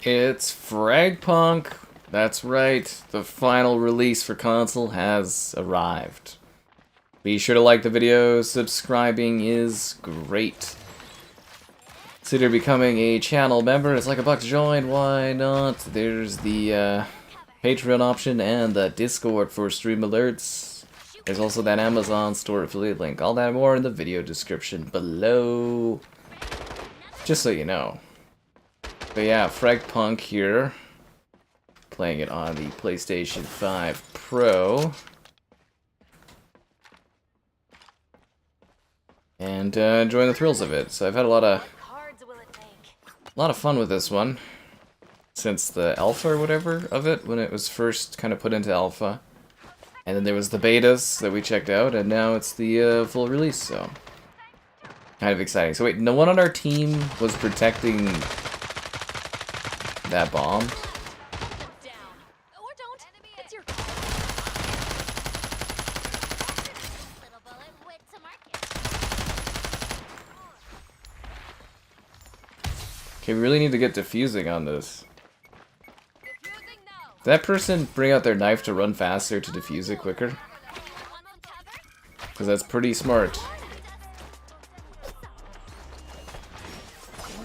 It's Fragpunk. That's right. The final release for console has arrived. Be sure to like the video. Subscribing is great. Consider becoming a channel member. It's like $1 to join. Why not? There's the Patreon option and the Discord for stream alerts. There's also that Amazon store affiliate link. All that and more in the video description below. Just so you know. But yeah, Fragpunk here. Playing it on the PlayStation 5 Pro. And enjoying the thrills of it. So I've had a lot of fun with this one. Since the alpha or whatever of it, when it was first kind of put into alpha. And then there was the betas that we checked out, and now it's the full release, so... kind of exciting. So wait, no one on our team was protecting that bomb? Okay, we really need to get defusing on this. Did that person bring out their knife to run faster to defuse it quicker? Because that's pretty smart.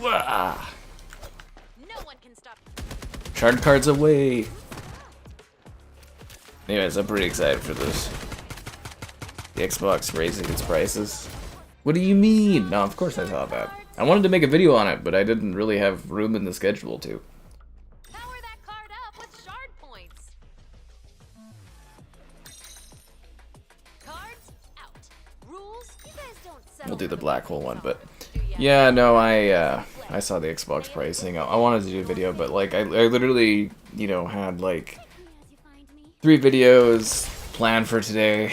Wah! Shard cards away! Anyways, I'm pretty excited for this. The Xbox raising its prices. What do you mean? No, of course I saw that. I wanted to make a video on it, but I didn't really have room in the schedule to. Power that card up with shard points. Cards out. Rules? You guys don't settle. We'll do the black hole one, but yeah, no, I saw the Xbox pricing. I wanted to do a video, but like I literally, you know, had like 3 videos planned for today.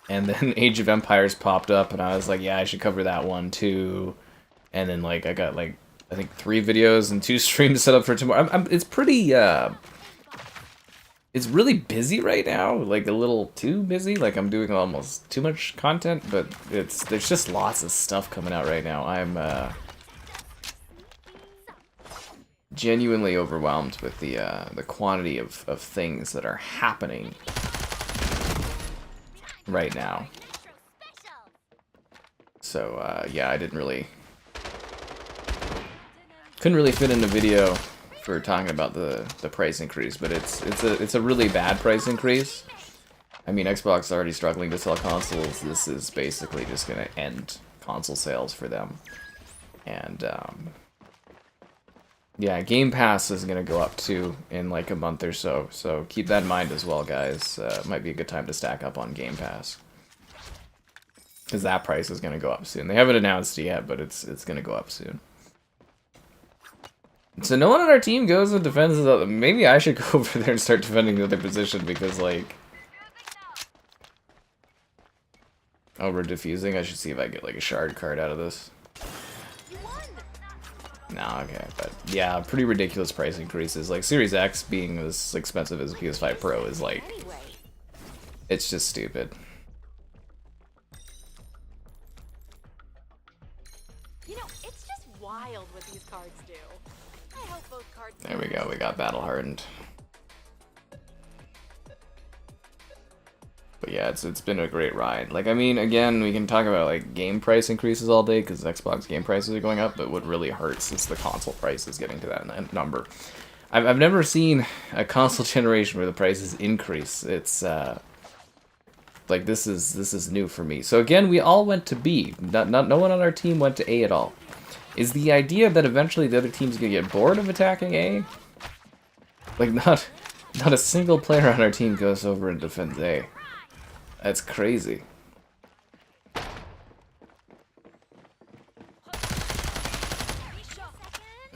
And then Age of Empires popped up, and I was like, yeah, I should cover that one too. And then, like, I got, like, I think 3 videos and 2 streams set up for tomorrow. It's pretty, it's really busy right now. Like, a little too busy. Like, I'm doing almost too much content, but there's just lots of stuff coming out right now. I'm, genuinely overwhelmed with the quantity of things that are happening right now. So yeah, I couldn't really fit in a video for talking about the price increase, but it's a really bad price increase. I mean, Xbox is already struggling to sell consoles. This is basically just gonna end console sales for them. And yeah, Game Pass is gonna go up too in like a month or so. So keep that in mind as well, guys. Might be a good time to stack up on Game Pass, because that price is gonna go up soon. They haven't announced it yet, but it's gonna go up soon. So no one on our team goes and defends the other. Maybe I should go over there and start defending the other position, because like, oh, we're defusing. I should see if I get like a shard card out of this. No, okay, but yeah, pretty ridiculous price increases. Like, Series X being as expensive as a PS5 Pro is like, it's just stupid. You know, it's just wild what these cards do. I hope both cards. There we go, we got battle hardened. But yeah, it's been a great ride. Like, I mean, again, we can talk about like game price increases all day because Xbox game prices are going up, but what really hurts is the console prices getting to that number. I've never seen a console generation where the prices increase. It's like this is new for me. So again, we all went to B. No one on our team went to A at all. Is the idea that eventually the other team's gonna get bored of attacking A? Like, not a single player on our team goes over and defends A. That's crazy.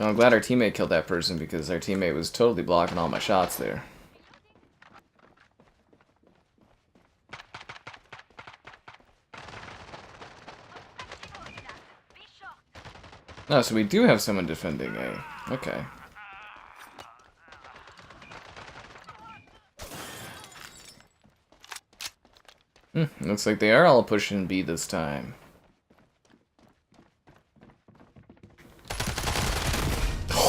Oh, I'm glad our teammate killed that person, because our teammate was totally blocking all my shots there. No, so we do have someone defending A. Okay. Looks like they are all pushing B this time.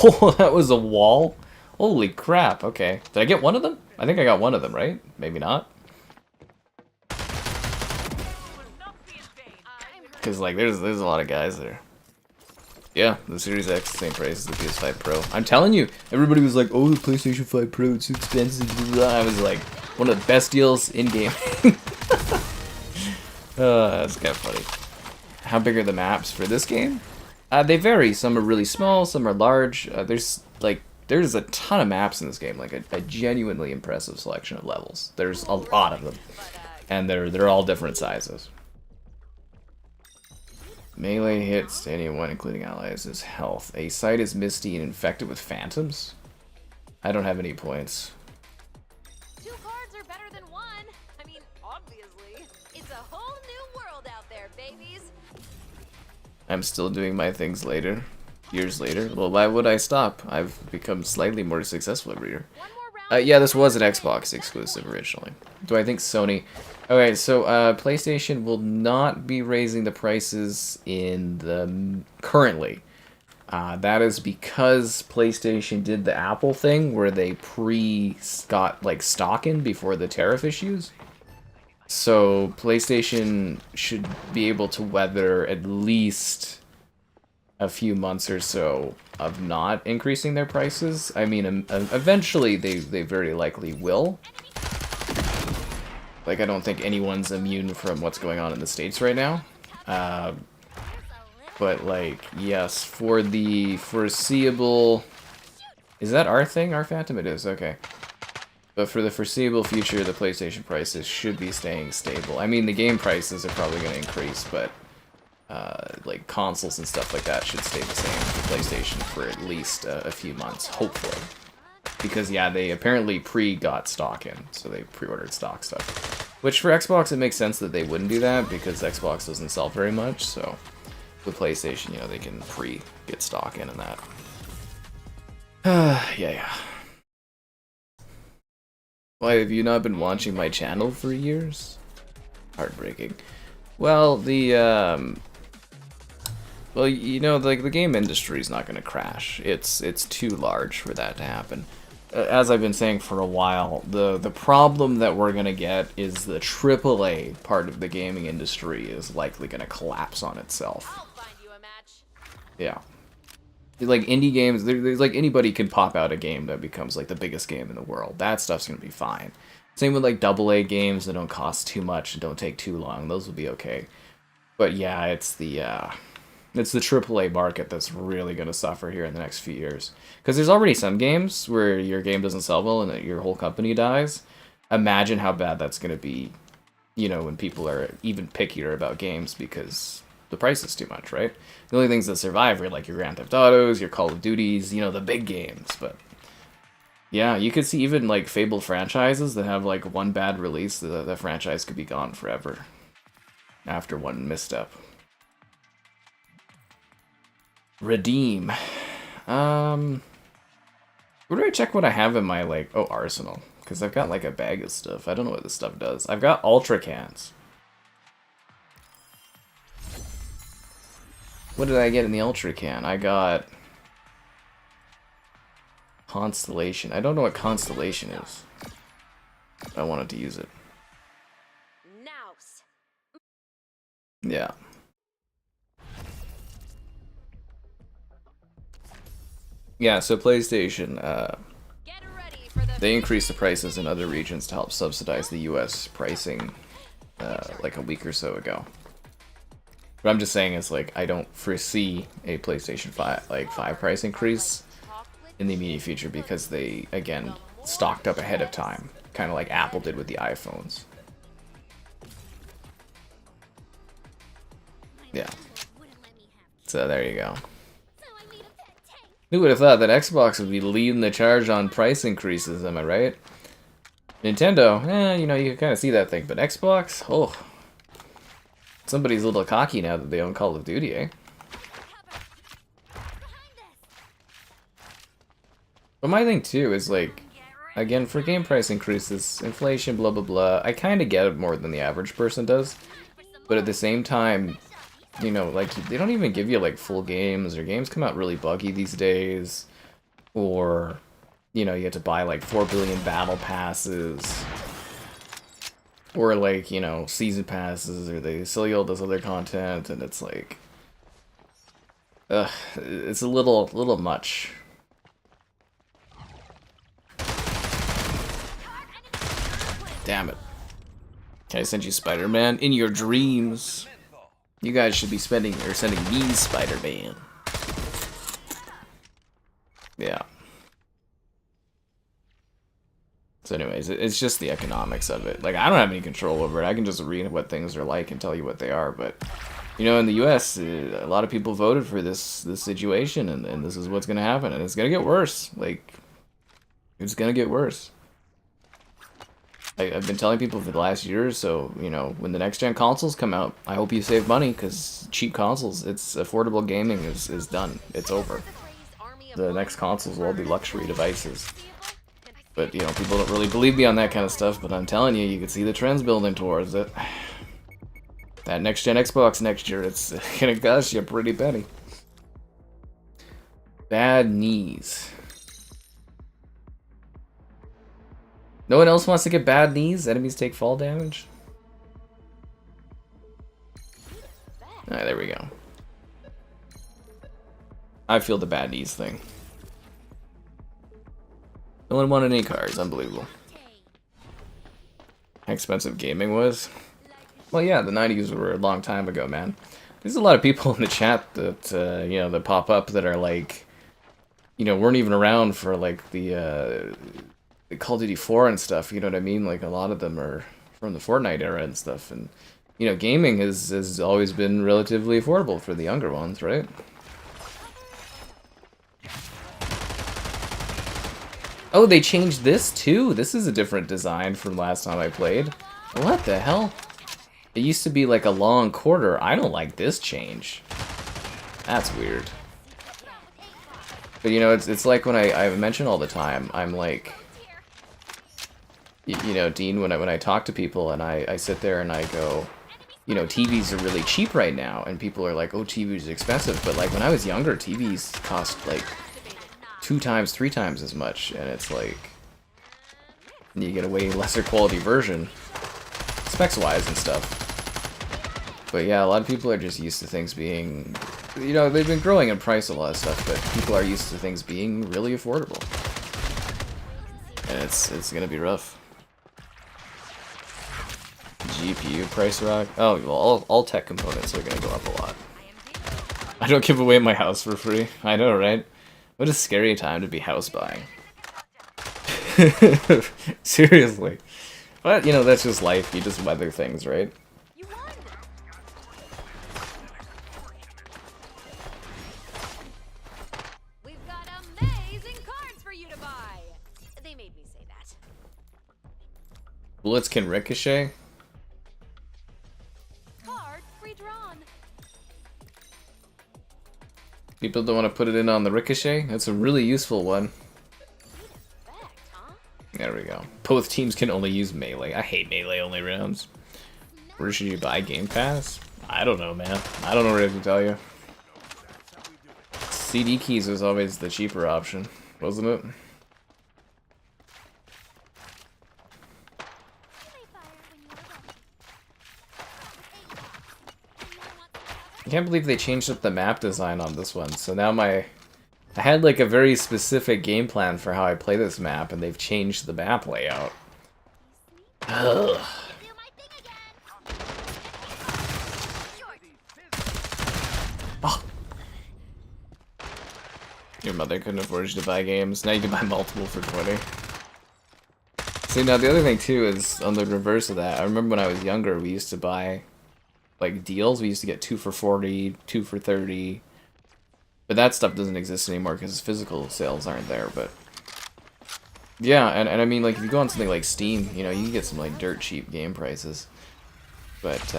Oh, that was a wall? Holy crap, okay. Did I get one of them? I think I got one of them, right? Maybe not. Because, like, there's a lot of guys there. Yeah, the Series X, same price as the PS5 Pro. I'm telling you, everybody was like, oh, the PlayStation 5 Pro, it's too expensive. Blah, blah. I was like, one of the best deals in gaming. That's kind of funny. How big are the maps for this game? They vary. Some are really small, some are large. There's a ton of maps in this game, like a genuinely impressive selection of levels. There's a lot of them, and they're all different sizes. Melee hits to anyone, including allies, is health. A site is misty and infected with phantoms? I don't have any points. 2 cards are better than 1. I mean, obviously. It's a whole new world out there, babies. I'm still doing my things later. Years later. Well, why would I stop? I've become slightly more successful every year. Yeah, this was an Xbox exclusive originally. Do I think Sony... Okay, so PlayStation will not be raising the prices in the... currently. That is because PlayStation did the Apple thing where they got like stock in before the tariff issues. So PlayStation should be able to weather at least a few months or so of not increasing their prices. I mean, eventually they very likely will. Like, I don't think anyone's immune from what's going on in the States right now. But, like, yes, for the foreseeable... Is that our thing? Our Phantom? It is, okay. But for the foreseeable future, the PlayStation prices should be staying stable. I mean, the game prices are probably going to increase, but... like, consoles and stuff like that should stay the same for PlayStation for at least a few months, hopefully. Because, yeah, they apparently got stock in, so they pre-ordered stock stuff. Which, for Xbox, it makes sense that they wouldn't do that, because Xbox doesn't sell very much, so... With PlayStation, you know, they can get stock in and that. Yeah. Why, have you not been watching my channel for years? Heartbreaking. Well, well, you know, like, the game industry is not going to crash. It's too large for that to happen. As I've been saying for a while, the problem that we're going to get is the AAA part of the gaming industry is likely going to collapse on itself. I'll find you a match. Yeah. Like, indie games, there's like, anybody can pop out a game that becomes, like, the biggest game in the world. That stuff's going to be fine. Same with, like, AA games that don't cost too much and don't take too long. Those will be okay. But, yeah, it's the AAA market that's really going to suffer here in the next few years. Because there's already some games where your game doesn't sell well and your whole company dies. Imagine how bad that's going to be, you know, when people are even pickier about games because the price is too much, right? The only things that survive are like your Grand Theft Autos, your Call of Duties, you know, the big games. But yeah, you could see even like fabled franchises that have like one bad release, the franchise could be gone forever after one misstep. Redeem. Where do I check what I have in my, like, arsenal? Because I've got, like, a bag of stuff. I don't know what this stuff does. I've got Ultra Cans. What did I get in the Ultra Can? I got... Constellation. I don't know what Constellation is. I wanted to use it. Nouse. Yeah. Yeah, so PlayStation, Get ready for the they increased the prices in other regions to help subsidize the US pricing, like a week or so ago. What I'm just saying is, like, I don't foresee a PlayStation 5 price increase in the immediate future because they, again, stocked up ahead of time, kind of like Apple did with the iPhones. Yeah. So there you go. Who would have thought that Xbox would be leading the charge on price increases, am I right? Nintendo, you know, you can kind of see that thing, but Xbox, oh. Somebody's a little cocky now that they own Call of Duty, eh? But my thing, too, is, like, again, for game price increases, inflation, blah, blah, blah, I kind of get it more than the average person does. But at the same time, you know, like, they don't even give you, like, full games, or games come out really buggy these days. or, you know, you have to buy like 4 billion battle passes, or like, you know, season passes, or they sell you all this other content, and it's like, it's a little much. Damn it. Can I send you Spider-Man? In your dreams. You guys should be sending me Spider-Man. Yeah. So anyways, it's just the economics of it. Like, I don't have any control over it. I can just read what things are like and tell you what they are. But, you know, in the US, a lot of people voted for this situation, and this is what's going to happen. And it's going to get worse. Like, it's going to get worse. I've been telling people for the last year or so, you know, when the next gen consoles come out, I hope you save money, because cheap consoles, it's affordable gaming is done. It's over. The next consoles will all be luxury devices. But, you know, people don't really believe me on that kind of stuff, but I'm telling you, you can see the trends building towards it. That next gen Xbox next year, it's gonna cost you a pretty penny. Bad knees. No one else wants to get bad knees? Enemies take fall damage? Alright, there we go. I feel the bad knees thing. No one wanted any cars, unbelievable. How expensive gaming was? Well, yeah, the 90s were a long time ago, man. There's a lot of people in the chat that, you know, that pop up that are like, you know, weren't even around for like the Call of Duty 4 and stuff, you know what I mean? Like, a lot of them are from the Fortnite era and stuff, and, you know, gaming has always been relatively affordable for the younger ones, right? Oh, they changed this too? This is a different design from last time I played. What the hell? It used to be like a long quarter. I don't like this change. That's weird. But, you know, it's like when I mention all the time, I'm like, you know, Dean, when I talk to people and I sit there and I go, you know, TVs are really cheap right now, and people are like, oh, TVs are expensive, but like when I was younger, TVs cost like 2 times, 3 times as much, and it's like, you get a way lesser quality version, specs-wise and stuff. But yeah, a lot of people are just used to things being, you know, they've been growing in price, a lot of stuff, but people are used to things being really affordable. And it's gonna be rough. GPU price rock? Oh, well, all tech components are gonna go up a lot. I don't give away my house for free. I know, right? What a scary time to be house buying. Seriously. But, you know, that's just life. You just weather things, right? We've got amazing cards for you to buy. They made me say that. Bullets can ricochet? Card redrawn. People don't want to put it in on the ricochet? That's a really useful one. There we go. Both teams can only use melee. I hate melee only rounds. Where should you buy Game Pass? I don't know, man. I don't know what I have to tell you. CD keys was always the cheaper option, wasn't it? I can't believe they changed up the map design on this one. So now I had like a very specific game plan for how I play this map, and they've changed the map layout. Ugh. Oh. Your mother couldn't afford you to buy games. Now you can buy multiple for 20. See, now the other thing too is on the reverse of that. I remember when I was younger, we used to buy like deals. We used to get 2 for 40, 2 for 30. But that stuff doesn't exist anymore because physical sales aren't there. But yeah, and I mean, like, if you go on something like Steam, you know, you can get some like dirt cheap game prices. But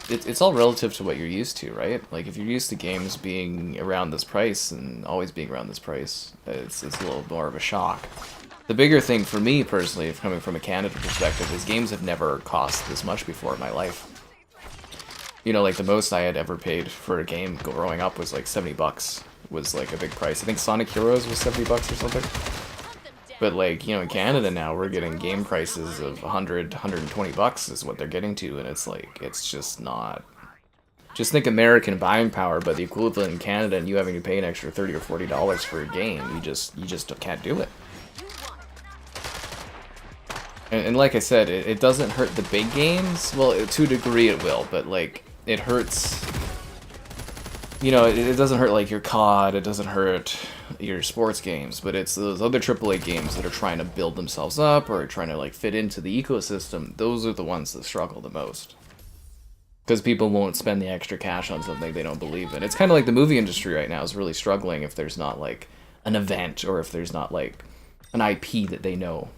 it's all relative to what you're used to, right? Like, if you're used to games being around this price and always being around this price, it's a little more of a shock. The bigger thing for me personally, coming from a Canada perspective, is games have never cost this much before in my life. You know, like the most I had ever paid for a game growing up was like $70 was like a big price. I think Sonic Heroes was 70 bucks or something. But like, you know, in Canada now we're getting game prices of 100, 120 bucks is what they're getting to, and it's like, it's just not. Just think American buying power, but the equivalent in Canada, and you having to pay an extra $30 or $40 for a game, you just can't do it. And like I said, it doesn't hurt the big games. Well, to a degree it will, but like, it hurts. You know, it doesn't hurt like your COD, it doesn't hurt your sports games, but it's those other AAA games that are trying to build themselves up or trying to like fit into the ecosystem. Those are the ones that struggle the most. Because people won't spend the extra cash on something they don't believe in. It's kind of like the movie industry right now is really struggling if there's not like an event or if there's not like an IP that they know.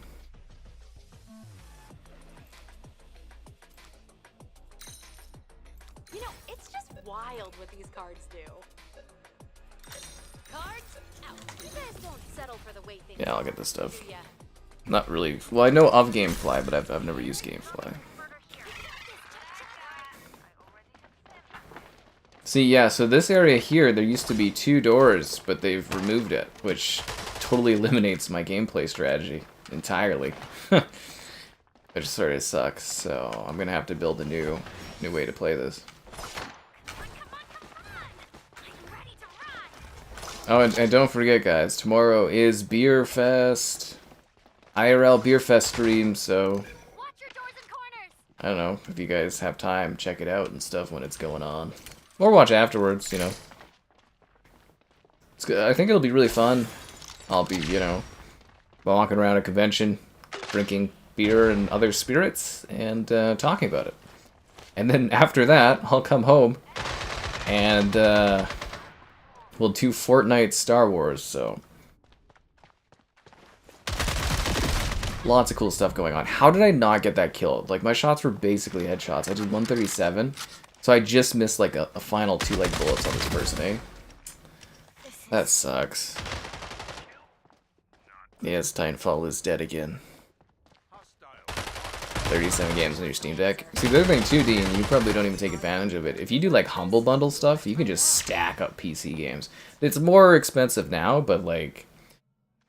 You know, it's just wild what these cards do. Cards out. You guys don't settle for the way things Yeah, I'll get this stuff. do ya? Not really. Well, I know of GameFly, but I've never used GameFly. See, yeah, so this area here, there used to be 2 doors, but they've removed it, which totally eliminates my gameplay strategy entirely. Which sort of sucks, so I'm gonna have to build a new way to play this. Oh, and don't forget, guys, tomorrow is Beer Fest. IRL Beer Fest stream, so Watch your doors and corners. I don't know, if you guys have time, check it out and stuff when it's going on. Or watch afterwards, you know. It's good. I think it'll be really fun. I'll be, you know, walking around a convention, drinking beer and other spirits, and talking about it. And then after that, I'll come home, and we'll do Fortnite Star Wars, so. Lots of cool stuff going on. How did I not get that kill? Like, my shots were basically headshots. I did 137. So I just missed like a final 2 like bullets on this person, eh? That sucks. Yes, Titanfall is dead again. 37 games on your Steam Deck. See, the other thing too, Dean, you probably don't even take advantage of it. If you do like Humble Bundle stuff, you can just stack up PC games. It's more expensive now, but like,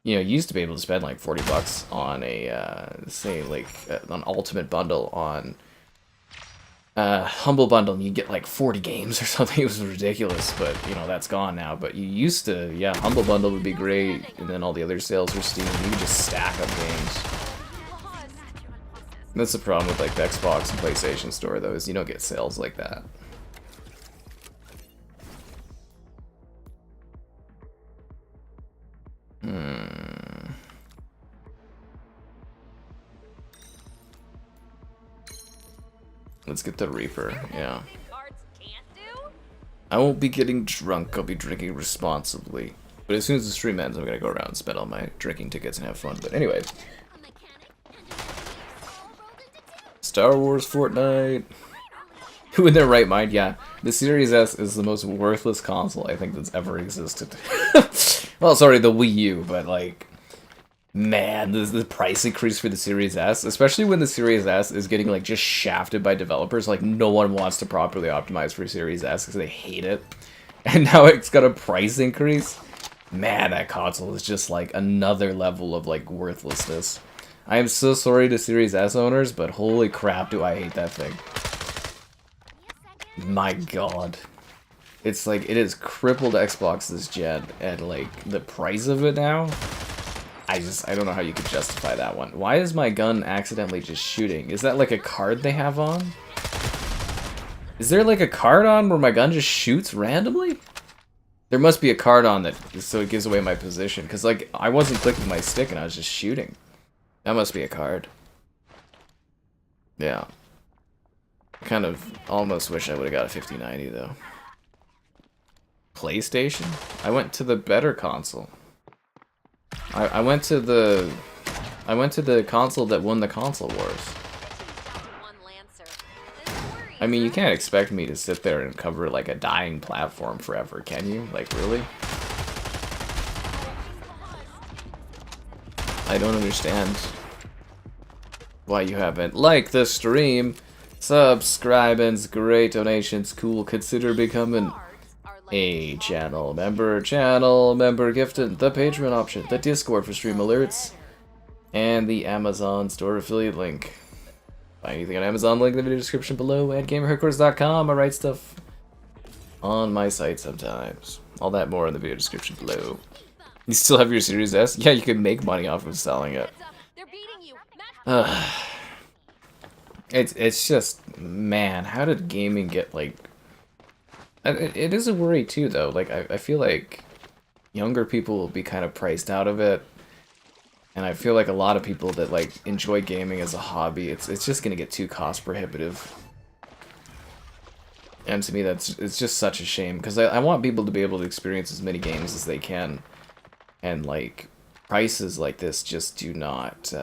you know, you used to be able to spend like 40 bucks on a, say like, an Ultimate Bundle on Humble Bundle, and you get like 40 games or something. It was ridiculous, but you know, that's gone now. But you used to, yeah, Humble Bundle would be great, and then all the other sales were Steam. You could just stack up games. That's the problem with like the Xbox and PlayStation Store, though, is you don't get sales like that. Let's get the Reaper, yeah. I won't be getting drunk, I'll be drinking responsibly. But as soon as the stream ends, I'm gonna go around and spend all my drinking tickets and have fun. But anyways. Star Wars Fortnite. Who in their right mind? Yeah, the Series S is the most worthless console I think that's ever existed. Well, sorry, the Wii U, but like, man, the price increase for the Series S, especially when the Series S is getting like just shafted by developers. Like, no one wants to properly optimize for Series S because they hate it, and now it's got a price increase. Man, that console is just like another level of like worthlessness. I am so sorry to Series S owners, but holy crap, do I hate that thing. My god. It's like, it has crippled Xbox this gen, and like, the price of it now, I don't know how you could justify that one. Why is my gun accidentally just shooting? Is that like a card they have on? Is there like a card on where my gun just shoots randomly? There must be a card on that, so it gives away my position, because like, I wasn't clicking my stick and I was just shooting. That must be a card. Yeah. I kind of almost wish I would have got a 5090 though. PlayStation? I went to the better console. I went to the console that won the console wars. I mean, you can't expect me to sit there and cover like a dying platform forever, can you? Like, really? I don't understand why you haven't liked the stream, subscribing, great donations, cool. Consider becoming A channel member, gifted, the Patreon option, the Discord for stream alerts, and the Amazon store affiliate link. Buy anything on Amazon, link in the video description below, and gamerheadquarters.com. I write stuff on my site sometimes. All that more in the video description below. You still have your Series S? Yeah, you can make money off of selling it. It's just, man, how did gaming get, like... It is a worry, too, though. Like, I feel like younger people will be kind of priced out of it. And I feel like a lot of people that, like, enjoy gaming as a hobby, it's just gonna get too cost prohibitive. And to me, it's just such a shame, because I want people to be able to experience as many games as they can. And, like, prices like this just do not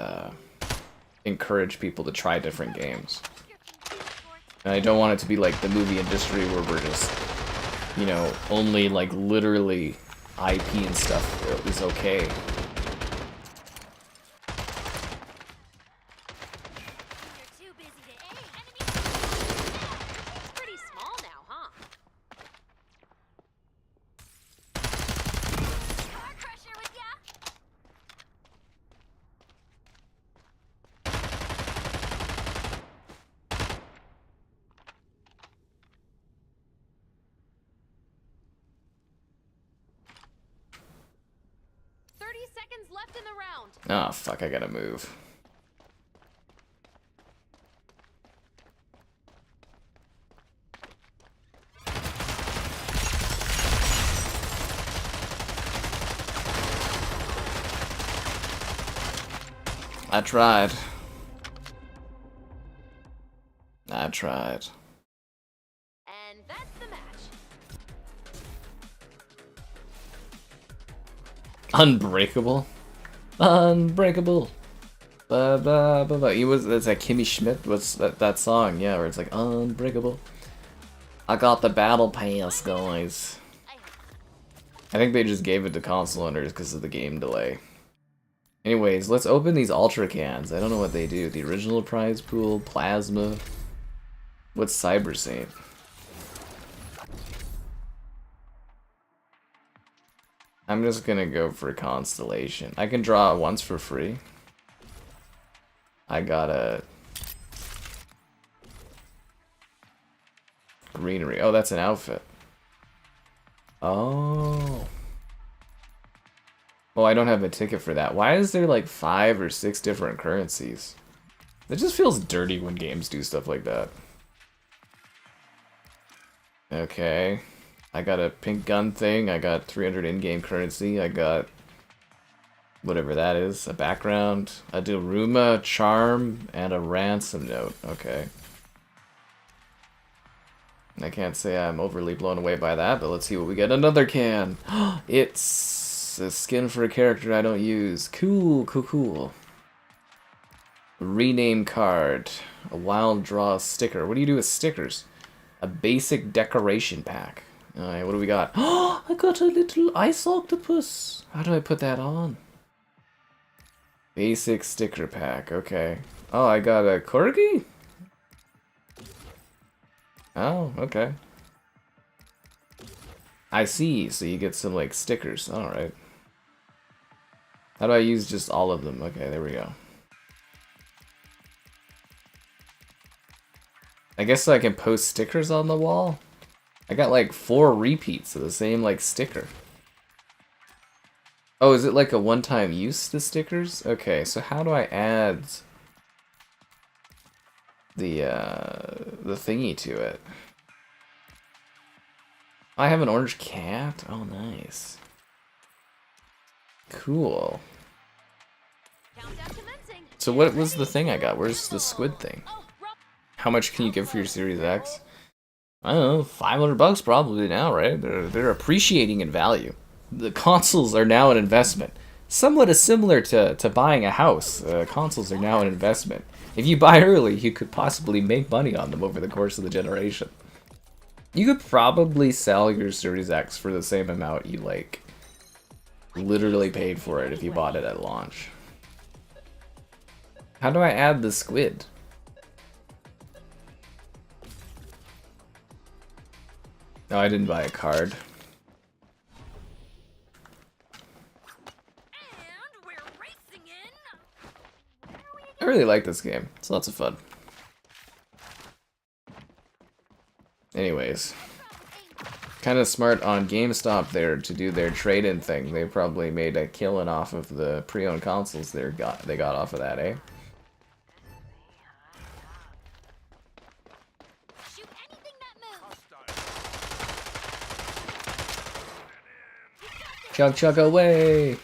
encourage people to try different games. And I don't want it to be like the movie industry where we're just, you know, only, like, literally IP and stuff is okay. Left in the round. Oh, fuck, I gotta move. I tried. And that's the match. Unbreakable. Unbreakable. Ba ba ba ba. That's that Kimmy Schmidt. What's that song? Yeah, where it's like unbreakable. I got the battle pass, guys. I think they just gave it to console owners because of the game delay. Anyways, let's open these ultra cans. I don't know what they do. The original prize pool, plasma. What's Cyber Saint? I'm just gonna go for Constellation. I can draw it once for free. I got a greenery. Oh, that's an outfit. Oh. Oh, I don't have a ticket for that. Why is there like 5 or 6 different currencies? It just feels dirty when games do stuff like that. Okay. I got a pink gun thing, I got 300 in-game currency, I got whatever that is, a background, a Daruma charm, and a ransom note. Okay. I can't say I'm overly blown away by that, but let's see what we get. Another can! It's a skin for a character I don't use. Cool, cool, cool. Rename card. A wild draw sticker. What do you do with stickers? A basic decoration pack. Alright, what do we got? Oh, I got a little ice octopus. How do I put that on? Basic sticker pack, okay. Oh, I got a corgi? Oh, okay. I see, so you get some, like, stickers. Alright. How do I use just all of them? Okay, there we go. I guess I can post stickers on the wall? I got like 4 repeats of the same like sticker. Oh, is it like a one-time use, the stickers? Okay, so how do I add the thingy to it? I have an orange cat? Oh, nice. Cool. So what was the thing I got? Where's the squid thing? How much can you give for your Series X? I don't know, $500 probably now, right? They're appreciating in value. The consoles are now an investment. Somewhat as similar to buying a house. Consoles are now an investment. If you buy early, you could possibly make money on them over the course of the generation. You could probably sell your Series X for the same amount you, like, literally paid for it if you bought it at launch. How do I add the squid? No, I didn't buy a card. really like this game. It's lots of fun. Anyways, kind of smart on GameStop there to do their trade-in thing. They probably made a killing off of the pre-owned consoles they got off of that, eh? Shoot anything that moves. Chug chug away!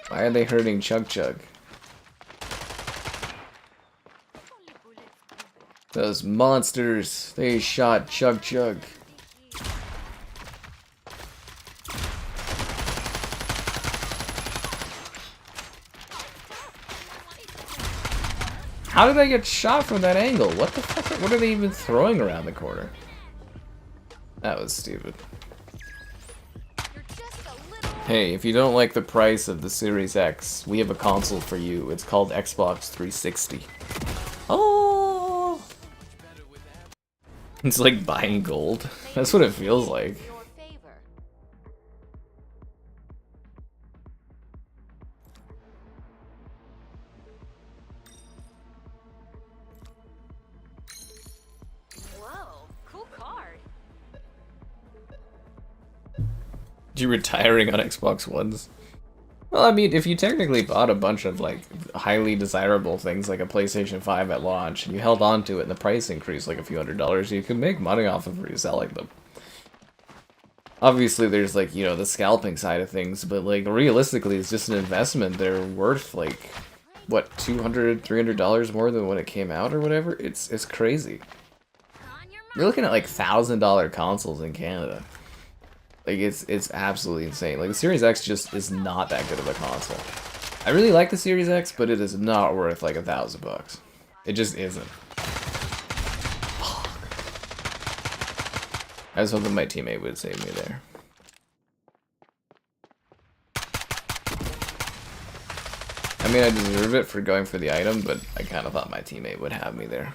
Why are they hurting Chug Chug? Those monsters! They shot Chug Chug. How did I get shot from that angle? What the fuck? What are they even throwing around the corner? That was stupid. Hey, if you don't like the price of the Series X, we have a console for you. It's called Xbox 360. Oh! It's like buying gold. That's what it feels like. Whoa, cool card. You retiring on Xbox Ones? Well, I mean, if you technically bought a bunch of, like, highly desirable things, like a PlayStation 5 at launch, and you held on to it and the price increased like a few $100s, you could make money off of reselling them. Obviously, there's, like, you know, the scalping side of things, but, like, realistically, it's just an investment. They're worth, like, what, $200, $300 more than when it came out or whatever? It's crazy. You're looking at, like, $1,000 consoles in Canada. Like, it's absolutely insane. Like, the Series X just is not that good of a console. I really like the Series X, but it is not worth, like, $1,000. It just isn't. Fuck. I was hoping my teammate would save me there. I mean, I deserve it for going for the item, but I kind of thought my teammate would have me there.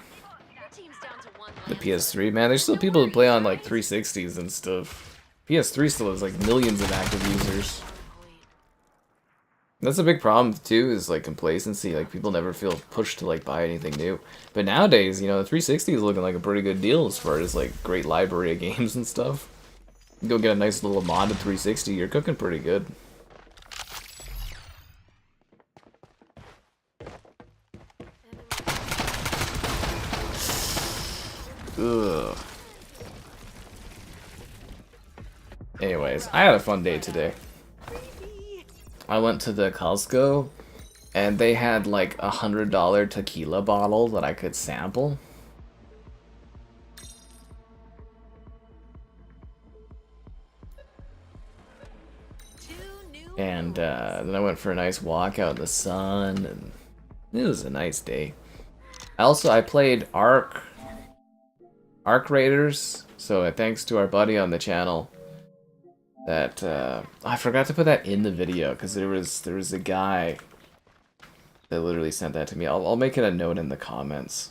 The PS3, man, there's still people who play on, like, 360s and stuff. PS3 still has, like, millions of active users. That's a big problem, too, is, like, complacency. Like, people never feel pushed to, like, buy anything new. But nowadays, you know, the 360 is looking like a pretty good deal as far as, like, great library of games and stuff. You go get a nice little modded 360, you're cooking pretty good. Ugh. Anyways, I had a fun day today. I went to the Costco, and they had like a $100 tequila bottle that I could sample. And then I went for a nice walk out in the sun, and it was a nice day. I played Ark Raiders, so thanks to our buddy on the channel. That I forgot to put that in the video because there was a guy that literally sent that to me. I'll make it a note in the comments.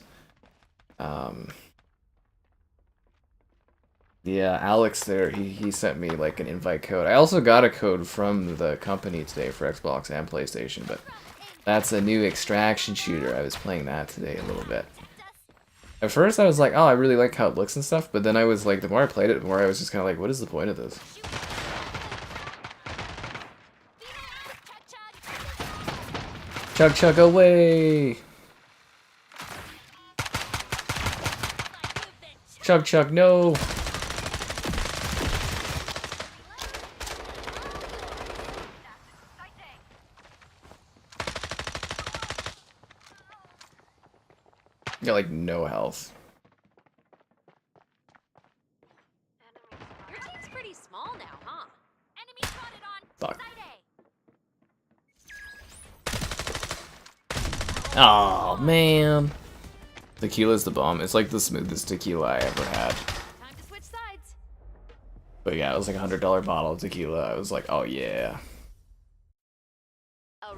Yeah, Alex there, he sent me like an invite code. I also got a code from the company today for Xbox and PlayStation, but that's a new extraction shooter. I was playing that today a little bit. At first I was like, oh, I really like how it looks and stuff, but then I was like, the more I played it, the more I was just kind of like, what is the point of this? Chug chug away! Chug chug no! Got like no health. Your team's pretty small now, huh? Enemy spotted on Fuck. side A. Oh man. Tequila's the bomb. It's like the smoothest tequila I ever had. Time to switch sides. But yeah, it was like a $100 bottle of tequila. I was like, oh yeah.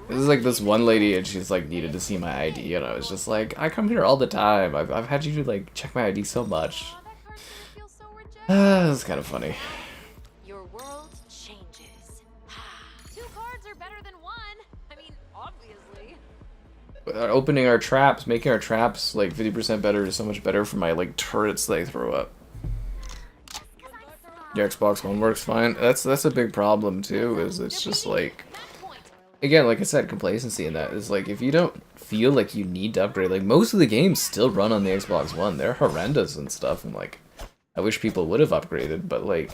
This is like this one lady, and she's like needed to see my ID, and I was just like, I come here all the time. I've had you like check my ID so much. Oh, that card feels so rejected. That's kind of funny. Your world changes. Two cards are better than one. I mean, obviously. Opening our traps, making our traps like 50% better is so much better for my like turrets they throw up. Your Xbox One works fine. That's a big problem too, is it's just like, again, like I said, complacency in that is like, if you don't feel like you need to upgrade, like most of the games still run on the Xbox One. They're horrendous and stuff, and like, I wish people would have upgraded, but like,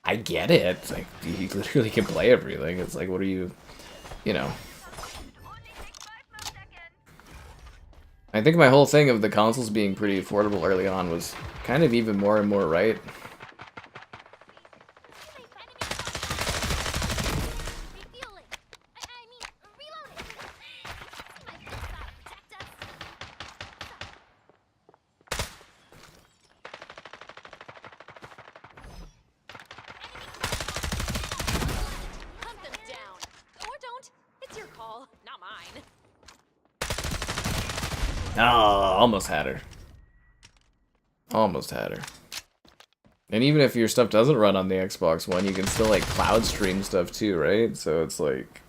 I get it. Like, you literally can play everything. It's like, what are you know. I think my whole thing of the consoles being pretty affordable early on was kind of even more and more right. Oh, almost had her. Almost had her. And even if your stuff doesn't run on the Xbox One, you can still like cloud stream stuff too, right? So it's like,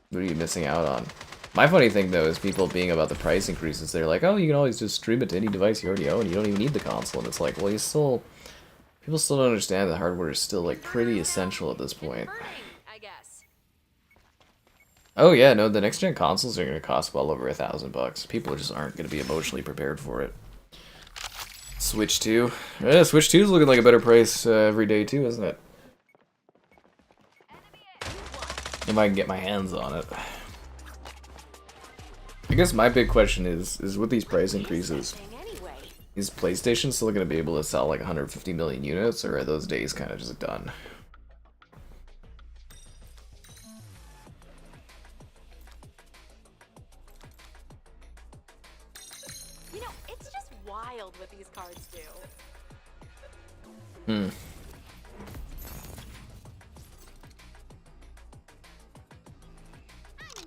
what are you missing out on? My funny thing though is people being about the price increases. They're like, oh, you can always just stream it to any device you already own. You don't even need the console. And it's like, well, people still don't understand that hardware is still like pretty essential at this point. Oh yeah, no, the next gen consoles are going to cost well over $1,000. People just aren't going to be emotionally prepared for it. Switch 2. Yeah, Switch 2 is looking like a better price every day too, isn't it? If I can get my hands on it. I guess my big question is with these price increases, is PlayStation still going to be able to sell like 150 million units, or are those days kind of just done? What these cards do.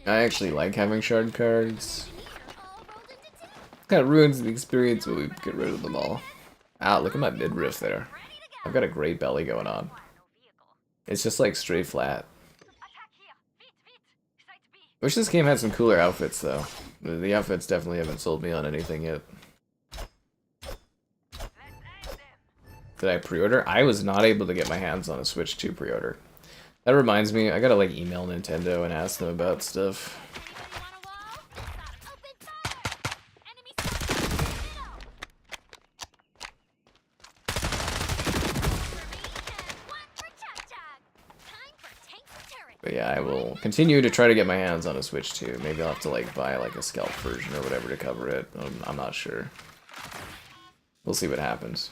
I actually like having shard cards. Kind of ruins the experience when we get rid of them all. Ah, look at my midriff there. I've got a great belly going on. It's just like straight flat. Wish this game had some cooler outfits though. The outfits definitely haven't sold me on anything yet. Did I pre-order? I was not able to get my hands on a Switch 2 pre-order. That reminds me, I gotta like email Nintendo and ask them about stuff. But yeah, I will continue to try to get my hands on a Switch 2. Maybe I'll have to like buy like a scalp version or whatever to cover it. I'm not sure. We'll see what happens.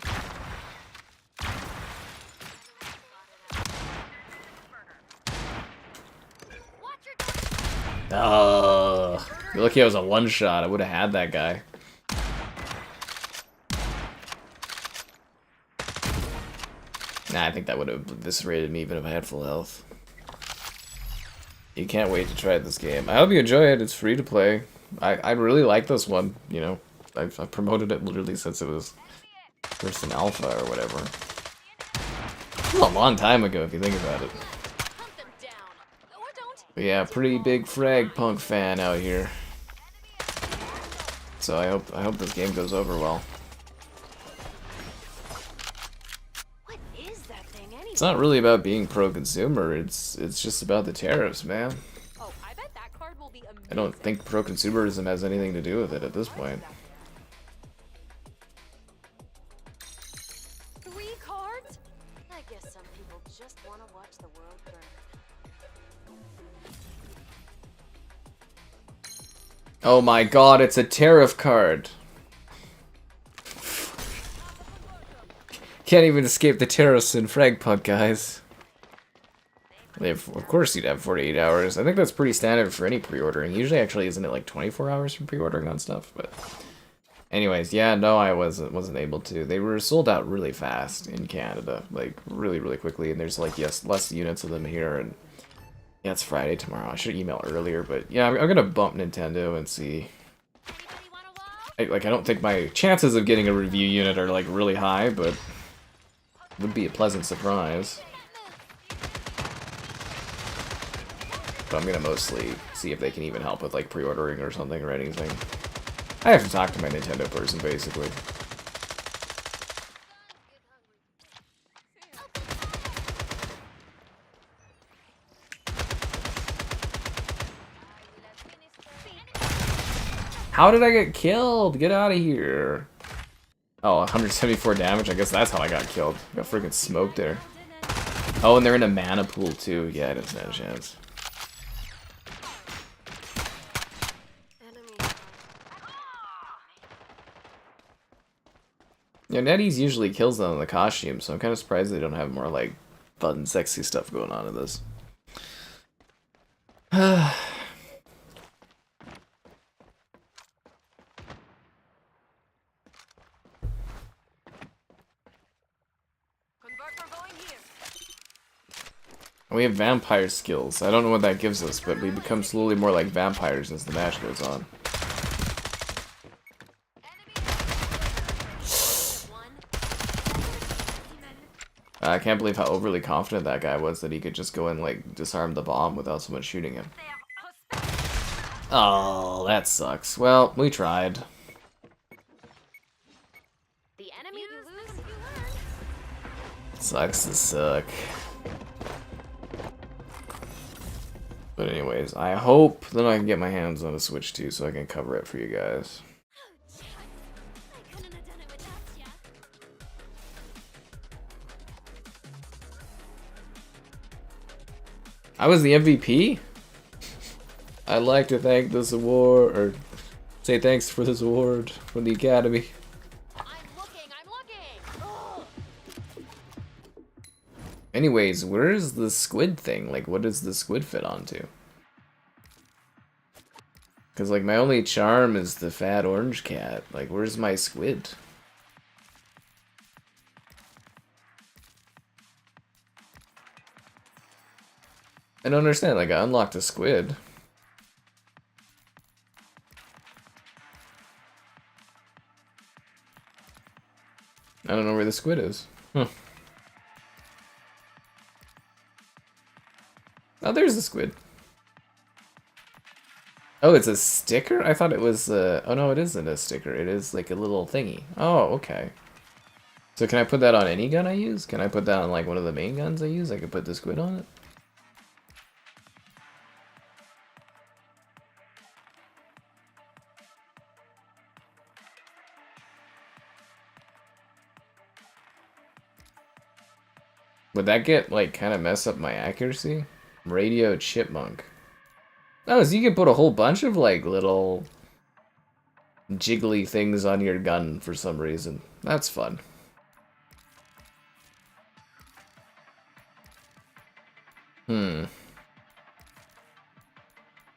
Oh, you're lucky I was a one-shot. I would have had that guy. Nah, I think that would have eviscerated me even if I had full health. You can't wait to try this game. I hope you enjoy it. It's free to play. I really like this one. You know, I've promoted it literally since it was first in alpha or whatever. A long time ago, if you think about it. But yeah, pretty big Fragpunk fan out here. So I hope this game goes over well. What is that thing anyway? It's not really about being pro-consumer. It's just about the tariffs, man. Oh, I bet that card will be amazing. I don't think pro-consumerism has anything to do with it at this point. 3 cards? I guess some people just want to watch the world burn. Oh my god, it's a tariff card. Can't even escape the tariffs in Fragpunk, guys. Of course you'd have 48 hours. I think that's pretty standard for any pre-ordering. Usually, actually, isn't it like 24 hours for pre-ordering on stuff? But anyways, yeah, no, I wasn't able to. They were sold out really fast in Canada, like really, really quickly. And there's like, yes, less units of them here. And yeah, it's Friday tomorrow. I should email earlier, but yeah, I'm gonna bump Nintendo and see. I don't think my chances of getting a review unit are like really high, but Would be a pleasant surprise. But I'm gonna mostly see if they can even help with like pre-ordering or something or anything. I have to talk to my Nintendo person basically. How did I get killed? Get out of here. Oh, 174 damage. I guess that's how I got killed. Got freaking smoked there. Oh, and they're in a mana pool too. Yeah, I didn't stand a chance. Yeah, NetEase usually kills them in the costume, so I'm kind of surprised they don't have more like fun, sexy stuff going on in this. We have vampire skills. I don't know what that gives us, but we become slowly more like vampires as the match goes on. I can't believe how overly confident that guy was that he could just go and like disarm the bomb without someone shooting him. Oh, that sucks. Well, we tried. The enemy you lose, you learn. Sucks to suck. But anyways, I hope that I can get my hands on a Switch too, so I can cover it for you guys. I couldn't have done it without ya. I was the MVP? I'd like to thank this award, or say thanks for this award from the Academy. I'm looking. Ugh. Anyways, where is the squid thing? Like, what does the squid fit onto? Because, like, my only charm is the fat orange cat. Like, where's my squid? I don't understand. Like, I unlocked a squid. I don't know where the squid is. Huh. Oh, there's the squid. Oh, it's a sticker? I thought it was, oh no, it isn't a sticker. It is like a little thingy. Oh, okay. So can I put that on any gun I use? Can I put that on like one of the main guns I use? I could put the squid on it? Would that get, like, kind of mess up my accuracy? Radio chipmunk. Oh, so you can put a whole bunch of, like, little jiggly things on your gun for some reason. That's fun.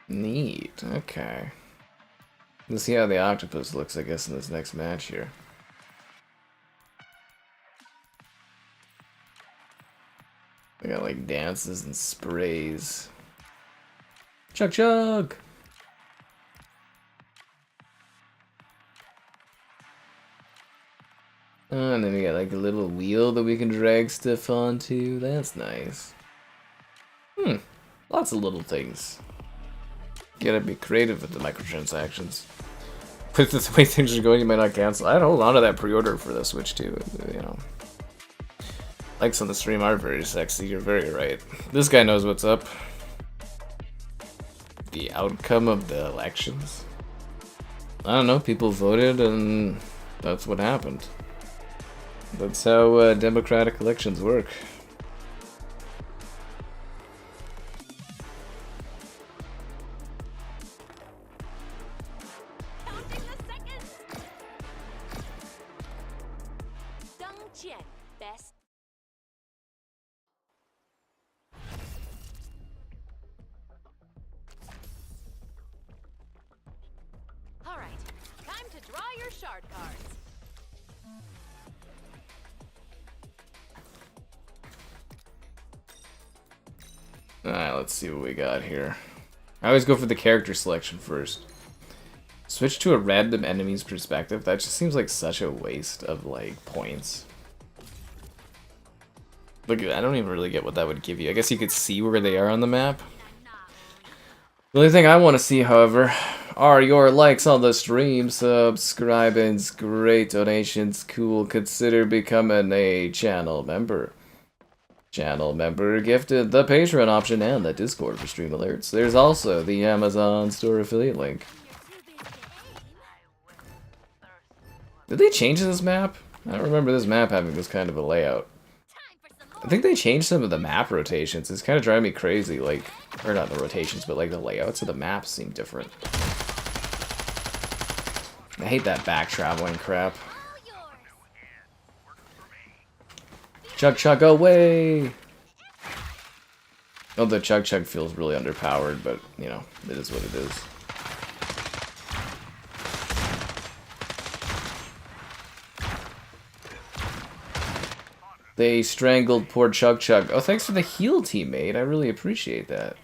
Neat. Okay. Let's see how the octopus looks, I guess, in this next match here. They got like dances and sprays. Chug chug! Oh, and then we got like a little wheel that we can drag stuff onto. That's nice. Lots of little things. Gotta be creative with the microtransactions. With the way things are going, you might not cancel. I'd hold on to that pre-order for the Switch too, you know. Likes on the stream are very sexy, you're very right. This guy knows what's up. The outcome of the elections? I don't know, people voted and that's what happened. That's how democratic elections work. Counting the seconds. Dongjian, best. All right, time to draw your shard cards. Alright, let's see what we got here. I always go for the character selection first. Switch to a random enemy's perspective. That just seems like such a waste of, like, points. Look, I don't even really get what that would give you. I guess you could see where they are on the map. The only thing I want to see, however, are your likes on the stream, subscribings, great donations, cool. Consider becoming a channel member. Channel member gifted the Patreon option and the Discord for stream alerts. There's also the Amazon store affiliate link. Did they change this map? I don't remember this map having this kind of a layout. I think they changed some of the map rotations. It's kind of driving me crazy, like, or not the rotations, but like the layouts of the maps seem different. I hate that back traveling crap. Chug chug away! Oh, the chug chug feels really underpowered, but, you know, it is what it is. They strangled poor Chug Chug. Oh, thanks for the heal, teammate. I really appreciate that.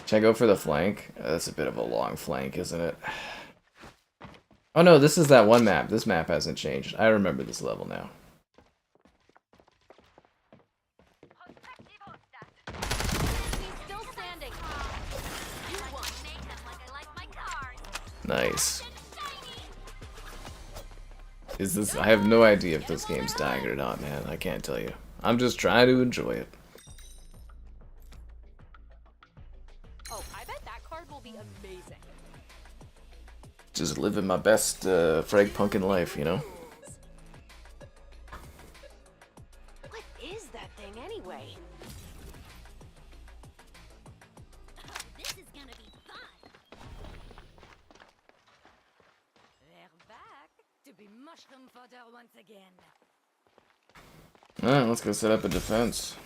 Should I go for the flank? That's a bit of a long flank, isn't it? Oh no, this is that one map. This map hasn't changed. I remember this level now. Nice. Is this? I have no idea if this game's dying or not, man. I can't tell you. I'm just trying to enjoy it. Oh, I bet that card will be amazing. Just living my best Fragpunk life, you know? What is that thing anyway? This is gonna be fun. They're back to be mushroom fodder once again. Alright, let's go set up a defense.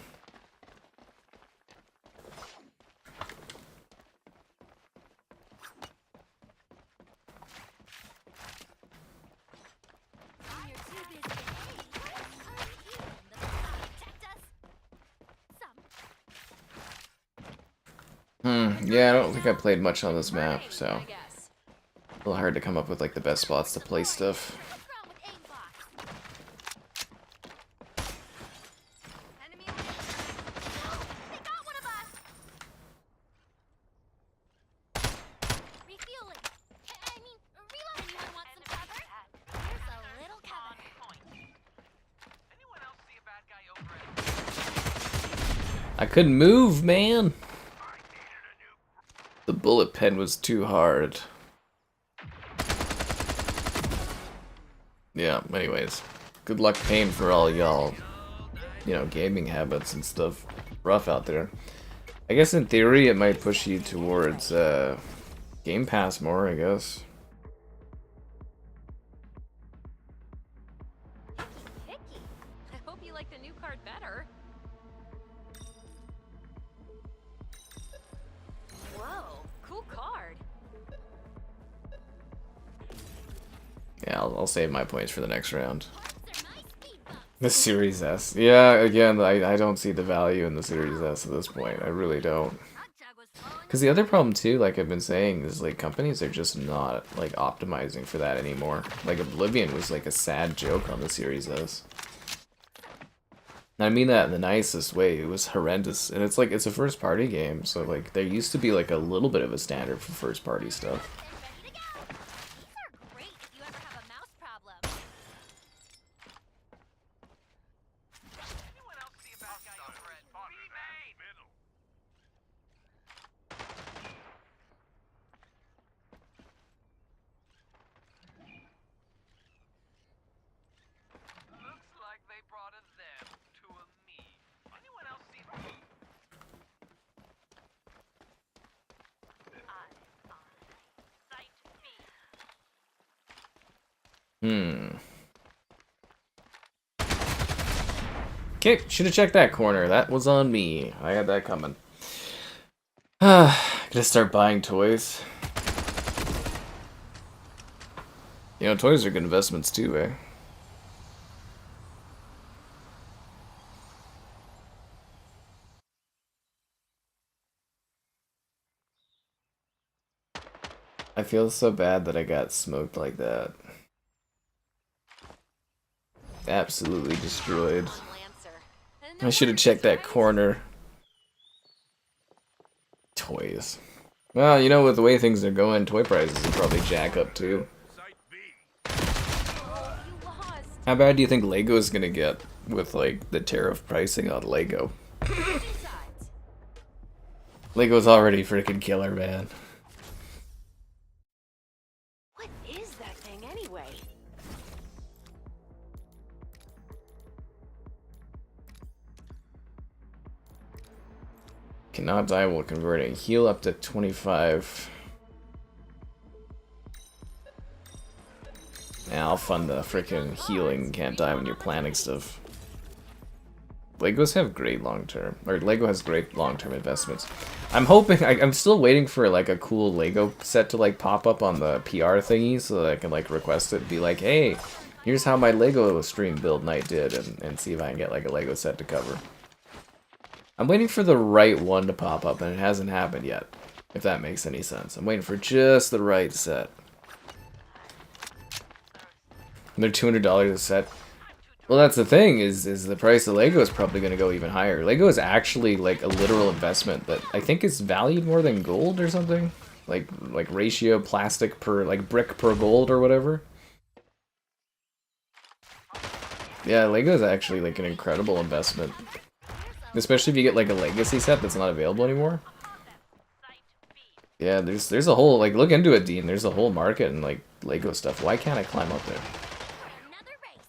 Yeah, I don't think I played much on this map, so a little hard to come up with like the best spots to play stuff. I couldn't move, man. The bullet pen was too hard. Yeah, anyways. Good luck paying for all y'all, you know, gaming habits and stuff. Rough out there. I guess in theory it might push you towards Game Pass more, I guess. Picky. I hope you like the new card better. Whoa, cool card. Yeah, I'll save my points for the next round. The Series S. Yeah, again, I don't see the value in the Series S at this point. I really don't. Because the other problem too, like I've been saying, is like companies are just not like optimizing for that anymore. Like Oblivion was like a sad joke on the Series S. And I mean that in the nicest way. It was horrendous, and it's like it's a first party game, so like there used to be like a little bit of a standard for first party stuff. Okay, should have checked that corner. That was on me. I had that coming. Gonna start buying toys. You know, toys are good investments too, eh? I feel so bad that I got smoked like that. Absolutely destroyed. Lancer. And I the should have worst checked that is, corner. Toys. Well, you know, with the way things are going, toy prices will probably jack up too. oh, you lost. How bad do you think Lego's gonna get with, like, the tariff pricing on Lego? Two sides. Lego's already freaking killer, man. What is that thing anyway? Cannot die while converting. Heal up to 25. Yeah, I'll fund the freaking healing. Can't die when you're planning stuff. Legos have great long-term, or Lego has great long-term investments. I'm hoping, I'm still waiting for like a cool Lego set to like pop up on the PR thingy so that I can like request it and be like, hey, here's how my Lego stream build night did, and see if I can get like a Lego set to cover. I'm waiting for the right one to pop up, and it hasn't happened yet, if that makes any sense. I'm waiting for just the right set. And they're $200 a set. Well, that's the thing, is the price of Lego is probably going to go even higher. Lego is actually like a literal investment that I think is valued more than gold or something. Like ratio plastic per, like brick per gold or whatever. Yeah, Lego is actually like an incredible investment. Especially if you get like a legacy set that's not available anymore. Yeah, there's a whole, like, look into it, Dean. There's a whole market in like Lego stuff. Why can't I climb up there? Another race.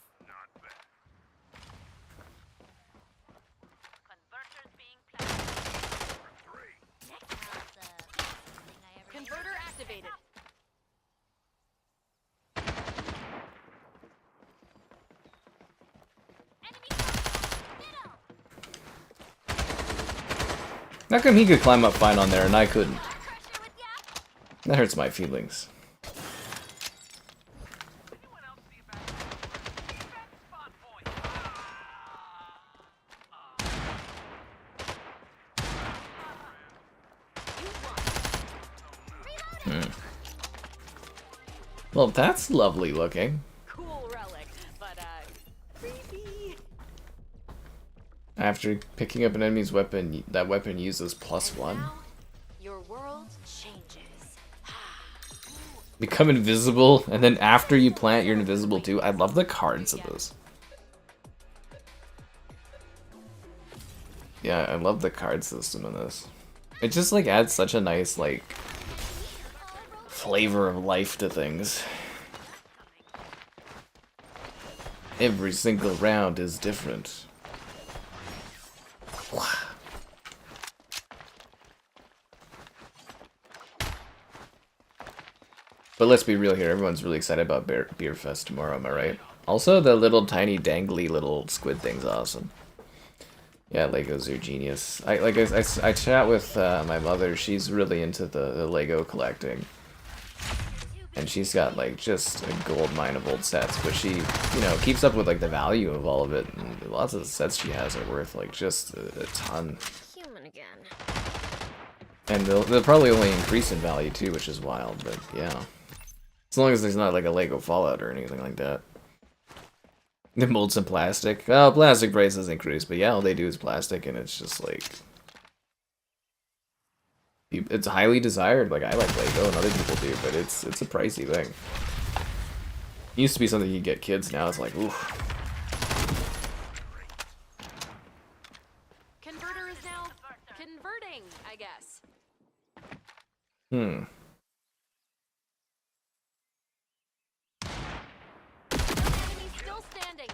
Converter activated. How come he could climb up fine on there and I couldn't? That hurts my feelings. Well, that's lovely looking. Cool relic, but creepy. After picking up an enemy's weapon, that weapon uses +1. Now, your world changes. Become invisible, and then after you plant, you're invisible too. I love the cards of this. Yeah, I love the card system in this. It just like adds such a nice like flavor of life to things. Every single round is different. Wow. But let's be real here, everyone's really excited about Beer Fest tomorrow, am I right? Also, the little tiny dangly little squid thing's awesome. Yeah, Legos are genius. I chat with my mother. She's really into the Lego collecting, and she's got like just a gold mine of old sets. But she, you know, keeps up with like the value of all of it. And lots of the sets she has are worth like just a ton. Human again. And they'll probably only increase in value too, which is wild. But yeah, as long as there's not like a Lego Fallout or anything like that. They mold some plastic. Well, plastic prices increase, but yeah, all they do is plastic, and it's just like it's highly desired. Like I like Lego, and other people do, but it's a pricey thing. It used to be something you get kids. Now it's like, oof. Converter is now converting, I guess. Hmm. Enemy still standing.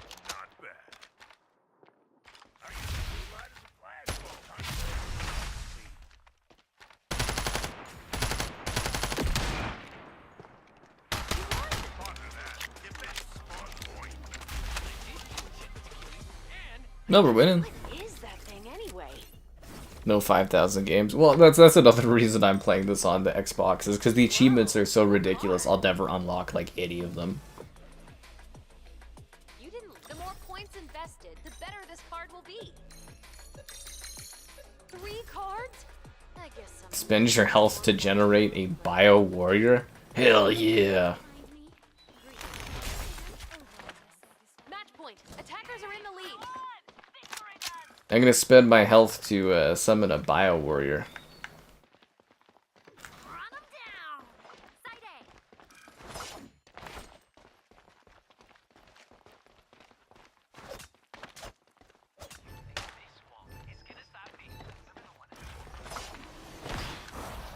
No, we're winning. What is that thing anyway? No 5,000 games. Well, that's another reason I'm playing this on the Xbox, is because the achievements are so ridiculous. I'll never unlock like any of them. You didn't. The more points invested, the better this card will be. 3 cards? I guess some. Spend your health to generate a bio warrior. Hell yeah. Match point. I'm gonna spend my health to summon a Bio Warrior. Run 'em down. Side A.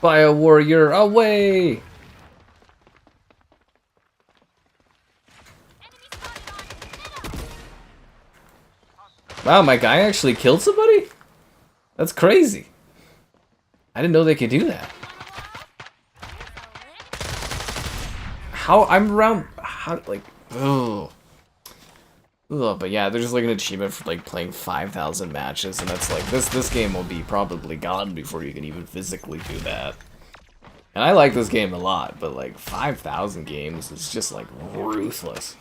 Bio Warrior, away! Enemy spotted on middle. Wow, my guy actually killed somebody? That's crazy. I didn't know they could do that. How I'm around? How like? Oh. Ugh, but yeah, there's like an achievement for like playing 5,000 matches, and that's like this game will be probably gone before you can even physically do that. And I like this game a lot, but like 5,000 games is just like ruthless.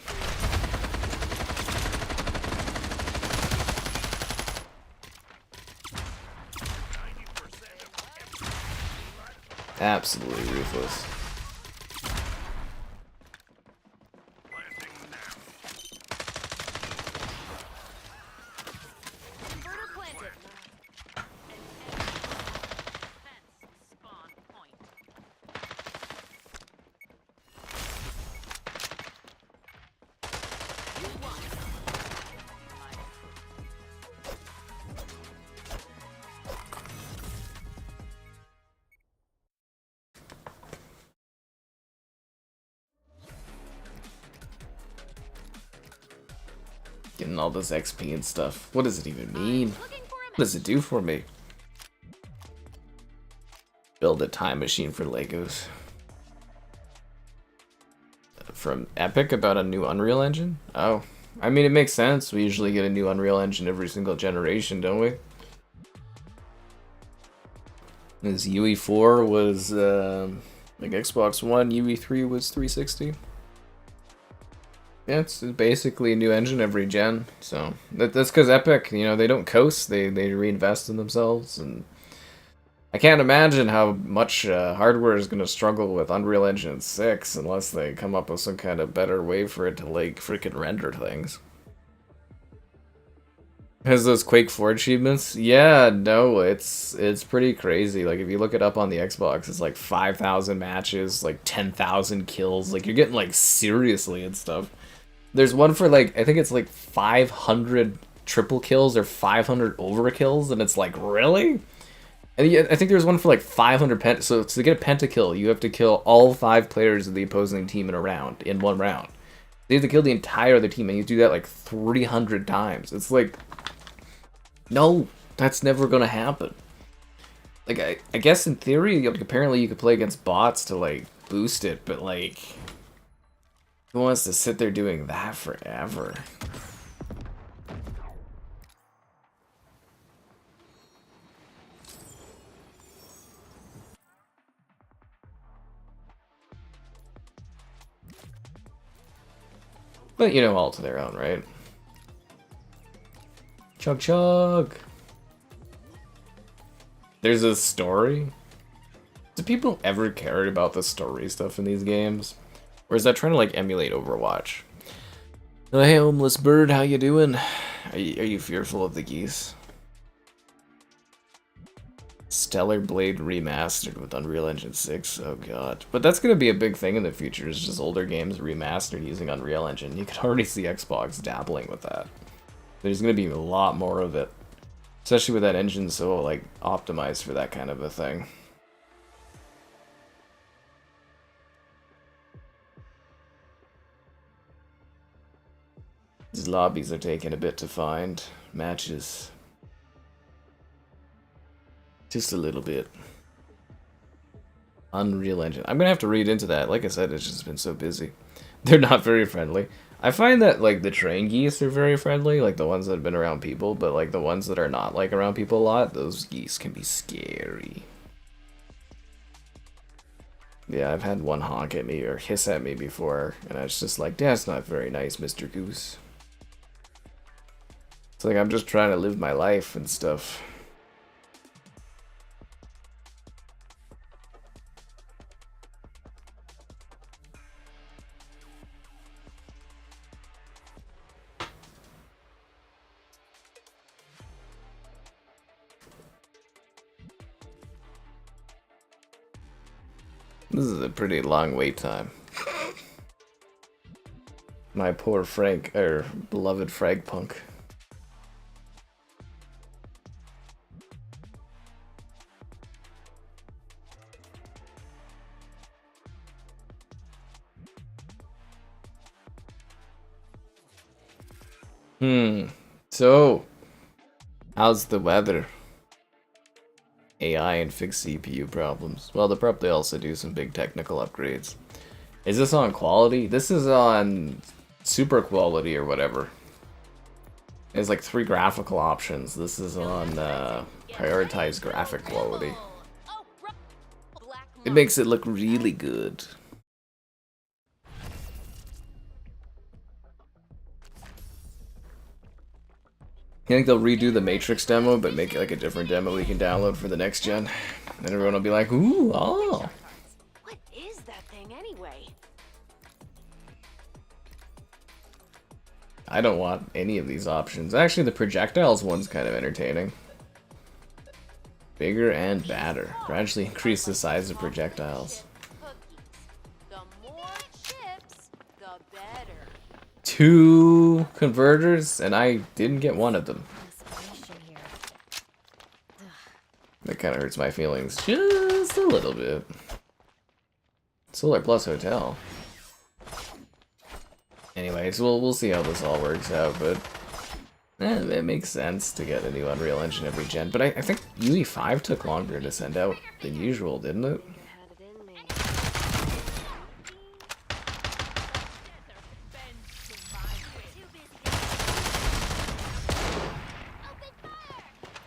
Absolutely ruthless. Inverter planted. Fence spawn point. You won. Getting all this XP and stuff. What does it even mean? Looking for a What does it do for me? Build a time machine for Legos. From Epic about a new Unreal Engine? Oh. I mean, it makes sense. We usually get a new Unreal Engine every single generation, don't we? This UE4 was, like Xbox One, UE3 was 360. Yeah, it's basically a new engine every gen, so that's because Epic, you know, they don't coast, they reinvest in themselves, and I can't imagine how much hardware is going to struggle with Unreal Engine 6 unless they come up with some kind of better way for it to, like, freaking render things. Has those Quake 4 achievements? Yeah, no, it's pretty crazy. Like, if you look it up on the Xbox, it's like 5,000 matches, like 10,000 kills, like, you're getting, like, seriously and stuff. There's one for like, I think it's like 500 triple kills or 500 overkills, and it's like, really? And I think there's one for like 500 pent. So to get a pentakill, you have to kill all 5 players of the opposing team in a round, in one round. You have to kill the entire other team, and you do that like 300 times. It's like, no, that's never gonna happen. Like, I guess in theory, like, apparently you could play against bots to like boost it, but like, who wants to sit there doing that forever? But, you know, all to their own, right? Chug chug! There's a story? Do people ever care about the story stuff in these games? Or is that trying to, like, emulate Overwatch? Oh, hey, homeless bird, how you doing? Are you fearful of the geese? Stellar Blade Remastered with Unreal Engine 6, oh god. But that's gonna be a big thing in the future, is just older games remastered using Unreal Engine. You can already see Xbox dabbling with that. There's gonna be a lot more of it. Especially with that engine so, like, optimized for that kind of a thing. These lobbies are taking a bit to find. Matches. Just a little bit. Unreal Engine. I'm gonna have to read into that. Like I said, it's just been so busy. They're not very friendly. I find that, like, the train geese are very friendly, like the ones that have been around people, but, like, the ones that are not, like, around people a lot, those geese can be scary. Yeah, I've had one honk at me or hiss at me before, and I was just like, that's not very nice, Mr. Goose. It's like I'm just trying to live my life and stuff. This is a pretty long wait time. My poor beloved Fragpunk. So, how's the weather? AI and fix CPU problems. Well, they'll probably also do some big technical upgrades. Is this on quality? This is on super quality or whatever. There's like 3 graphical options. This is on prioritize graphic quality. It makes it look really good. I think they'll redo the Matrix demo, but make it like a different demo we can download for the next gen. And everyone will be like, ooh, oh. What is that thing anyway? I don't want any of these options. Actually, the projectiles one's kind of entertaining. Bigger and badder. Gradually increase the size of projectiles. The more chips, the better. 2 converters, and I didn't get one of them. That kind of hurts my feelings just a little bit. Solar Plus Hotel. Anyways, we'll see how this all works out, but it makes sense to get a new Unreal Engine every gen. But I think UE5 took longer to send out than usual, didn't it?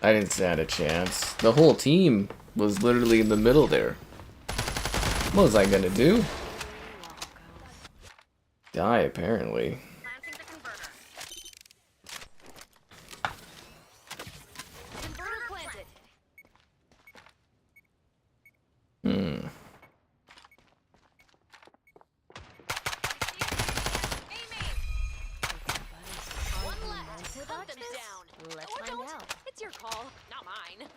I didn't stand a chance. The whole team was literally in the middle there. What was I gonna do? Die, apparently. It's your call, not mine.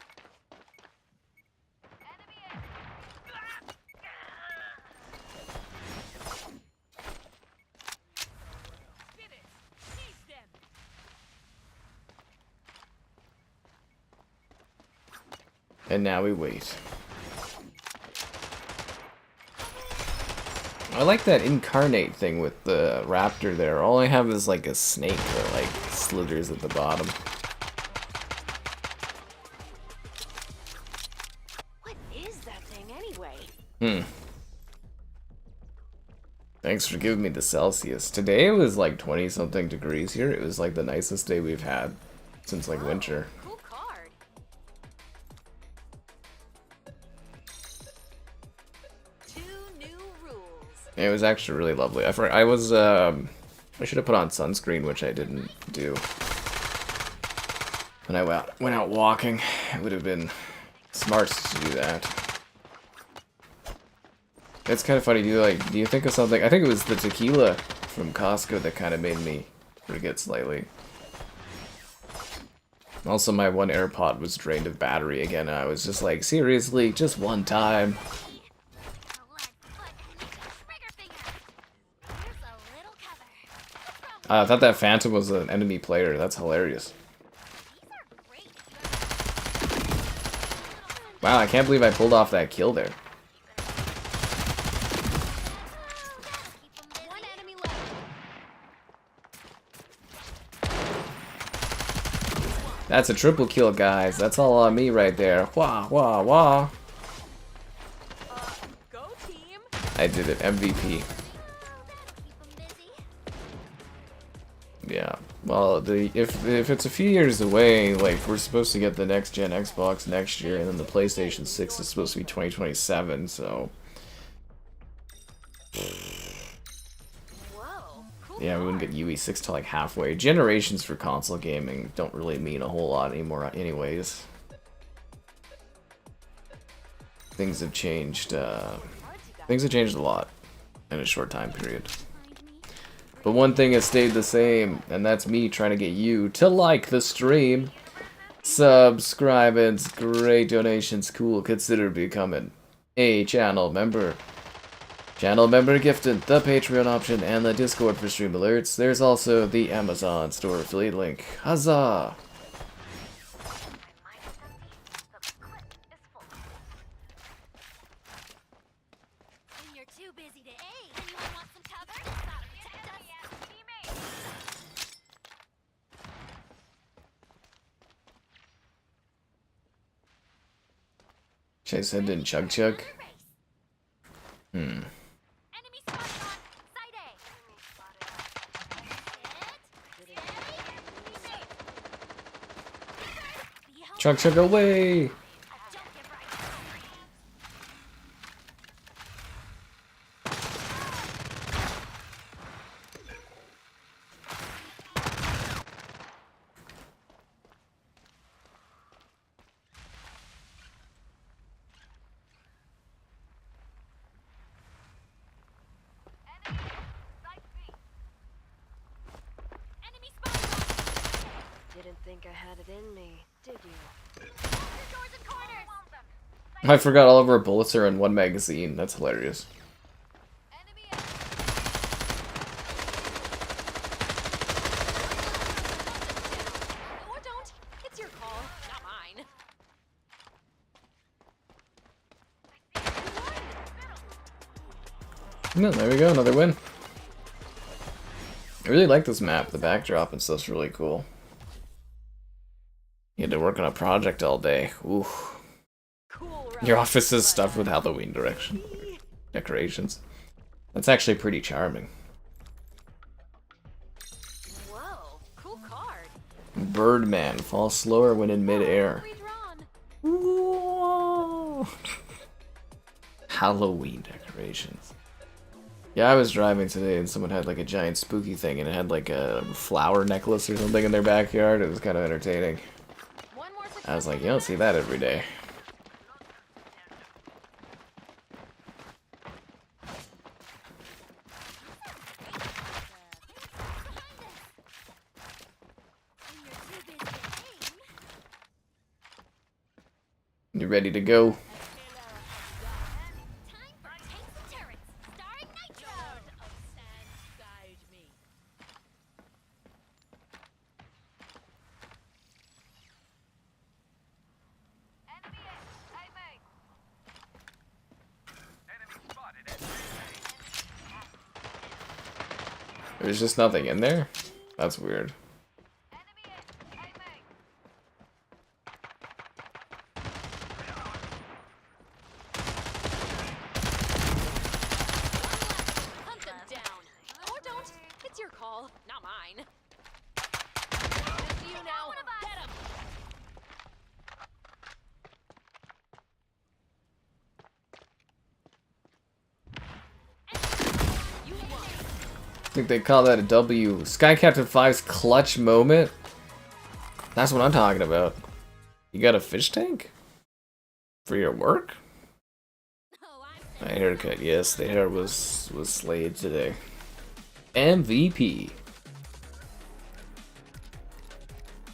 And now we wait. I like that incarnate thing with the raptor there. All I have is like a snake that like slithers at the bottom. What is that thing anyway? Thanks for giving me the Celsius. Today it was like 20 something degrees here. It was like the nicest day we've had since like winter. Cool card. Two new rules. It was actually really lovely. I should have put on sunscreen, which I didn't do. When I went out walking, it would have been smart to do that. It's kind of funny. Do you think of something? I think it was the tequila from Costco that kind of made me forget slightly. Also, my one AirPod was drained of battery again, and I was just like, seriously, just one time. I thought that Phantom was an enemy player. That's hilarious. Wow, I can't believe I pulled off that kill there. That's a triple kill, guys. That's all on me right there. Wah, wah, wah. Go team. I did it. MVP. Yeah. Well, if it's a few years away, like, we're supposed to get the next gen Xbox next year, and then the PlayStation 6 is supposed to be 2027, so... Yeah, we wouldn't get UE6 till like halfway. Generations for console gaming don't really mean a whole lot anymore anyways. Things have changed a lot in a short time period. But one thing has stayed the same, and that's me trying to get you to like the stream, subscribe, and great donations. Cool. Consider becoming a channel member. Channel member gifted, the Patreon option, and the Discord for stream alerts. There's also the Amazon store affiliate link. Huzzah! When you're too busy to aid, anyone want some cover? Gotta protect us. Chase head in Chug Chug. Enemy spotted on side A. Enemy spotted. Chug Chug away! Enemy spotted on. Didn't think I had it in me, did you? Doors and corners. I forgot all of our bullets are in one magazine. That's hilarious. Enemy or don't. It's your call, not mine. No, there we go, another win. I really like this map. The backdrop and stuff's really cool. You had to work on a project all day. Ooh. Cool. Your office is stuffed with Halloween decorations. That's actually pretty charming. Whoa, cool card. Birdman falls slower when in midair. Redrawn. Whoa. Halloween decorations. Yeah, I was driving today and someone had like a giant spooky thing and it had like a flower necklace or something in their backyard. It was kind of entertaining. One more I was like, you don't see that every day. You ready to go? Time for tanks and turrets, starring Nitro. Of sand guide me. There's just nothing in there? That's weird. Hunt them down. Or don't. It's your call, not mine. It's you now. Get him. You won. I think they call that a W. Sky Captain 5's clutch moment? That's what I'm talking about. You got a fish tank? For your work? Oh, My haircut, yes, the hair was slayed today. MVP.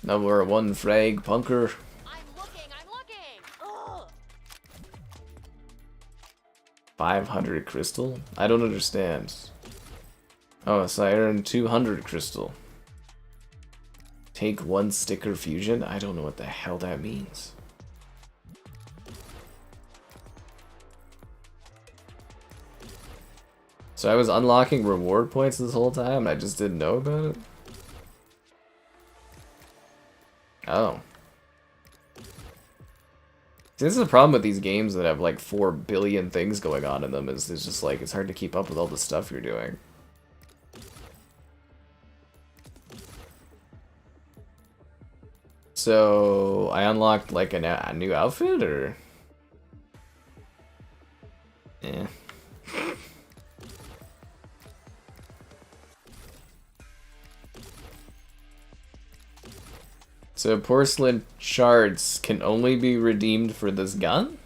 Number 1 frag punker. I'm looking. Ugh. 500 crystal? I don't understand. Oh, so I earned 200 crystal. Take 1 sticker fusion? I don't know what the hell that means. So I was unlocking reward points this whole time, I just didn't know about it? Oh. See, this is the problem with these games that have like 4 billion things going on in them, is it's just like, it's hard to keep up with all the stuff you're doing. So, I unlocked like a new outfit, or? Yeah. So porcelain shards can only be redeemed for this gun?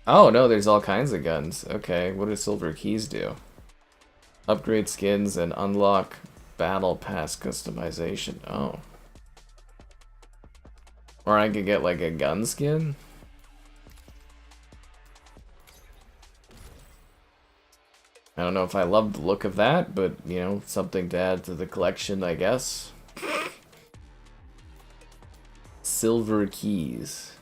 Oh no, there's all kinds of guns. Okay, what do silver keys do? Upgrade skins and unlock battle pass customization. Oh. Or I could get like a gun skin? I don't know if I love the look of that, but, you know, something to add to the collection, I guess. Silver keys.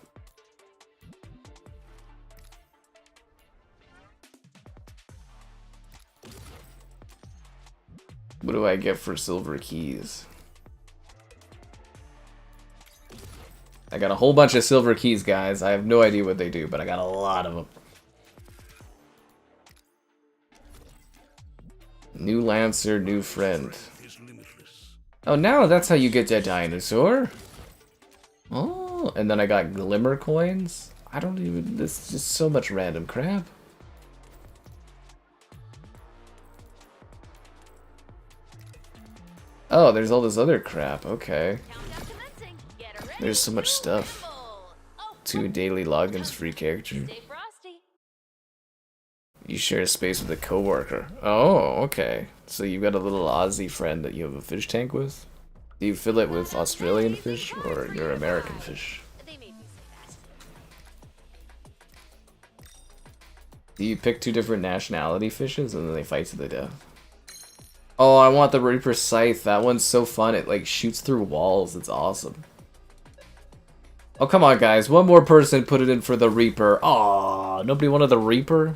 What do I get for silver keys? I got a whole bunch of silver keys, guys. I have no idea what they do, but I got a lot of them. New Lancer, new friend. Oh, now that's how you get that dinosaur. Oh, and then I got glimmer coins. I don't even... This is just so much random crap. Oh, there's all this other crap. Okay. There's so much stuff. 2 daily logins, free character. You share space with a coworker. Oh, okay. So you've got a little Aussie friend that you have a fish tank with? Do you fill it with Australian fish or your American fish? Do you pick 2 different nationality fishes and then they fight to the death? Oh, I want the Reaper Scythe. That one's so fun. It like shoots through walls. It's awesome. Oh, come on, guys. One more person put it in for the Reaper. Aw, nobody wanted the Reaper?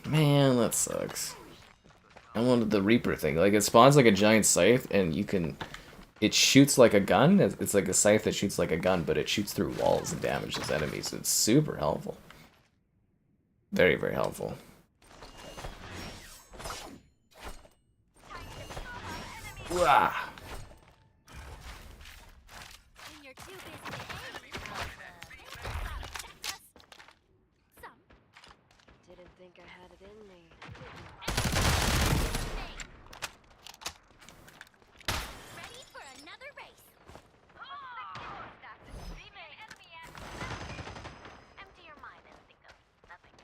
Man, that sucks. I wanted the Reaper thing. Like, it spawns like a giant scythe, and you can... It shoots like a gun. It's like a scythe that shoots like a gun, but it shoots through walls and damages enemies. It's super helpful. Very, very helpful. Wah! Didn't think I had it in me. Ready for another race. Empty your mind and think of nothing.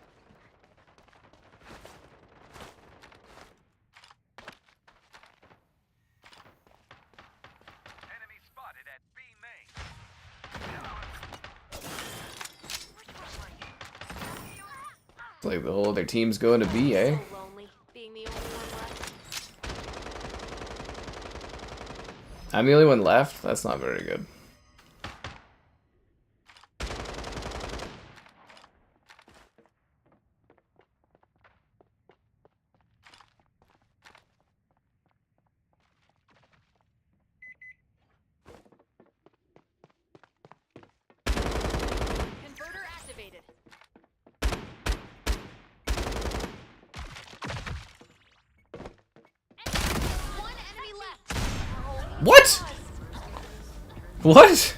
Enemy spotted at B main. It's like the whole other team's going to B, eh? So lonely, being the only one left. I'm the only one left? That's not very good. Converter activated. One enemy left. What? What?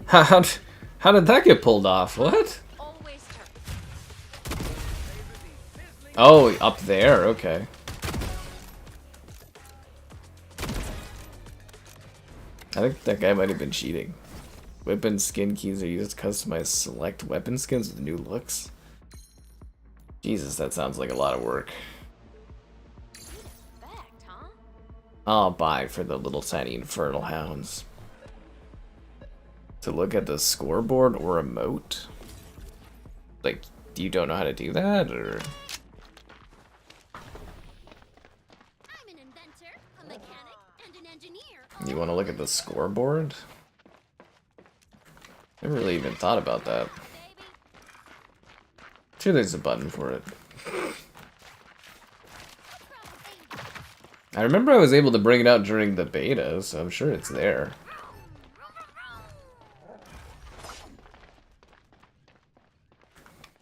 How did that get pulled off? What? Always turn. Oh, up there. Okay. I think that guy might have been cheating. Weapon skin keys are used to customize select weapon skins with new looks. Jesus, that sounds like a lot of work. Fact, huh? I'll buy for the little tiny infernal hounds. To look at the scoreboard or emote? Like, you don't know how to do that, or? I'm an inventor, a mechanic, and an engineer. You want to look at the scoreboard? Never really even thought about that. Sure, there's a button for it. I remember I was able to bring it out during the beta, so I'm sure it's there.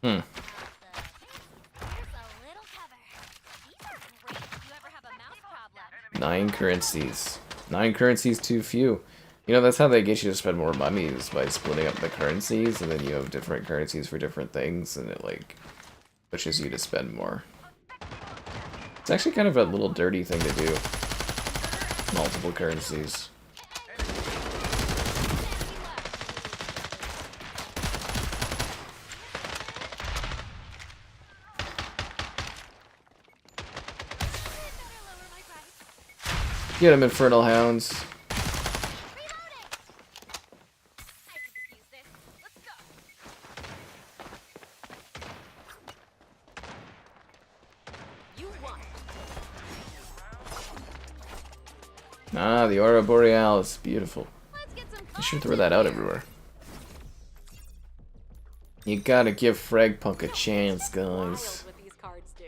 Hmm. 9 currencies. 9 currencies too few. You know, that's how they get you to spend more money, is by splitting up the currencies, and then you have different currencies for different things, and it, like, pushes you to spend more. It's actually kind of a little dirty thing to do. Multiple currencies. Get him, Infernal Hounds. Ah, the Aurora Borealis. Beautiful. Let's get some You cards should throw that out everywhere. You gotta give Fragpunk a chance, guys. wild what these cards do.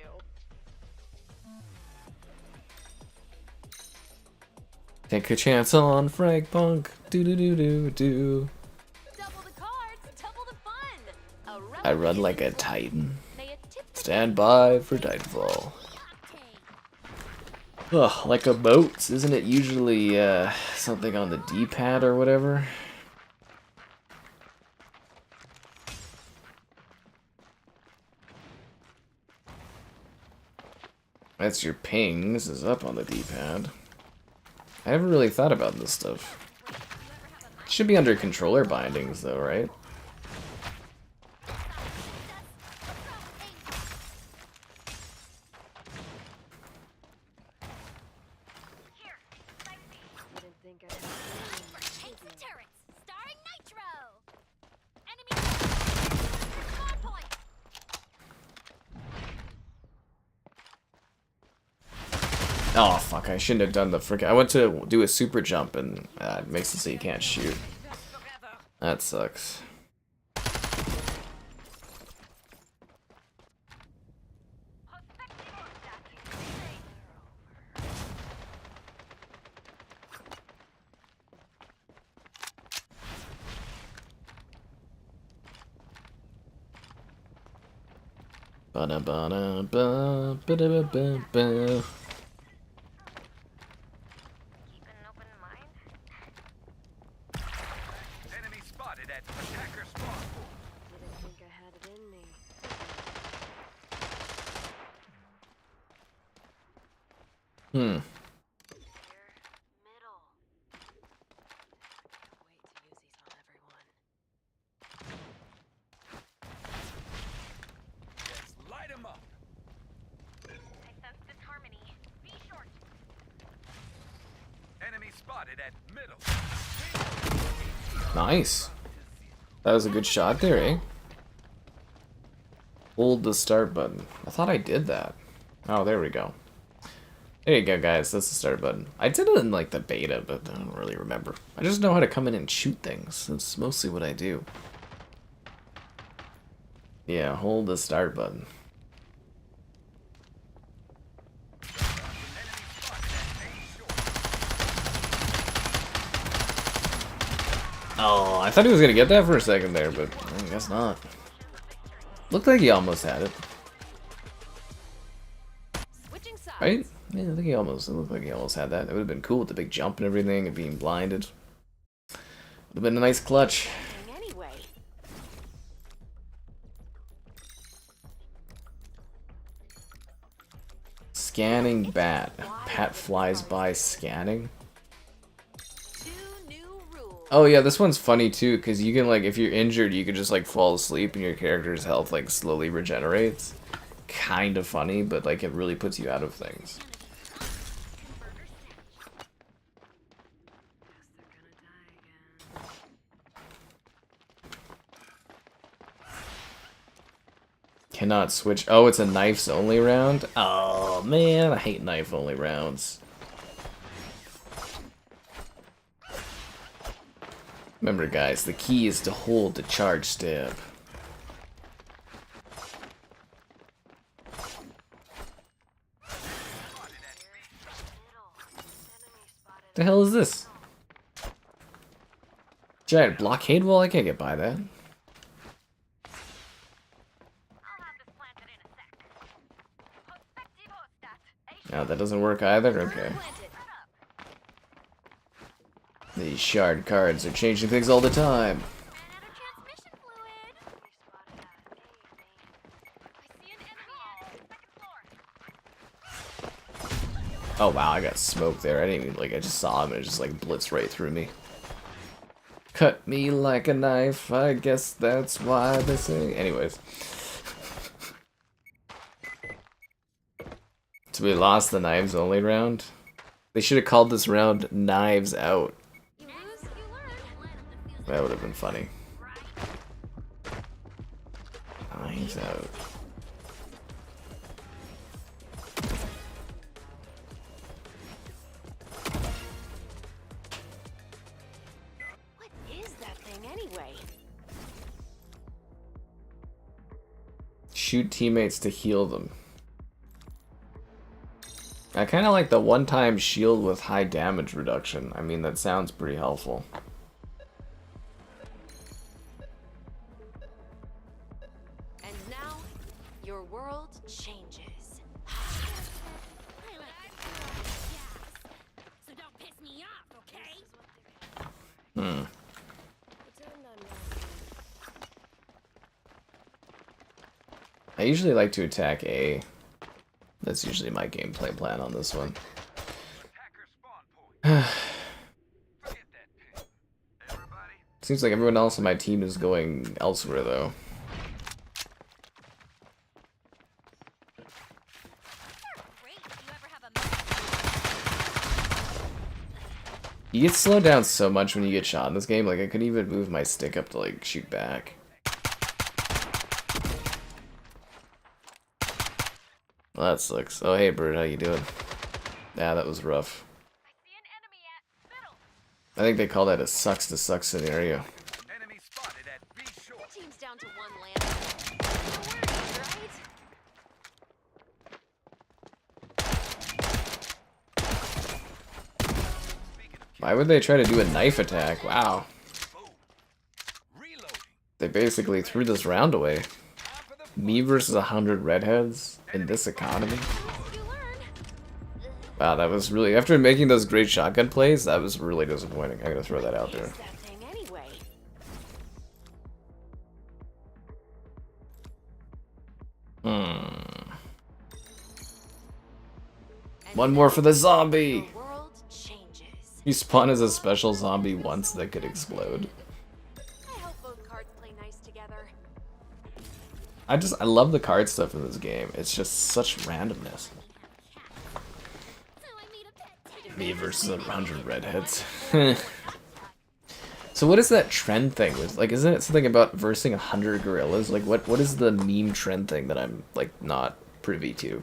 Take a chance on Fragpunk. Do do do do do. Double the cards, double the fun. I run like a titan. May it tip the Stand by for Titanfall. Ugh, like a boat, isn't it usually something on the D-pad or whatever? That's your ping. This is up on the D-pad. I haven't really thought about this stuff. It should be under controller bindings though, right? Didn't think I had it in me. Tanks and turrets, starring Nitro. Enemy spawn point. Oh fuck, I shouldn't have done the frick. I went to do a super jump and it makes it so you can't shoot. That sucks. Ba ba ba ba ba ba ba ba. Keep an open mind. Enemy spotted at attacker spawn point. Didn't think I had it in me. Hmm. Here, middle. Wait to use these on everyone. Yes, light 'em up. I sense disharmony. Be short. Enemy spotted at middle. Nice. That was a good shot there, eh? Hold the start button. I thought I did that. Oh, there we go. There you go, guys. That's the start button. I did it in like the beta, but I don't really remember. I just know how to come in and shoot things. That's mostly what I do. Yeah, hold the start button. Oh, I thought he was gonna get that for a second there, but I guess not. Looked like he almost had it, Switching sides. right? Yeah, I think he almost. It looked like he almost had that. It would have been cool with the big jump and everything, and being blinded. Would have been a nice clutch. Anyway. Scanning bat. Pat flies by scanning. Two new rules. Oh yeah, this one's funny too, because you can like, if you're injured, you can just like fall asleep and your character's health like slowly regenerates. Kind of funny, but like it really puts you out of things. Guess they're gonna die again. Cannot switch. Oh, it's a knives only round? Oh man, I hate knife only rounds. Remember guys, the key is to hold the charge stab. The hell is this? Giant blockade wall? I can't get by that. No, that doesn't work either? Okay. These shard cards are changing things all the time. Oh wow, I got smoked there. I didn't even, like, I just saw him and it just like blitzed right through me. Cut me like a knife, I guess that's why they say. Anyways. So we lost the knives only round. They should have called this round Knives Out. You lose, you learn. That would have been funny. Knives Out. shoot teammates to heal them. I kind of like the one-time shield with high damage reduction. I mean, that sounds pretty helpful. And now, your world changes. I like this gas, so don't piss me off, okay? I usually like to attack A. That's usually my gameplay plan on this one. Attacker spawn point. Forget that pin. Everybody, Seems like everyone else on my team is going elsewhere, though. Great if you ever have a You get slowed down so much when you get shot in this game. Like, I couldn't even move my stick up to, like, shoot back. Well, that sucks. Oh, hey, Bird, how you doing? Yeah, that was rough. I see an enemy at middle. I think they call that a sucks to suck scenario. enemy spotted at B short. team's down to one land. No worries, right? Why would they try to do a knife attack? Wow. Boom. Reloading. They basically threw this round away. Half of the Me versus 100 redheads in this economy? You learn. Wow, that was really... After making those great shotgun plays, that was really disappointing. I'm gonna throw that out there. Use that thing anyway. And One more for the zombie! your world changes. You spawn as a special zombie once that could explode. I hope both cards play nice together. I love the card stuff in this game. It's just such randomness. So I made a pet teddy Me versus 100 redheads. So what is that trend thing with, like, isn't it something about versing 100 gorillas? Like, what is the meme trend thing that I'm, like, not privy to?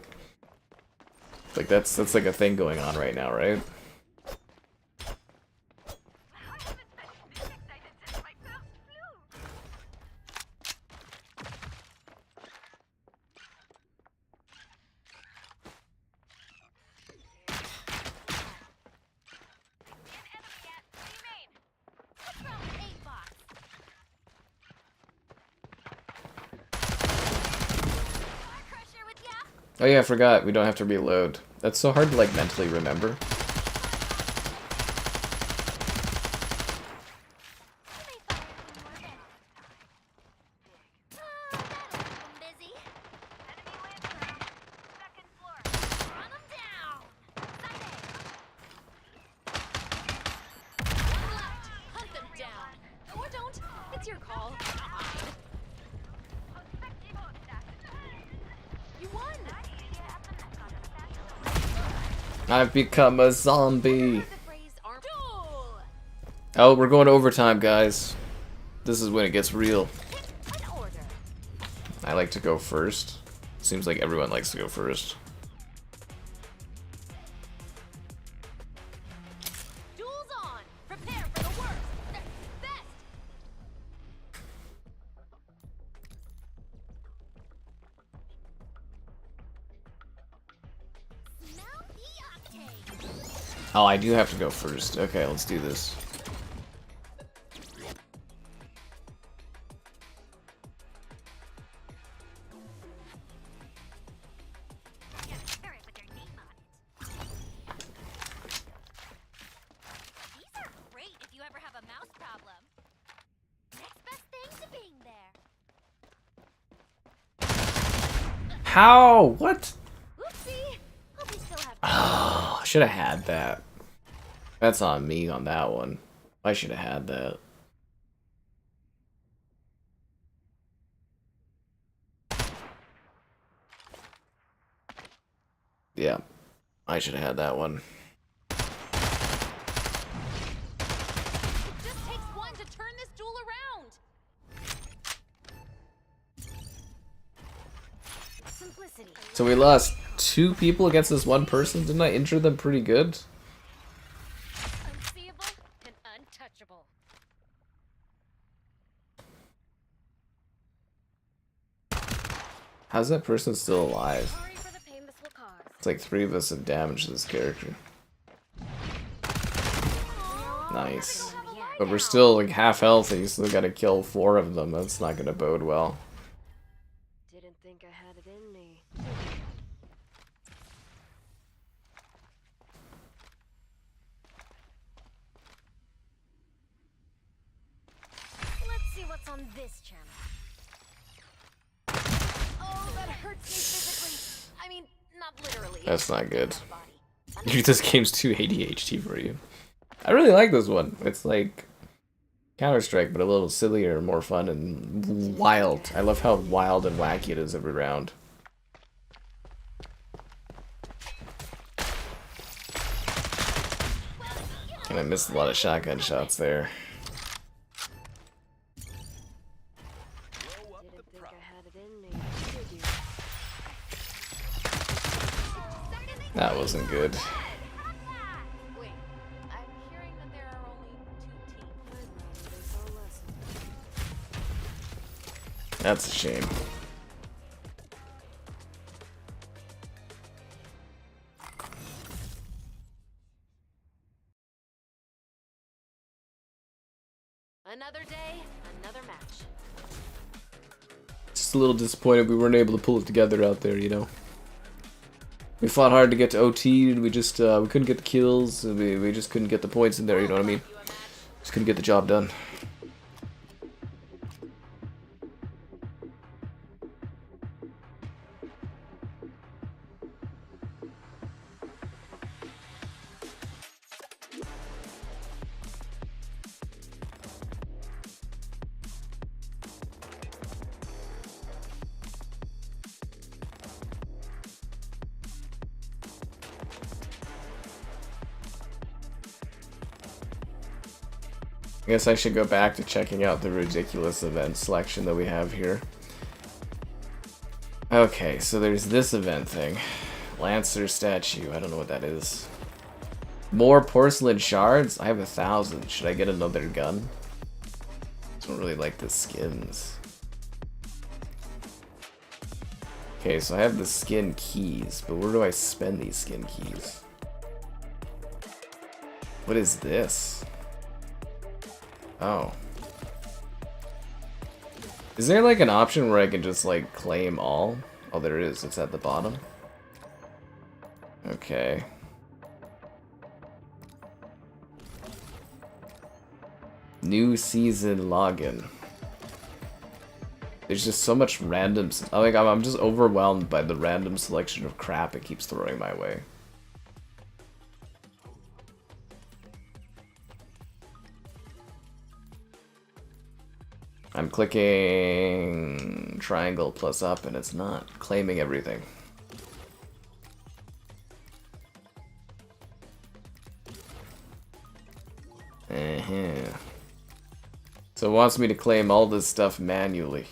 Like, that's like a thing going on right now, right? I haven't been this excited since my first flu. An enemy at B main. What's wrong with 8-box? Car crusher with ya? Oh yeah, I forgot. We don't have to reload. That's so hard to, like, mentally remember. You may fire when you're ready. That'll keep 'em busy. Enemy lands room. Second floor. Run 'em down. Hunt them down. Or don't. It's your call. Not mine. You won. I've become a zombie. The phrase duel. Oh, we're going to overtime, guys. This is when it gets real. An order. I like to go first. Seems like everyone likes to go first. Duel's on. Prepare for the worst. Best. Smell the octane. Oh, I do have to go first. Okay, let's do this. Get a carrot with their name on it. These are great if you ever have a mouse problem. Next best thing to being there. How? What? Oopsie. Hope we still have Oh, I should have had that. That's on me on that one. I should have had that. Yeah, I should have had that one. It just takes one to turn this duel around. Simplicity. So we lost 2 people against this one person. Didn't I injure them pretty good? Unseeable and untouchable. How's that person still alive? Sorry for the pain this will cause. It's like 3 of us have damaged this character. Nice. But we're still like half health and you still gotta kill 4 of them. That's not gonna bode well. Didn't think I had it in me. Let's see what's on this channel. Oh, that hurts me physically. I mean, not literally. That's not good. My body. This game's too ADHD for you. I really like this one. It's like Counter-Strike, but a little sillier, more fun, and wild. I love how wild and wacky it is every round. And I missed a lot of shotgun shots there. Didn't think I had it in me. Did you? That wasn't good. Wait, I'm hearing that there are only 2 teams. I'd rather they saw less of me. That's a shame. Another day, another match. Just a little disappointed we weren't able to pull it together out there, you know. We fought hard to get to OT, and we just we couldn't get the kills, and we just couldn't get the points in there, you know what I mean? Just couldn't get the job done. I guess I should go back to checking out the ridiculous event selection that we have here. Okay, so there's this event thing. Lancer statue, I don't know what that is. More porcelain shards? I have 1,000. Should I get another gun? I don't really like the skins. Okay, so I have the skin keys, but where do I spend these skin keys? What is this? Oh. Is there like an option where I can just like claim all? Oh, there is. It's at the bottom. Okay. New season login. There's just so much random. I'm just overwhelmed by the random selection of crap it keeps throwing my way. I'm clicking triangle plus up and it's not claiming everything. So it wants me to claim all this stuff manually.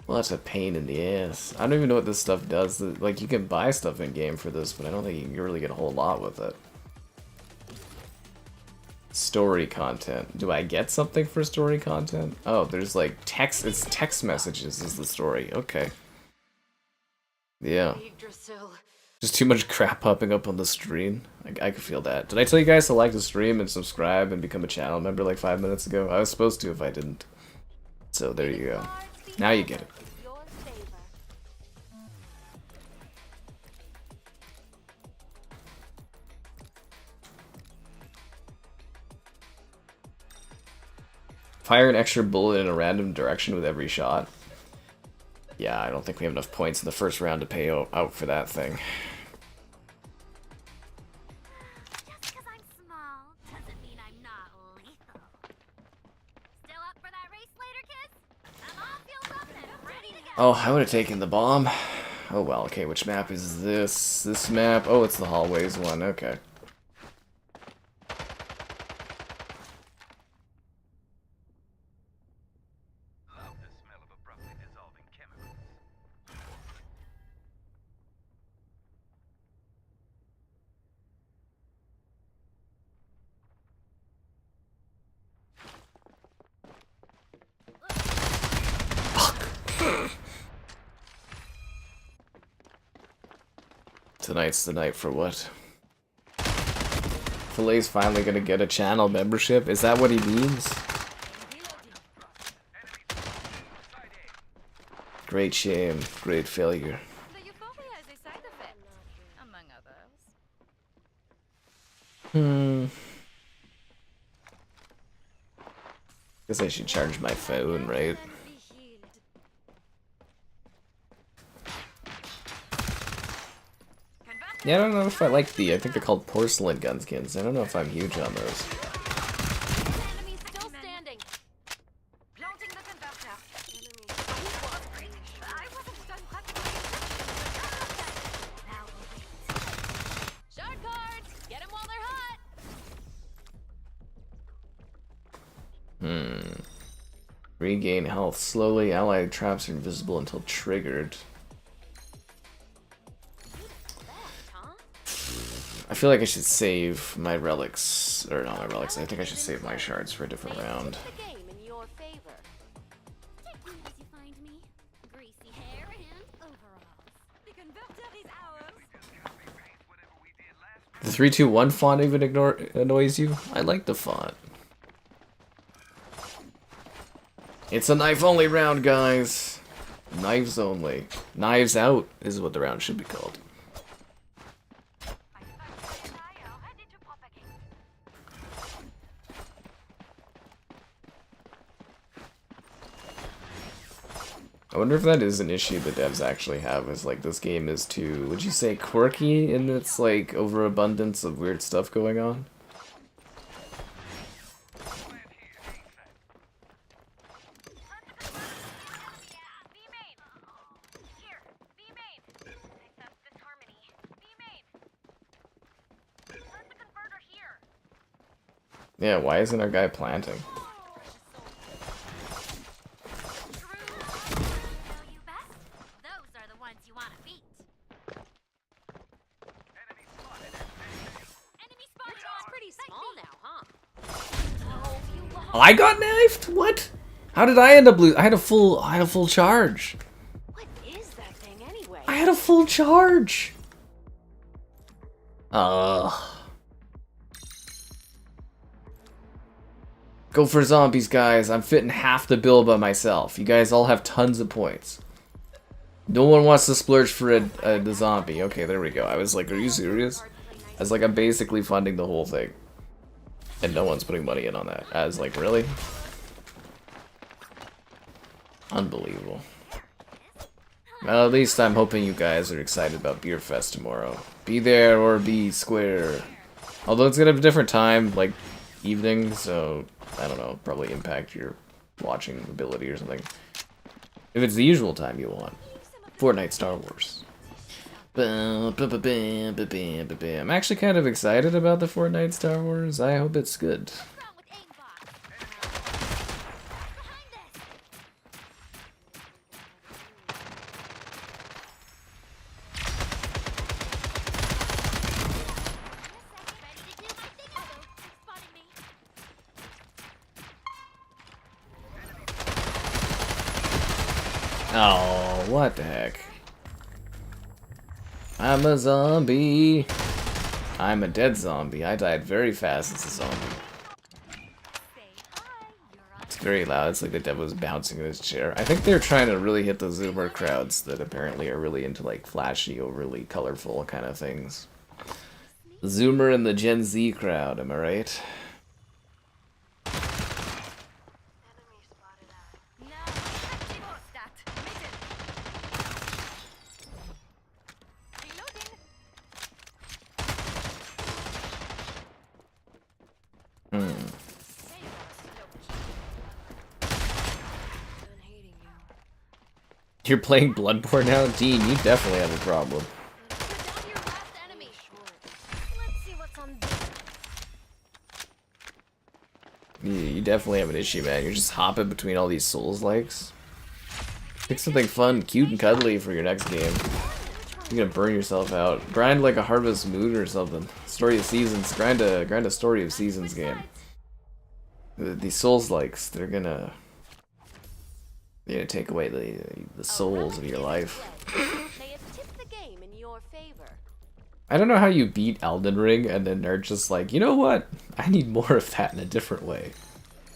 Well, that's a pain in the ass. I don't even know what this stuff does. Like, you can buy stuff in game for this, but I don't think you can really get a whole lot with it. Story content. Do I get something for story content? Oh, there's like text. It's text messages is the story. Okay. Yeah. Just too much crap popping up on the stream. I can feel that. Did I tell you guys to like the stream and subscribe and become a channel member like 5 minutes ago? I was supposed to if I didn't. So there you go. Now you get it. Fire an extra bullet in a random direction with every shot. Yeah, I don't think we have enough points in the first round to pay out for that thing. Just because I'm small doesn't mean I'm not lethal. Still up for that race later, kids? I'm all fueled up and ready to go. Oh, I would have taken the bomb. Oh well, okay, which map is this? This map? Oh, it's the hallways one, okay. Love the smell of abruptly dissolving chemicals. Tonight's the night for what? Filet's finally gonna get a channel membership? Is that what he means? Great shame, great failure. The euphoria is a side effect, among others. Guess I should charge my phone, right? Yeah, I don't know if I like I think they're called porcelain gun skins. I don't know if I'm huge on those. Enemy still standing. Planting the conductor. I wasn't done Shark cards. Get them while they're hot. Regain health slowly. Allied traps are invisible until triggered. I feel like I should save my relics, or not my relics, I think I should save my shards for a different round. The game in your favor. Take me as you find me. Greasy hair and overalls. The conductor is ours. The 3-2-1 font even annoys you? I like the font. It's a knife only round, guys. Knives only. Knives out is what the round should be called. I wonder if that is an issue the devs actually have, is like this game is too, would you say, quirky in its like overabundance of weird stuff going on? Yeah, why isn't our guy planting? Know you best? Those are the ones you want to beat. Enemy spotted. It's pretty small now, huh? I got knifed? What? How did I end up losing? I had a full charge. What is that thing anyway? I had a full charge. Go for zombies, guys. I'm fitting half the bill by myself. You guys all have tons of points. No one wants to splurge for the zombie. Okay, there we go. I was like, are you serious? I was like, I'm basically funding the whole thing. And no one's putting money in on that. I was like, really? Unbelievable. Well, at least I'm hoping you guys are excited about Beer Fest tomorrow. Be there or be square. Although it's gonna have a different time, like evening, so I don't know, probably impact your watching ability or something. If it's the usual time you want. Fortnite Star Wars. I'm actually kind of excited about the Fortnite Star Wars. I hope it's good. Wrong with aimbot. Behind this. Ready to do my thing. Spotted me. Oh, what the heck? I'm a zombie. I'm a dead zombie. I died very fast as a zombie. It's very loud. It's like the devil was bouncing in his chair. I think they're trying to really hit the Zoomer crowds that apparently are really into like flashy, overly colorful kind of things. Zoomer and the Gen Z crowd, am I right? You're playing Bloodborne now? Dean, you definitely have a problem. You're down to your last enemy. Let's see what's on this. You definitely have an issue, man. You're just hopping between all these Souls-likes. Pick something fun, cute, and cuddly for your next game. You're gonna burn yourself out. Grind like a Harvest Moon or something. Story of Seasons. Grind a Story of Seasons game. These Souls-likes, they're gonna take away the souls of your life. They have tipped the game in your favor. I don't know how you beat Elden Ring and then they're just like, you know what? I need more of that in a different way.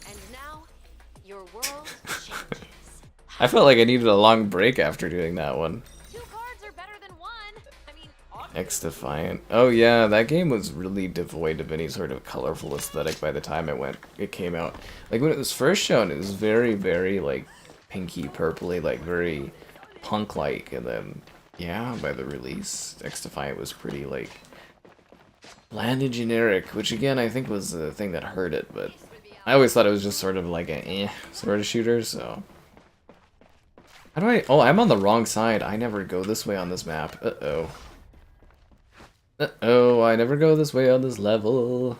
And now, your world changes. I felt like I needed a long break after doing that one. 2 cards are better than 1. I mean, X Defiant. Oh yeah, that game was really devoid of any sort of colorful aesthetic by the time it came out. Like when it was first shown, it was very, very like pinky purpley, like very punk-like, and then yeah, by the release, X Defiant was pretty like bland and generic, which again I think was the thing that hurt it, but I always thought it was just sort of like a sort of shooter, so. How do I... Oh, I'm on the wrong side. I never go this way on this map. Uh-oh. Uh-oh, I never go this way on this level.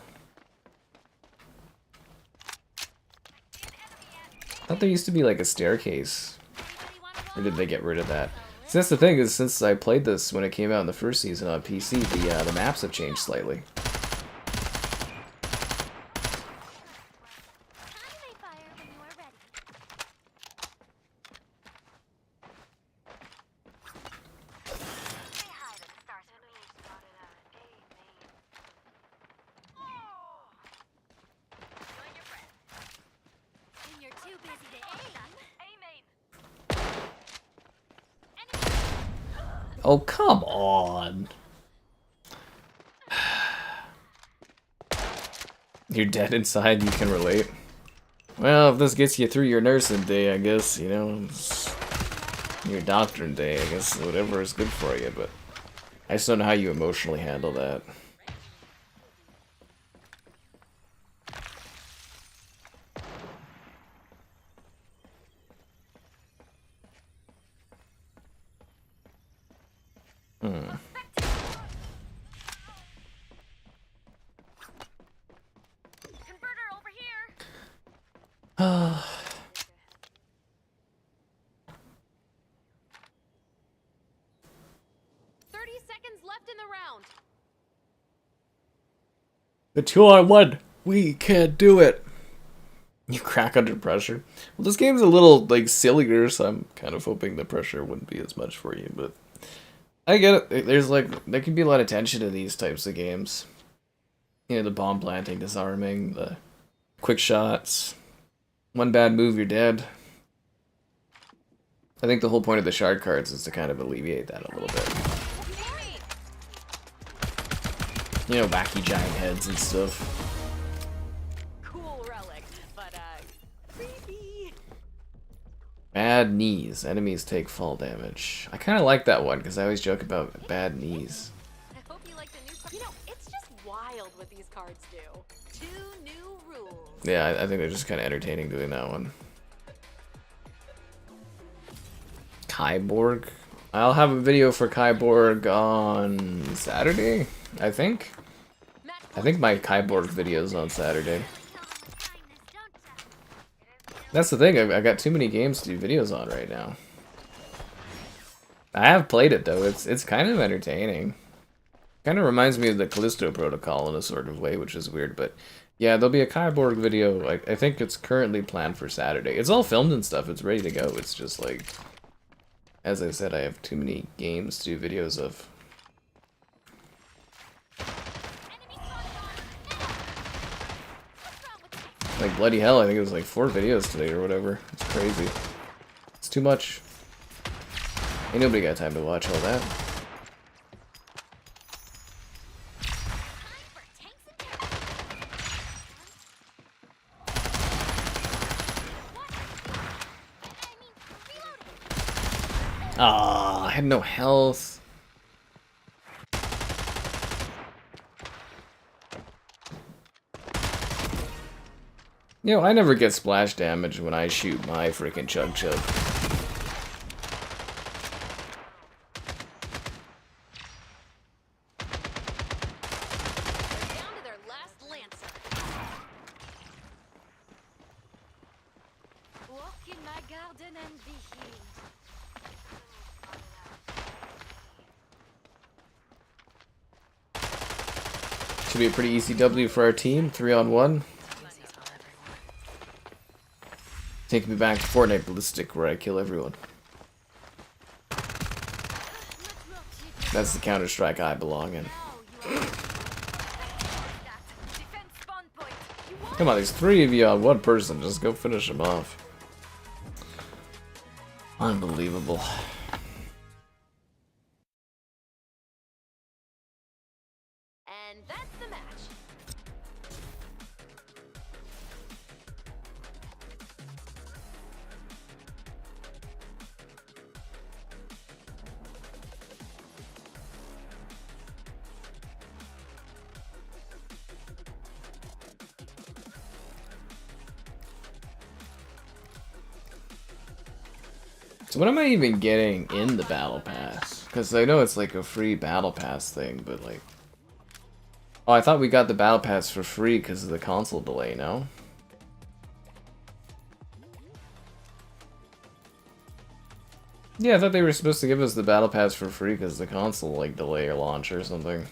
I thought there used to be like a staircase. Or did they get rid of that? See, that's the thing, is since I played this when it came out in the first season on PC, the maps have changed slightly. Fire when you are ready. Say hi to the stars when we started out. Join your friends. When you're too busy to aim. Oh, come on. You're dead inside, you can relate. Well, if this gets you through your nursing day, I guess, you know, your doctoring day, I guess, whatever is good for you, but I just don't know how you emotionally handle that. converter over here. 30 seconds left in the round. The 2-on-1, we can't do it. You crack under pressure. Well, this game's a little like sillier, so I'm kind of hoping the pressure wouldn't be as much for you, but I get it. There's like, there can be a lot of tension in these types of games. You know, the bomb planting, disarming, the quick shots. One bad move, you're dead. I think the whole point of the shard cards is to kind of alleviate that a little bit. You know, wacky giant heads and stuff. Cool relic, but creepy. Bad knees. Enemies take fall damage. I kind of like that one because I always joke about bad knees. I hope you like the new card. You know, it's just wild what these cards do. 2 new rules. Yeah, I think they're just kind of entertaining doing that one. Kyborg. I'll have a video for Kyborg on Saturday, I think. I think my Kyborg video's on Saturday. That's the thing, I've got too many games to do videos on right now. I have played it though, it's kind of entertaining. Kind of reminds me of the Callisto Protocol in a sort of way, which is weird, but yeah, there'll be a Kyborg video. I think it's currently planned for Saturday. It's all filmed and stuff, it's ready to go, it's just like, as I said, I have too many games to do videos of. Like, bloody hell, I think it was like 4 videos today or whatever. It's crazy. It's too much. Ain't nobody got time to watch all that. Ah, I had no health. You know, I never get splash damage when I shoot my freaking Chug Chug. They're down to their last lancer. Walk in my garden and be healed. Should be a pretty easy W for our team, 3-on-1. Take me back to Fortnite Ballistic where I kill everyone. Much more cheaper. That's the Counter-Strike I belong in. Defense spawn point. You want Come on, there's 3 of you on 1 person. Just go finish him off. Unbelievable. And that's the match. So what am I even getting in the Battle Pass? Because I know it's like a free Battle Pass thing, but like... Oh, I thought we got the Battle Pass for free because of the console delay, no? Yeah, I thought they were supposed to give us the Battle Pass for free because the console, like, delay or launch or something.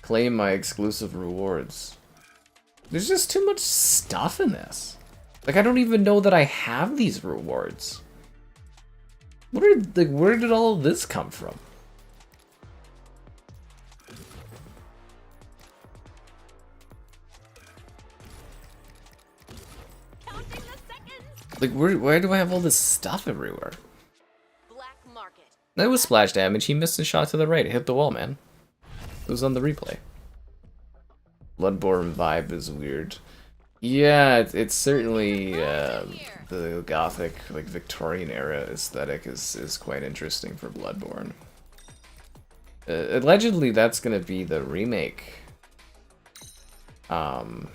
Claim my exclusive rewards. There's just too much stuff in this. Like, I don't even know that I have these rewards. What are, like, where did all of this come from? Counting the seconds. Like, where do I have all this stuff everywhere? Black market. That was splash damage. He missed a shot to the right. It hit the wall, man. It was on the replay. Bloodborne vibe is weird. Yeah, it's certainly the gothic, like Victorian era aesthetic is quite interesting for Bloodborne. Allegedly, that's gonna be the remake, like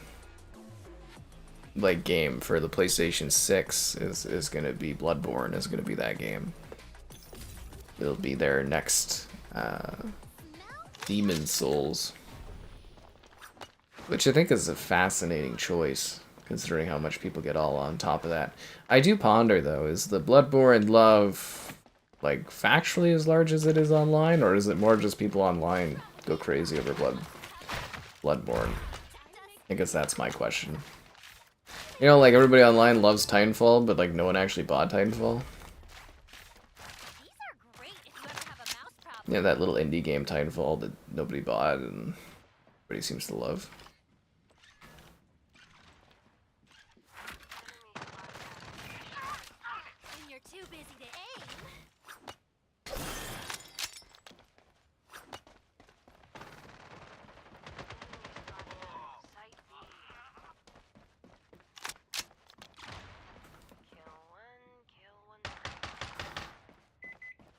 game for the PlayStation 6 is gonna be Bloodborne. Is gonna be that game. It'll be their next Demon Souls. Which I think is a fascinating choice, considering how much people get all on top of that. I do ponder, though, is the Bloodborne love, like, factually as large as it is online, or is it more just people online go crazy over Bloodborne? I guess that's my question. You know, like, everybody online loves Titanfall, but, like, no one actually bought Titanfall. These are great if you ever have a mouse problem. Yeah, that little indie game Titanfall that nobody bought and everybody seems to love. When you're too busy to aim.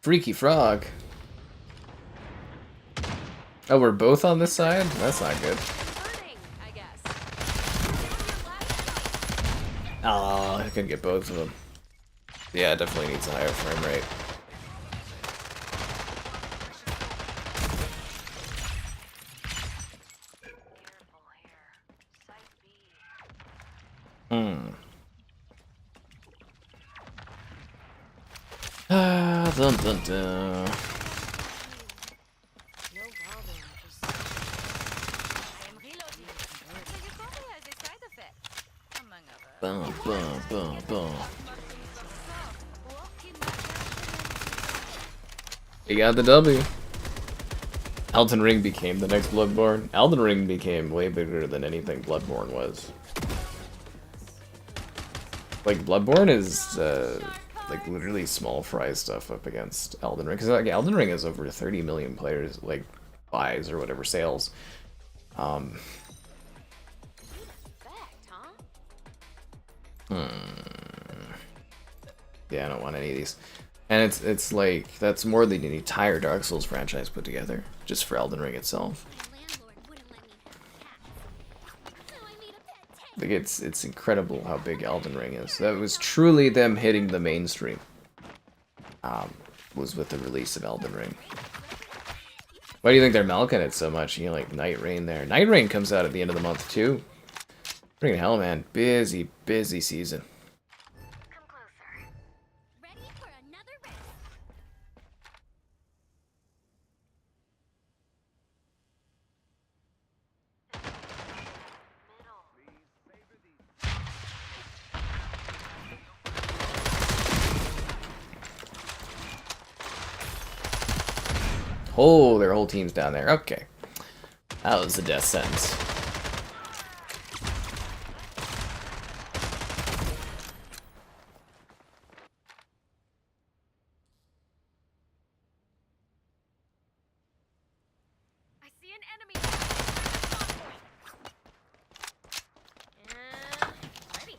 Freaky Frog. Oh, we're both on this side? That's not good. Burning, I guess. Oh, I couldn't get both of them. Yeah, it definitely needs a higher frame rate. Ah, dun dun dun. No problem. Just... I'm reloading. So your coffee has a side effect, among others. Bum, bum, bum, bum. You got the W. Elden Ring became the next Bloodborne. Elden Ring became way bigger than anything Bloodborne was. Like, Bloodborne is, like, literally small fry stuff up against Elden Ring. Because, like, Elden Ring has over 30 million players, like, buys or whatever, sales. Fact, huh? Yeah, I don't want any of these. And it's like, that's more than the entire Dark Souls franchise put together, just for Elden Ring itself. My landlord wouldn't let me have cats. So I made a pet tank. Like, it's incredible how big Elden Ring is. That was truly them hitting the mainstream. Was with the release of Elden Ring. Why do you think they're milking it so much? You know, like Night Rain there. Night Rain comes out at the end of the month too. Freaking hell, man. Busy, busy season. come closer. Ready for another race. Oh, their whole team's down there. Okay. That was a death sentence. I see an enemy. And ready.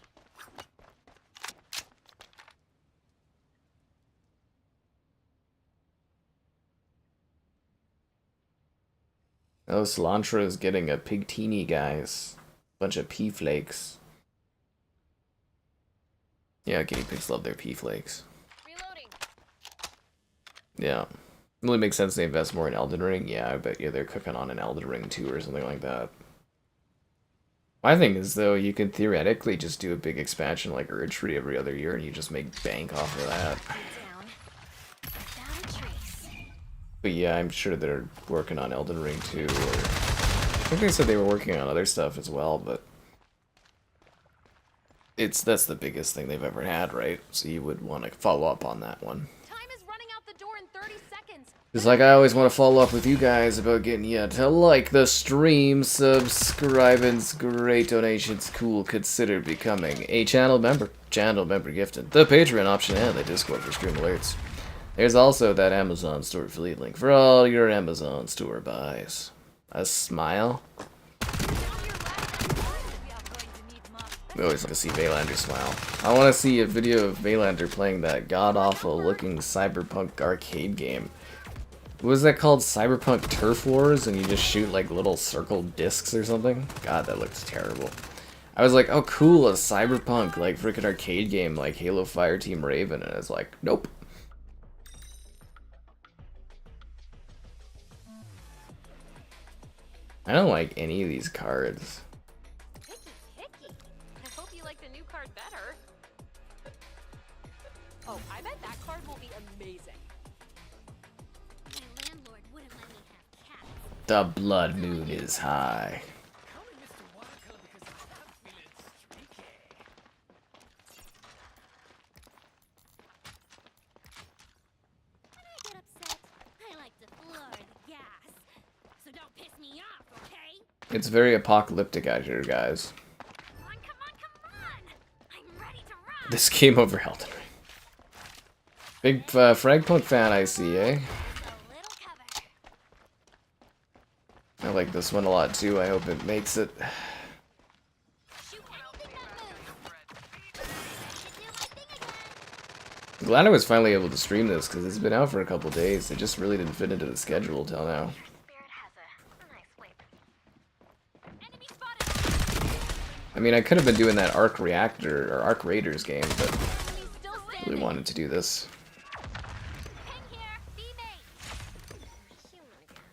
Oh, cilantro is getting a pig-teeny, guys. Bunch of pea flakes. Yeah, guinea pigs love their pea flakes. Reloading. Yeah. Really makes sense they invest more in Elden Ring. Yeah, I bet you they're cooking on an Elden Ring 2 or something like that. My thing is, though, you could theoretically just do a big expansion like Urge Free every other year and you just make bank off of that. Down. Without a trace. But yeah, I'm sure they're working on Elden Ring 2. Or... I think they said they were working on other stuff as well, but... that's the biggest thing they've ever had, right? So you would want to follow up on that one. Time is running out the door in 30 seconds. Just like I always want to follow up with you guys about getting you to like the stream, subscribe, and great donations. Cool, consider becoming a channel member. Channel member gifted. The Patreon option and the Discord for stream alerts. There's also that Amazon store affiliate link for all your Amazon store buys. A smile? We always like to see Vaylander smile. I want to see a video of Vaylander playing that god-awful looking cyberpunk arcade game. What was that called? Cyberpunk Turf Wars? And you just shoot like little circle discs or something? God, that looks terrible. I was like, oh cool, a cyberpunk like freaking arcade game like Halo Fireteam Raven, and I was like, nope. I don't like any of these cards. Picky. I hope you like the new card better. Oh, I bet that card will be amazing. My landlord wouldn't let me have cats. The blood moon is high. When I get upset, I like to floor the gas. So don't piss me off, okay? It's very apocalyptic out here, guys. Come on! I'm ready to run! This game over Elden Ring. Big Fragpunk fan, I see, eh? A little cover. I like this one a lot too. I hope it makes it. Shoot anything that moves. I can do my thing again. Glad I was finally able to stream this because it's been out for a couple days. It just really didn't fit into the schedule till now. Spirit has a nice whip. Enemy spotted. I mean, I could have been doing that Arc Reactor or Arc Raiders game, but Enemy's still really standing. wanted to do this. Ping here. Be mate. Human again.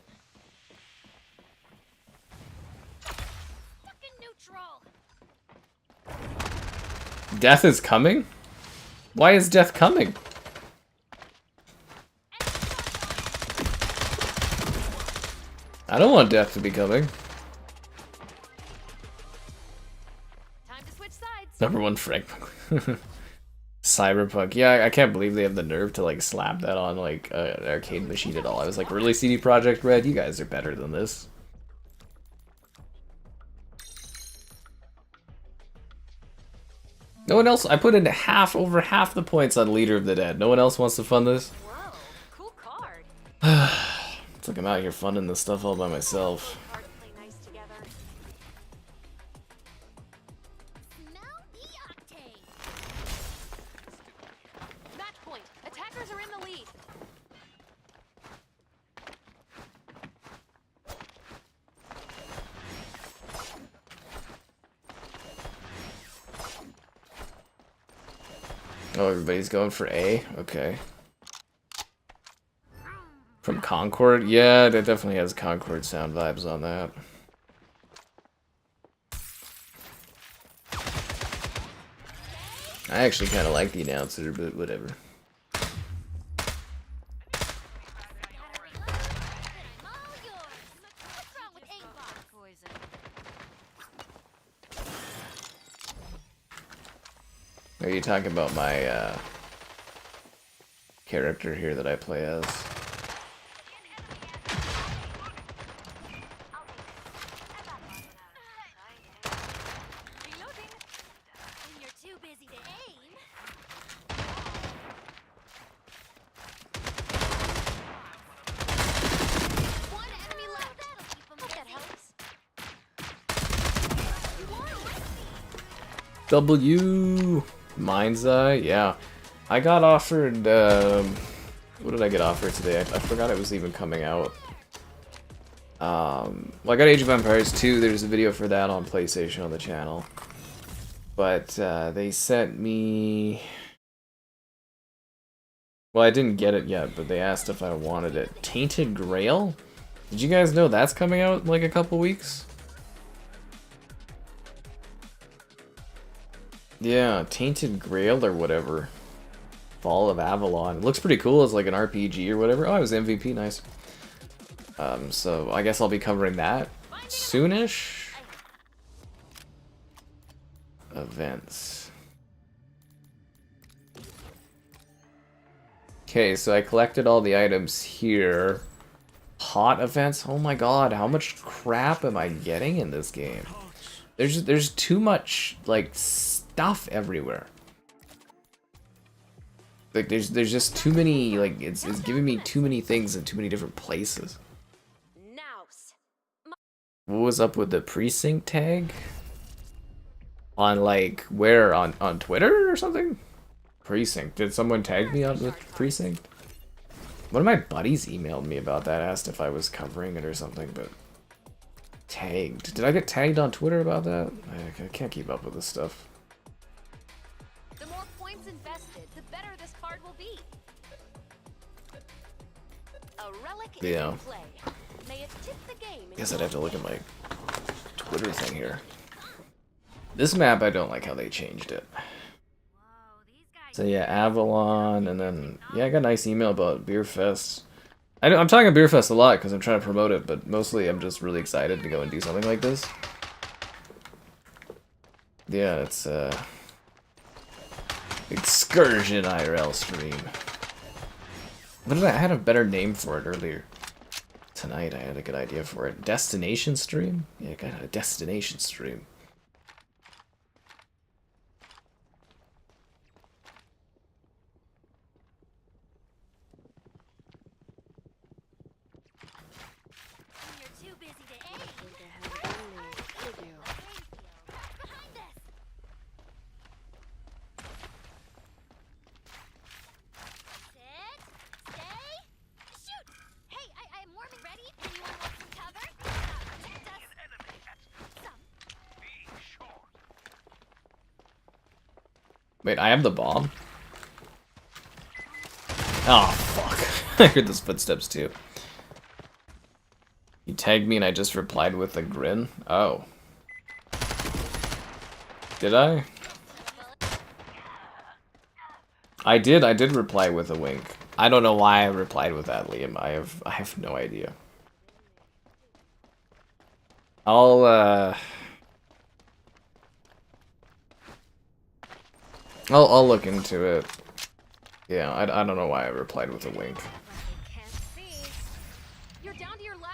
Stuck in neutral. Death is coming? Why is death coming? I don't want death to be coming. Time to switch sides. Number one Fragpunk. Cyberpunk. Yeah, I can't believe they have the nerve to like slap that on like an arcade machine at all. I was like, really, CD Projekt Red? You guys are better than this. No one else. I put in over half the points on Leader of the Dead. No one else wants to fund this. Whoa, cool card. It's like I'm out here funding this stuff all by myself. Cards play nice together. Smell the octane. Match point. Attackers are in the lead. Oh, everybody's going for A? Okay. From Concord? Yeah, that definitely has Concord sound vibes on that. I actually kind of like the announcer, but whatever. I'm all yours. What's wrong with aimbot? Poison. Are you talking about my character here that I play as? W. Mind's Eye, yeah. I got offered, what did I get offered today? I forgot it was even coming out. Well, I got Age of Empires 2, there's a video for that on PlayStation on the channel. But, they sent me... Well, I didn't get it yet, but they asked if I wanted it. Tainted Grail? Did you guys know that's coming out in like a couple weeks? Yeah, Tainted Grail or whatever. Fall of Avalon. It looks pretty cool. It's like an RPG or whatever. Oh, it was MVP. Nice. So I guess I'll be covering that soonish. Events. Okay, so I collected all the items here. Hot events? Oh my god, how much crap am I getting in this game? There's too much, like, stuff everywhere. Like, there's just too many, like, it's giving me too many things in too many different places. What was up with the precinct tag? On, like, where? On Twitter or something? Precinct. Did someone tag me on with Precinct? One of my buddies emailed me about that, asked if I was covering it or something, but... Tagged. Did I get tagged on Twitter about that? I can't keep up with this stuff. The more points invested, the better this card will be. A relic is in play. May it tip the game. Guess I'd have to look at my Twitter thing here. This map, I don't like how they changed it. So yeah, Avalon, and then, yeah, I got a nice email about Beer Fest. I'm talking Beer Fest a lot because I'm trying to promote it, but mostly I'm just really excited to go and do something like this. Yeah, it's Excursion IRL stream. What did I had a better name for it earlier. Tonight I had a good idea for it. Destination stream? Yeah, I got a destination stream. Wait, I have the bomb? Oh, fuck. I heard those footsteps, too. You tagged me and I just replied with a grin? Oh. Did I? I did reply with a wink. I don't know why I replied with that, Liam. I have no idea. I'll look into it. Yeah, I don't know why I replied with a wink.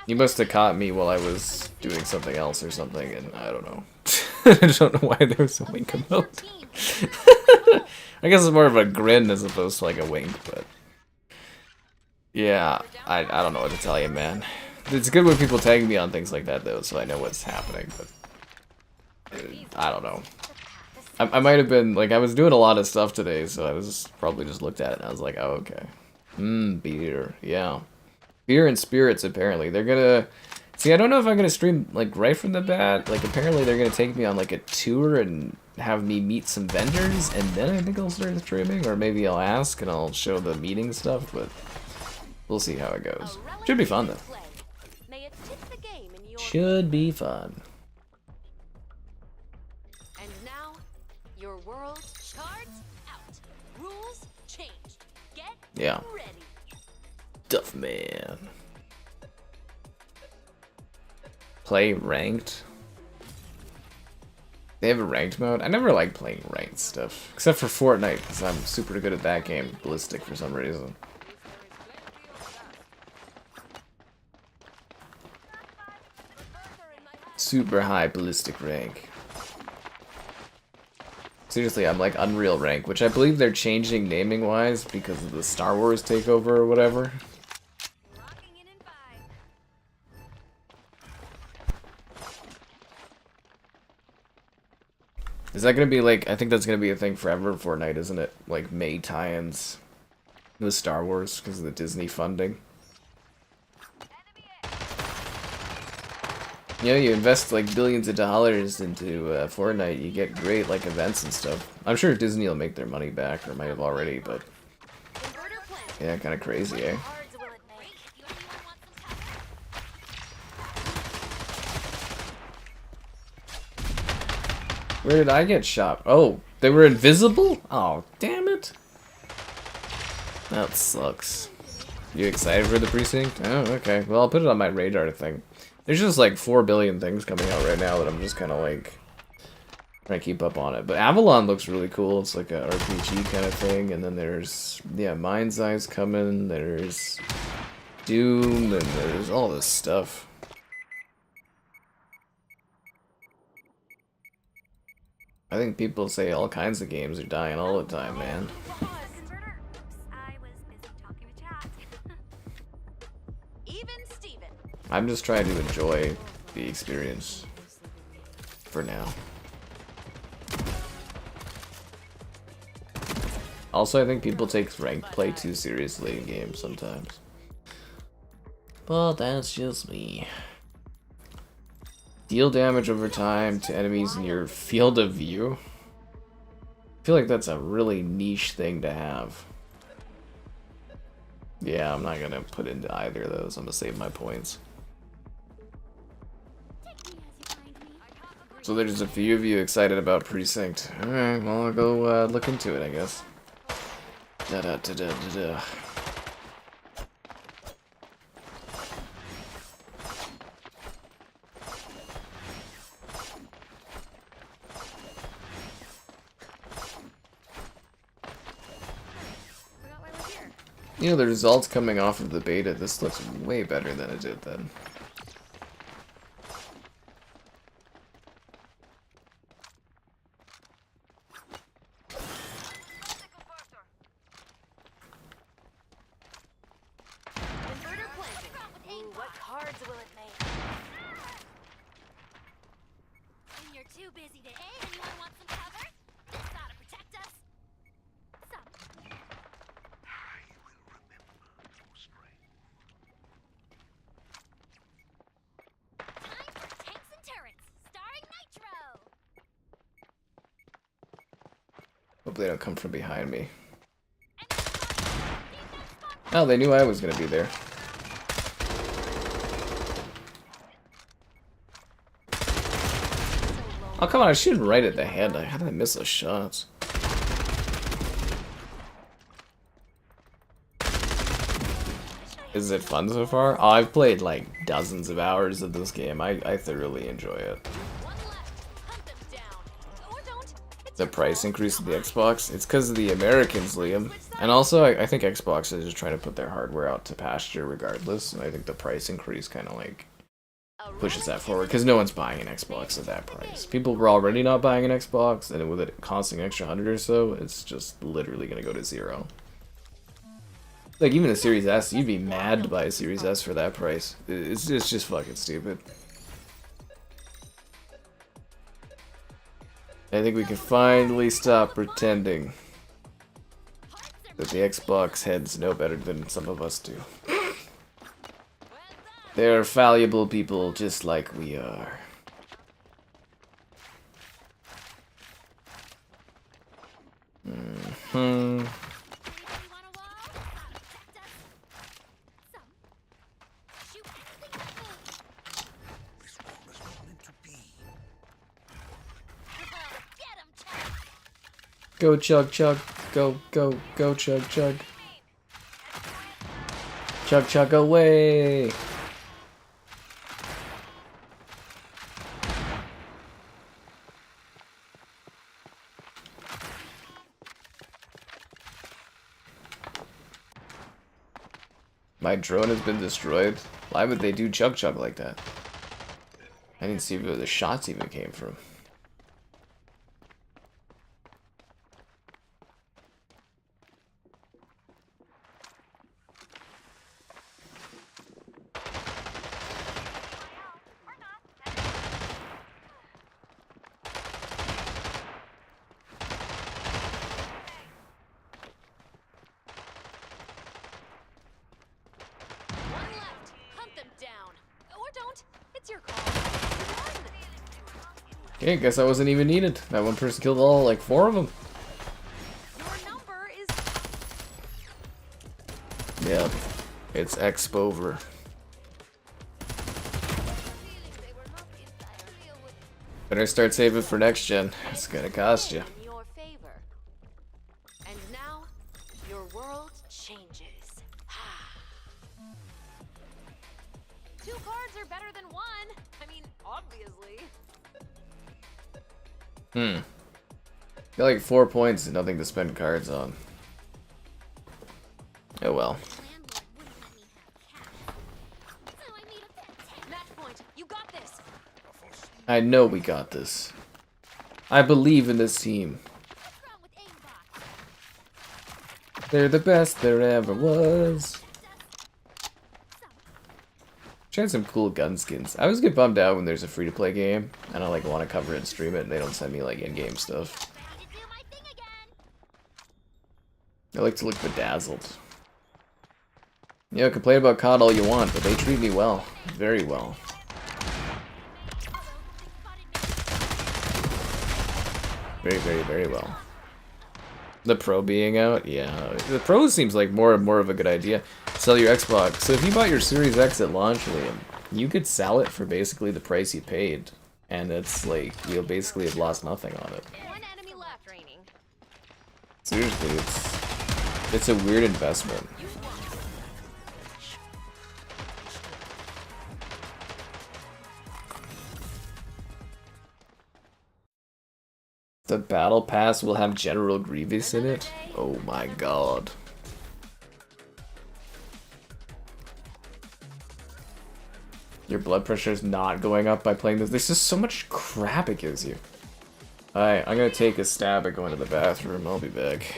You must have caught me while I was doing something else or something, and I don't know. I don't know why there was a wink emote. I guess it's more of a grin as opposed to like a wink, but... Yeah, I don't know what to tell you, man. It's good when people tag me on things like that, though, so I know what's happening, but... I don't know. I might have been, like, I was doing a lot of stuff today, so I was probably just looked at it and I was like, oh, okay. Beer, yeah. Beer and spirits, apparently. They're gonna... See, I don't know if I'm gonna stream, like, right from the bat. Like, apparently they're gonna take me on, like, a tour and have me meet some vendors, and then I think I'll start streaming, or maybe I'll ask and I'll show the meeting stuff, but we'll see how it goes. Should be fun, though. Should be fun. And now, your world charts out. Rules changed. Get ready. Duff man. Play ranked. They have a ranked mode? I never like playing ranked stuff. Except for Fortnite, because I'm super good at that game. Ballistic for some reason. Super high ballistic rank. Seriously, I'm like Unreal rank, which I believe they're changing naming wise because of the Star Wars takeover or whatever. Is that gonna be like? I think that's gonna be a thing forever in Fortnite, isn't it? Like May tie-ins with Star Wars because of the Disney funding. You know, you invest like billions of dollars into Fortnite, you get great like events and stuff. I'm sure Disney will make their money back, or might have already, but yeah, kind of crazy, eh? Cards will it make? Anyone want some cover? Where did I get shot? Oh, they were invisible? Oh, damn it. That sucks. You excited for the precinct? Oh, okay. Well, I'll put it on my radar thing. There's just like 4 billion things coming out right now that I'm just kind of like trying to keep up on it. But Avalon looks really cool. It's like a RPG kind of thing. And then there's, yeah, Mind's Eye's coming. There's Doom, and there's all this stuff. I think people say all kinds of games are dying all the time, man. Converter. Oops, I was busy talking to chat. Even Steven. I'm just trying to enjoy the experience for now. Also, I think people take ranked play too seriously in games sometimes. But that's just me. Deal damage over time to enemies in your field of view. I feel like that's a really niche thing to have. Yeah, I'm not gonna put into either of those. I'm gonna save my points. So there's a few of you excited about Precinct. Alright, well, I'll go look into it, I guess. Da-da-da-da-da-da. Forgot why we're here. You know, the results coming off of the beta, this looks way better than it did then. Converter planting. Ooh, what cards will it make? When you're too busy to aim, anyone want some cover? This ought to protect us. Some. Time for tanks and turrets, starring Nitro. Hope they don't come from behind me. Oh, they knew I was gonna be there. Oh, come on, I shoot right at the head. How did I miss those shots? Is it fun so far? Oh, I've played like dozens of hours of this game. I thoroughly enjoy it. One left. Hunt them down. Or don't. It's The your price call. increase of the Xbox? It's because of the Americans, Liam. And also, I think Xbox is just trying to put their hardware out to pasture regardless. And I think the price increase kind of like A pushes relic that forward because no one's buying an Xbox at that price. People were already not buying an Xbox, and with it costing an extra 100 or so, it's just literally gonna go to zero. Like even a Series S, you'd be mad to buy a Series S for that price. It's just fucking stupid. I think we can finally stop pretending that the Xbox heads know better than some of us do. They're fallible people just like we are. Mm-hmm. Anybody want a wall? Ought to protect us. Some. Shoot anything that moves. Get him, Chuck. Go chug chug. Go chug chug. Chug chug away. My drone has been destroyed. Why would they do chug chug like that? I didn't see where the shots even came from. It's your call. You're done. Okay, guess I wasn't even needed. That one person killed all, like, 4 of them. Your number is. Yeah, it's Expover. Better start saving for next gen. It's gonna cost you. In your favor. And now, your world changes. 2 cards are better than 1. I mean, obviously. Got like 4 points and nothing to spend cards on. Oh well. Landlord wouldn't let me have cats. So I need a pet cat. Match point. You got this. I know we got this. I believe in this team. What's wrong with aimbot? They're the best there ever was. Tried some cool gun skins. I always get bummed out when there's a free-to-play game and I like want to cover it and stream it and they don't send me like in-game stuff. Ready to do my thing again. I like to look bedazzled. You know, complain about COD all you want, but they treat me well. Very well. Very, very, very well. The Pro being out? Yeah. The Pro seems like more and more of a good idea. Sell your Xbox. So if you bought your Series X at launch, Liam, you could sell it for basically the price you paid. And it's like, you'll basically have lost nothing on it. 1 enemy left, raining. Seriously, it's a weird investment. The Battle Pass will have General Grievous in it? Oh my god. Your blood pressure is not going up by playing this. There's just so much crap it gives you. Alright, I'm gonna take a stab at going to the bathroom. I'll be back.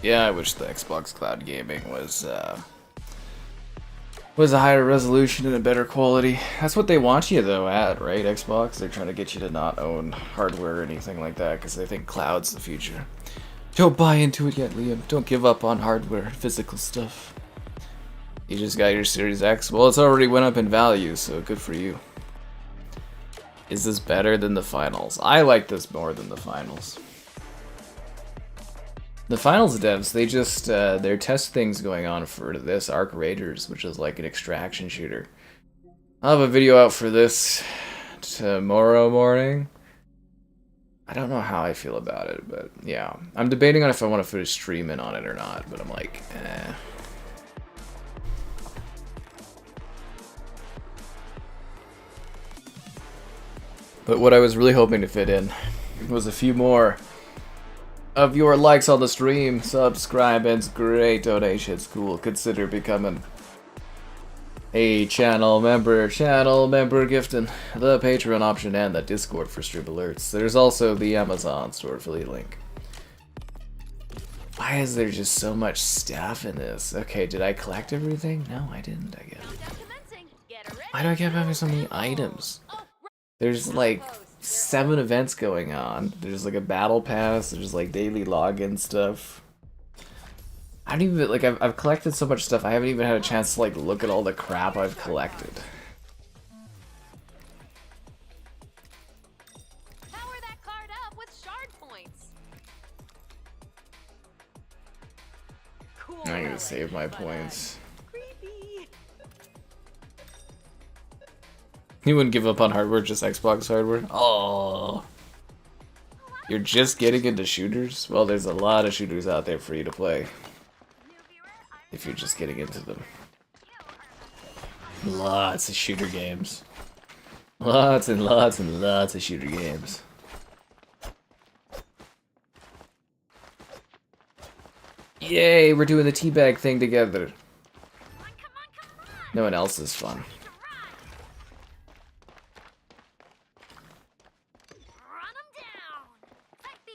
Yeah, I wish the Xbox Cloud Gaming was a higher resolution and a better quality. That's what they want you though at, right? Xbox, they're trying to get you to not own hardware or anything like that because they think cloud's the future. Don't buy into it yet, Liam. Don't give up on hardware, physical stuff. You just got your Series X. Well, it's already went up in value, so good for you. Is this better than the finals? I like this more than the finals. The finals devs, they just, their test things going on for this, Arc Raiders, which is like an extraction shooter. I'll have a video out for this tomorrow morning. I don't know how I feel about it, but yeah. I'm debating on if I want to finish streaming on it or not, but I'm like, eh. But what I was really hoping to fit in was a few more of your likes on the stream, subscribe, and great donations. Cool. Consider becoming a channel member gifting the Patreon option and the Discord for stream alerts. There's also the Amazon store affiliate link. Why is there just so much stuff in this? Okay, did I collect everything? No, I didn't, I guess. Why do I keep having so many items? There's like 7 events going on. There's like a battle pass. There's like daily login stuff. I don't even like. I've collected so much stuff. I haven't even had a chance to like look at all the crap I've collected. Power that card up with shard points. Cool. I'm gonna save my points. Creepy. You wouldn't give up on hardware, just Xbox hardware? Oh. You're just getting into shooters? Well, there's a lot of shooters out there for you to play. If you're just getting into them. Lots of shooter games. Lots and lots and lots of shooter games. Yay, we're doing the teabag thing together. No one else is fun. Run 'em down. Type B.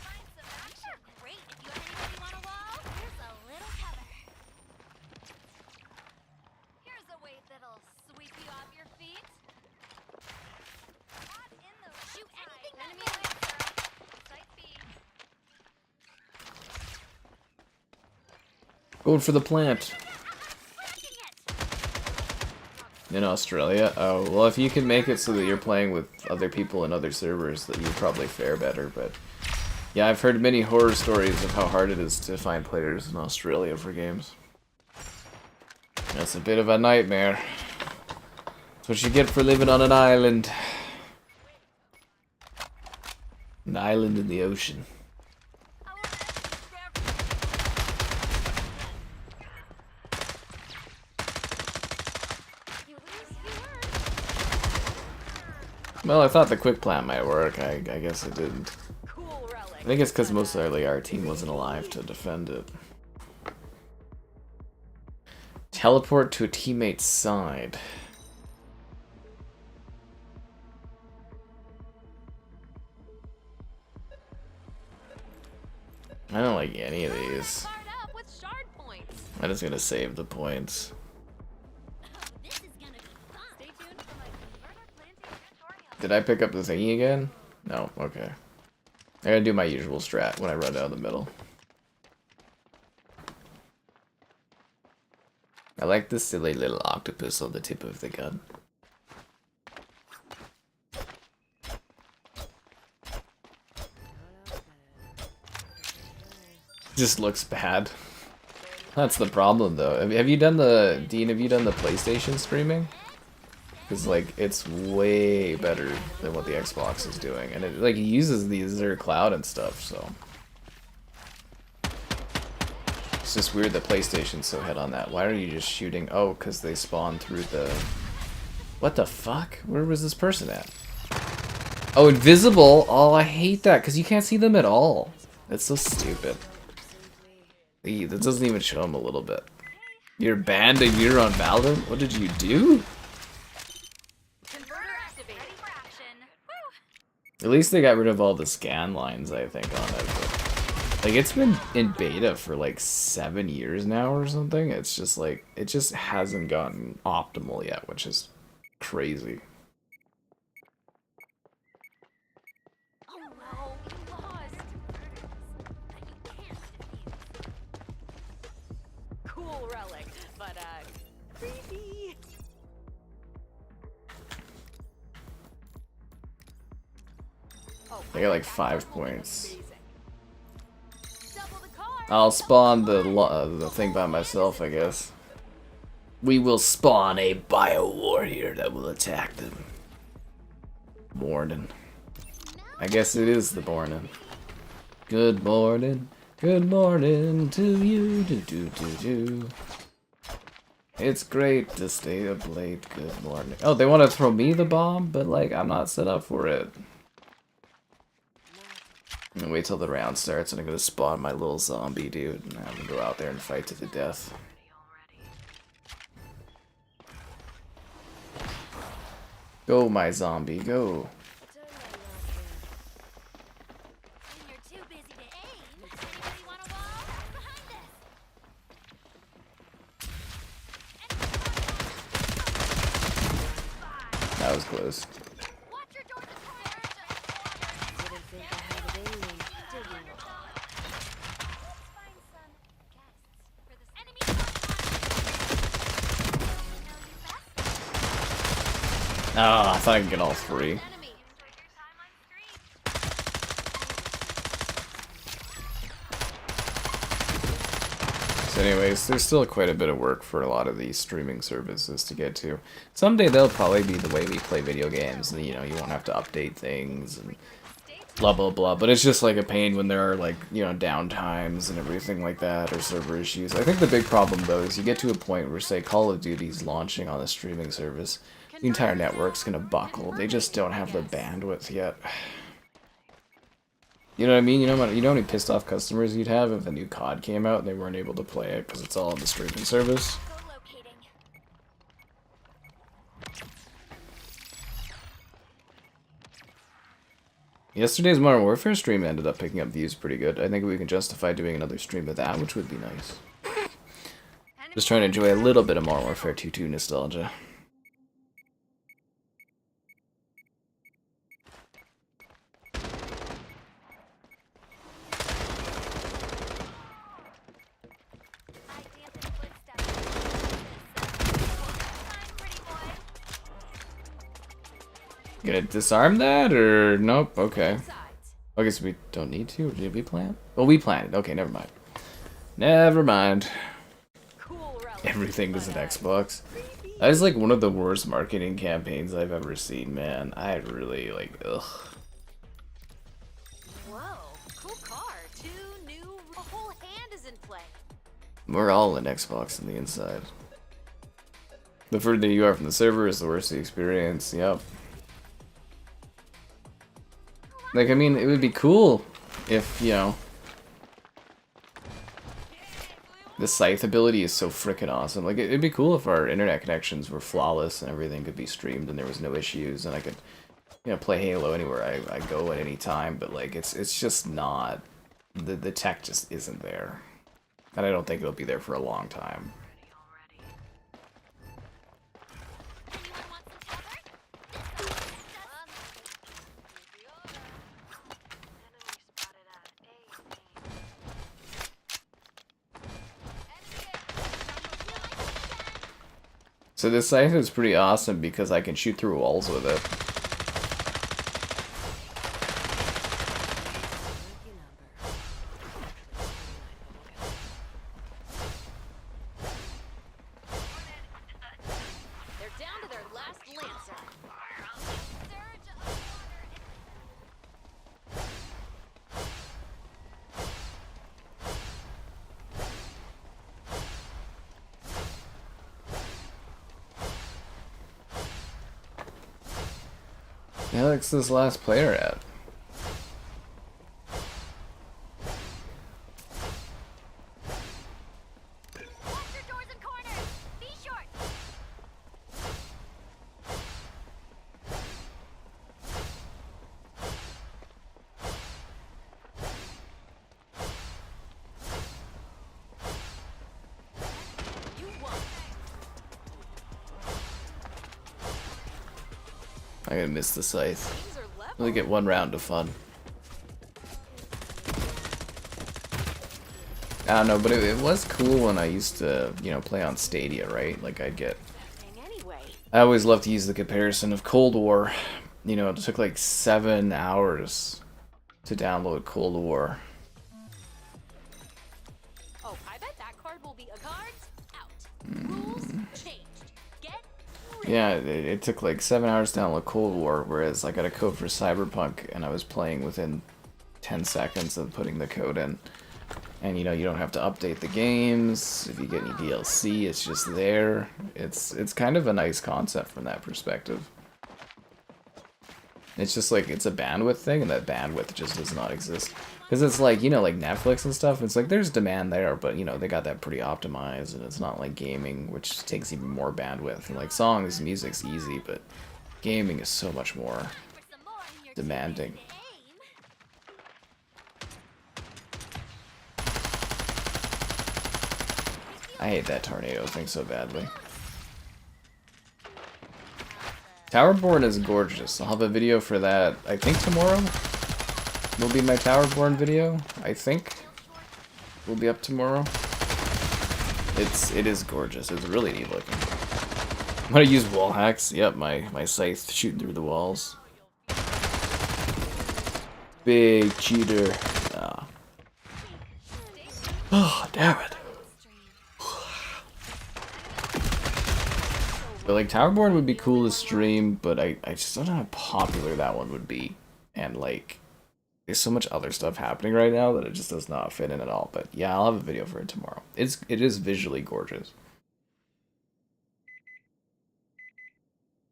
Find some action. Great. If you and anybody want a wall, here's a little cover. Here's a weight that'll sweep you off your feet. Not in the shoot anything that moves. Type B. Going for the plant. Cracking it. In Australia? Oh, well, if you can make it so that you're playing with other people in other servers, that you probably fare better, but... Yeah, I've heard many horror stories of how hard it is to find players in Australia for games. That's a bit of a nightmare. That's what you get for living on an island. An island in the ocean. Well, I thought the quick plant might work. I guess it didn't. Cool relic. I think it's because most likely our team wasn't alive to defend it. Teleport to a teammate's side. I don't like any of these. Card up with shard points. I'm just gonna save the points. This is gonna be fun. Stay tuned for my converter planting tutorial. Did I pick up the thingy again? No, okay. I gotta do my usual strat when I run down the middle. I like this silly little octopus on the tip of the gun. Just looks bad. That's the problem though. Have you done the, Dean, have you done the PlayStation streaming? Because like it's way better than what the Xbox is doing, and it like uses the Azure cloud and stuff, so it's just weird that PlayStation's so head on that. Why are you just shooting? Oh, because they spawn through the, what the fuck? Where was this person at? Oh, invisible. Oh, I hate that because you can't see them at all. That's so stupid. Eee, that doesn't even show them a little bit. You're banned and you're on Valorant? What did you do? Converter activated. Ready for action. Woo! At least they got rid of all the scan lines, I think, on it. But, like, it's been in beta for like 7 years now or something. It's just like, it just hasn't gotten optimal yet, which is crazy. Oh no, we lost. That you can't defeat. Cool relic, but creepy. Oh, I got like 5 points. double the card. I'll spawn the thing by myself, I guess. We will spawn a bio warrior that will attack them. Morning. I guess it is the morning. Good morning. Good morning to you. Do do do do. It's great to stay up late. Good morning. Oh, they want to throw me the bomb, but like I'm not set up for it. I'm gonna wait till the round starts and I'm gonna spawn my little zombie dude and I'm gonna go out there and fight to the death. Go, my zombie, go. When you're too busy to aim, does anybody want a wall? Behind us. was close. Watch your doors and corners. Didn't think I had it in me, did you? Let's find some guests for this enemy. Oh, I thought I could get all three. Enemy. So anyways, there's still quite a bit of work for a lot of these streaming services to get to. Someday they'll probably be the way we play video games, and you know, you won't have to update things and blah blah blah. But it's just like a pain when there are like, you know, downtimes and everything like that, or server issues. I think the big problem though is you get to a point where, say, Call of Duty's launching on a streaming service, the entire network's gonna buckle. They just don't have the bandwidth yet. You know what I mean? You know how many pissed off customers you'd have if a new COD came out and they weren't able to play it because it's all on the streaming service? Co-locating. Yesterday's Modern Warfare stream ended up picking up views pretty good. I think we can justify doing another stream of that, which would be nice. Just trying to enjoy a little bit of Modern Warfare 2 nostalgia. I dampened footsteps. Time, pretty boy. Gonna disarm that, or nope? Okay. Sides. I guess we don't need to. Did we plan? Well, we planned it. Okay, never mind. Never mind. Cool relic. Everything was an Xbox. That is like one of the worst marketing campaigns I've ever seen, man. I really like, ugh. Whoa, cool car. Two new. A whole hand is in play. We're all in Xbox on the inside. The further you are from the server is the worse the experience. Yep. Like, I mean, it would be cool if, you know, the Scythe ability is so freaking awesome. Like, it'd be cool if our internet connections were flawless and everything could be streamed and there was no issues and I could, you know, play Halo anywhere I go at any time. But like, it's just not, the tech just isn't there, and I don't think it'll be there for a long time. Anyone want some cover? This one So this Scythe is pretty awesome because I can shoot through walls with it. They're down to their last lancer. surge of water. Alex, this last player at? Watch your doors and corners. Be short. You won. I'm gonna miss the Scythe. Things are level. Only get one round of fun. I don't know, but it was cool when I used to, you know, play on Stadia, right? Like I'd get. Anyway. I always love to use the comparison of Cold War. You know, it took like 7 hours to download Cold War. Oh, I bet that card will be a cards out. Rules changed. Get ready. Yeah, it took like 7 hours to download Cold War, whereas I got a code for Cyberpunk and I was playing within 10 seconds of putting the code in. And you know, you don't have to update the games. If you get any DLC, it's just there. It's kind of a nice concept from that perspective. It's just like, it's a bandwidth thing, and that bandwidth just does not exist. Because it's like, you know, like Netflix and stuff, it's like there's demand there, but you know, they got that pretty optimized, and it's not like gaming, which takes even more bandwidth. And like songs, music's easy, but gaming is so much more For some more in your demanding. aim. I hate that tornado thing so badly. Towerborn is gorgeous. I'll have a video for that. I think tomorrow will be my Towerborn video. I think will be up tomorrow. It is gorgeous. It's really neat looking. I'm gonna use wall hacks. Yep, my scythe shooting through the walls. Big cheater. Ah. Oh, damn it. But like Towerborn would be cool to stream, but I just don't know how popular that one would be. And like there's so much other stuff happening right now that it just does not fit in at all. But yeah, I'll have a video for it tomorrow. It is visually gorgeous.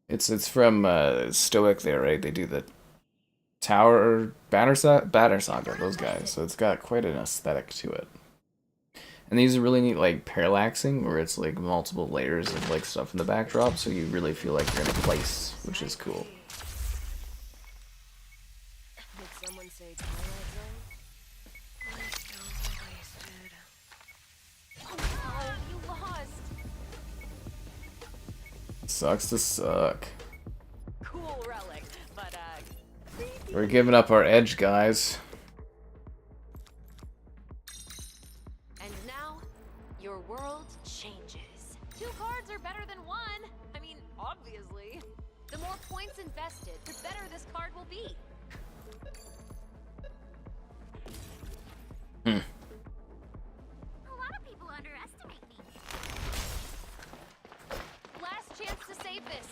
It's from Stoic there, right? They do the Tower Banner Saga, those guys. So it's got quite an aesthetic to it. And these are really neat, like parallaxing, where it's like multiple layers of like stuff in the backdrop, so you really feel like you're in a place, which is cool. Did someone say Twilight Zone? Oh no, you lost. Sucks to suck. Cool relic, but creepy. We're giving up our edge, guys. And now, your world changes. 2 cards are better than 1. I mean, obviously. The more points invested, the better this card will be. A lot of people underestimate me. Last chance to save this.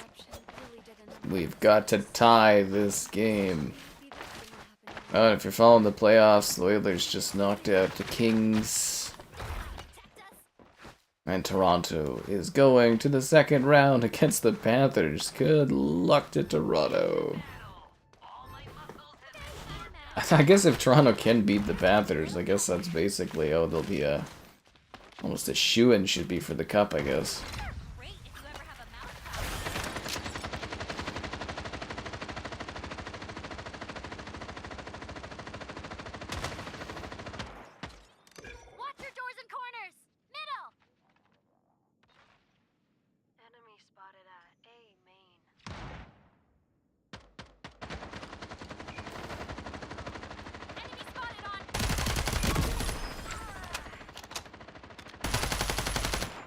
We've got to tie this game. Oh, and if you're following the playoffs, the Oilers just knocked out the Kings. And Toronto is going to the second round against the Panthers. Good luck to Toronto. I guess if Toronto can beat the Panthers, I guess that's basically, oh, they'll be almost a shoo-in should be for the cup, I guess. Great if you ever have a mouth problem. Watch your doors and corners. Middle. Enemy spotted at A main. Enemy spotted on.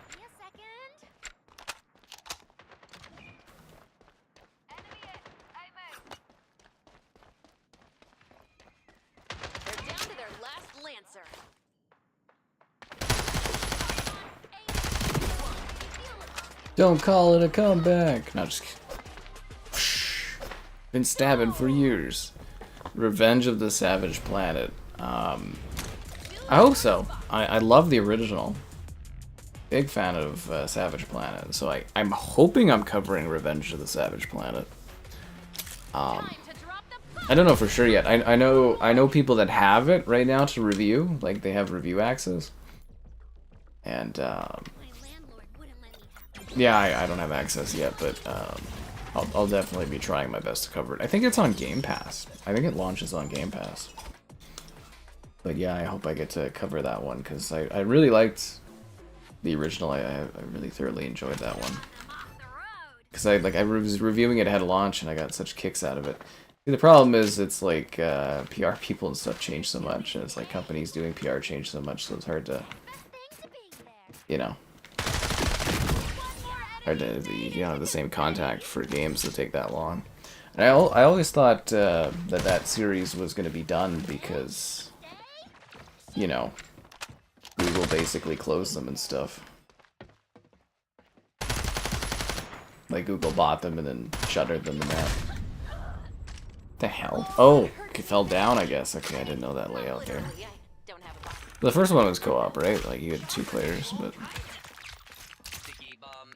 Give me a second. Enemy at A main. They're down to their last Lancer. Don't call it a comeback. No, just kidding. Been stabbing for years. Revenge of the Savage Planet. I hope so. I love the original. Big fan of Savage Planet. So I'm hoping I'm covering Revenge of the Savage Planet. Time to drop the I don't know for sure yet. I know people that have it right now to review. Like they have review access. And My landlord wouldn't let me have it. yeah, I don't have access yet, but I'll definitely be trying my best to cover it. I think it's on Game Pass. I think it launches on Game Pass. But yeah, I hope I get to cover that one, because I really liked the original. I really thoroughly enjoyed that one. I'm off the road. Because I was reviewing it ahead of launch, and I got such kicks out of it. See, the problem is it's like PR people and stuff change so much, and it's like companies doing PR change so much, so it's hard to, Best thing to being there. you know, hard to, you don't have the same contact for games that take that long. And I always thought that series was going to be done because, you know, Google basically closed them and stuff. Like Google bought them and then shuttered them and that. The hell? Oh, it fell down, I guess. Okay, I didn't know that layout there. Literally, I don't have a box. The first one was co-op, right? Like you had 2 players, but Sticky bomb.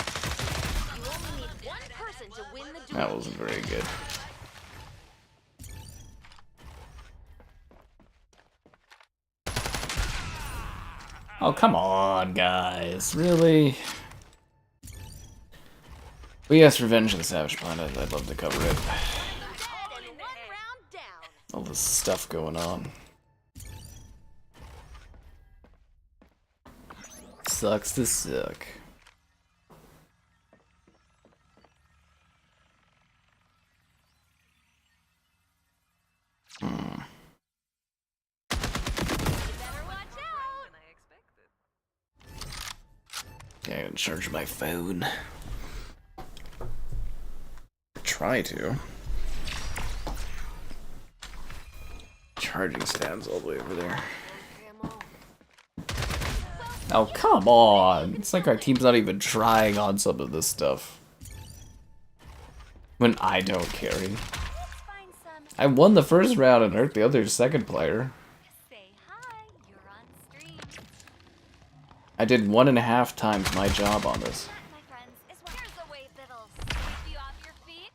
You only need one person to win the duel. that wasn't very good. Oh, come on, guys. Really? But yes, Revenge of the Savage Planet. I'd love to cover it. And one round down. All this stuff going on. Sucks to suck. You better watch out. Than I expected. Yeah, I'm gonna charge my phone. Try to. Charging stands all the way over there. Oh, come on! It's like our team's not even trying on some of this stuff. When I don't carry. Let's find some. I won the first round and hurt the other second player. Say hi. You're on stream. I did 1.5 times my job on this. My friends, is what. Here's a wave that'll sweep you off your feet.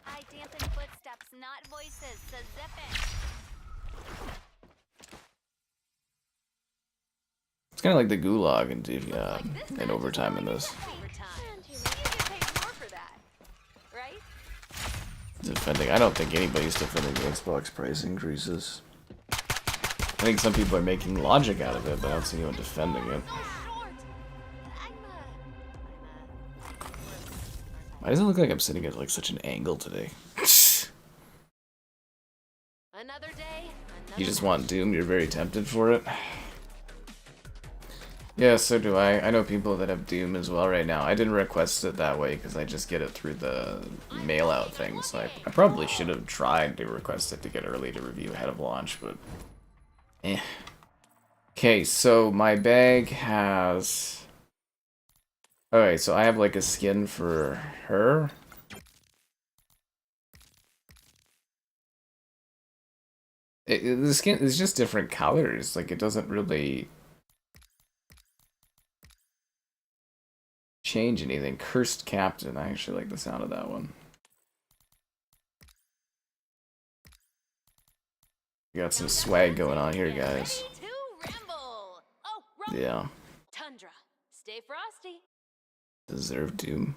I dampen footsteps, not voices, so zip it. It's kind of like the gulag in overtime in this. Overtime. You get paid more for that, right? Defending. I don't think anybody's defending the Xbox price increases. I think some people are making logic out of it, but I don't see anyone defending it. Short. Why does it look like I'm sitting at like such an angle today? Another day. You just want Doom, you're very tempted for it. Yeah, so do I. I know people that have Doom as well right now. I didn't request it that way because I just get it through the mail-out thing, so I probably should have tried to request it to get early to review ahead of launch, but... eh. Okay, so my bag has... Alright, so I have like a skin for her. The skin is just different colors, like it doesn't really... change anything. Cursed Captain. I actually like the sound of that one. We got some swag going on here, guys. Ready to ramble. Oh, Yeah. Tundra. Stay frosty. Deserve Doom.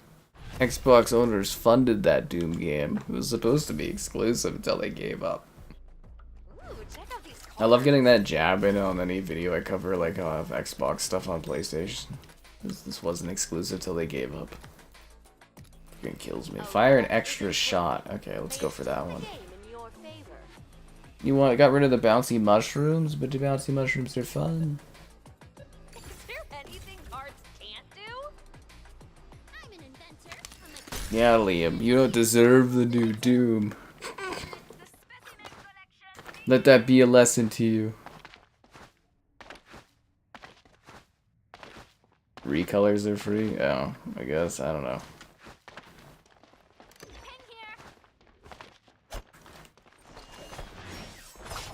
Xbox owners funded that Doom game. It was supposed to be exclusive until they gave up. Ooh, check out these I love getting that jab in on any video I cover, like I'll have Xbox stuff on PlayStation. This wasn't exclusive till they gave up. Freaking kills me. Fire an extra shot. Okay, let's go for that one. You got rid of the bouncy mushrooms, but the bouncy mushrooms are fun. Is there anything cards can't do? I'm an inventor. Yeah, Liam, you don't deserve the new Doom. Let that be a lesson to you. Recolors are free? Oh, I guess. I don't know.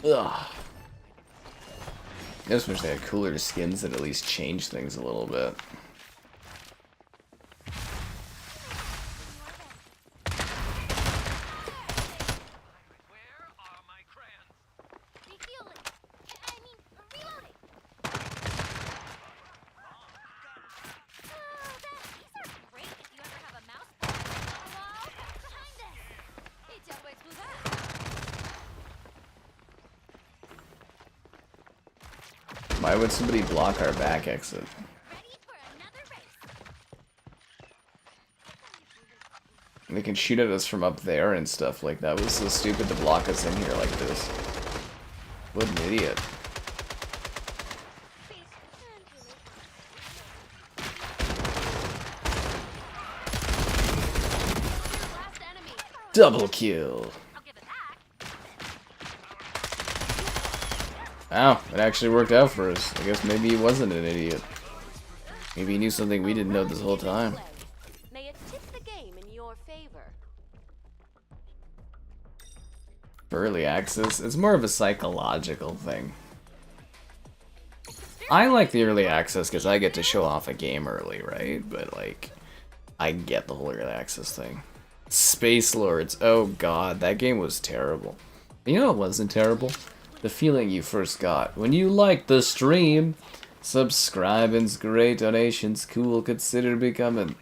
Ugh. I just wish they had cooler skins that at least change things a little bit. Where are my crayons? Refueling. I mean, reloading. These are great if you ever have a mouse problem on the wall. Behind us. Hey, tell me who's that? Why would somebody block our back exit? Ready for another race. They can shoot at us from up there and stuff like that. Was so stupid to block us in here like this. What an idiot. Last enemy. Double kill. I'll give it back. Wow, it actually worked out for us. I guess maybe he wasn't an idiot. Maybe he knew something we didn't know this whole time. May it tip the game in your favor. Early access, it's more of a psychological thing. I like the early access because I get to show off a game early, right? But like, I get the whole early access thing. Space Lords, oh god, that game was terrible. You know it wasn't terrible? The feeling you first got when you liked the stream. Subscribing's great, donations cool, consider becoming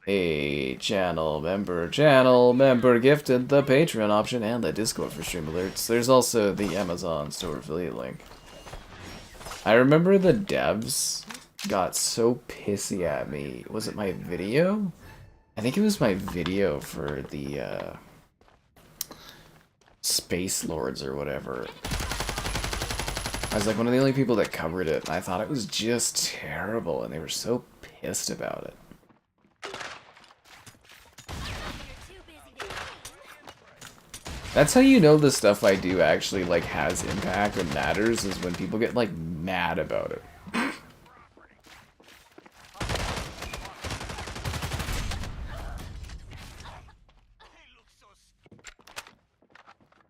a channel member, gifted, the Patreon option, and the Discord for stream alerts. There's also the Amazon store affiliate link. I remember the devs got so pissy at me. Was it my video? I think it was my video for the Space Lords or whatever. I was like one of the only people that covered it, and I thought it was just terrible, and they were so pissed about it. That's how you know the stuff I do actually like has impact and matters, is when people get like mad about it.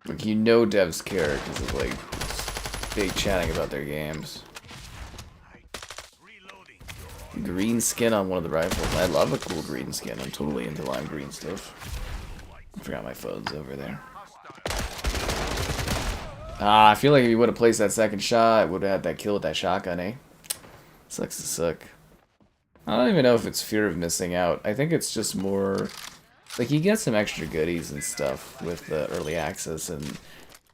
Like, you know devs care because of like they chatting about their games. Green skin on one of the rifles. I love a cool green skin. I'm totally into lime green stuff. I forgot my phone's over there. I feel like if you would have placed that second shot, would have had that kill with that shotgun, eh? Sucks to suck. I don't even know if it's fear of missing out. I think it's just more like you get some extra goodies and stuff with the early access, and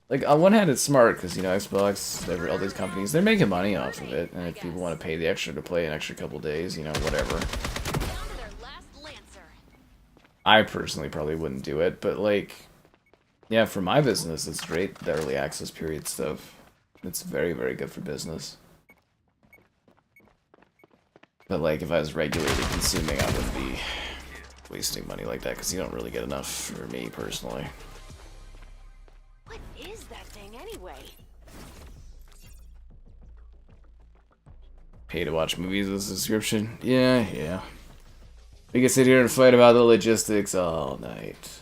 like on one hand it's smart because, you know, Xbox, all these companies, they're making money off of it, and if people want to pay the extra to play an extra couple days, you know, whatever. I personally probably wouldn't do it, but like, yeah, for my business it's great, the early access period stuff. It's very, very good for business. But like, if I was regularly consuming, I wouldn't be wasting money like that, because you don't really get enough for me personally. What is that thing anyway? Pay to watch movies with a subscription? Yeah. We can sit here and fight about the logistics all night.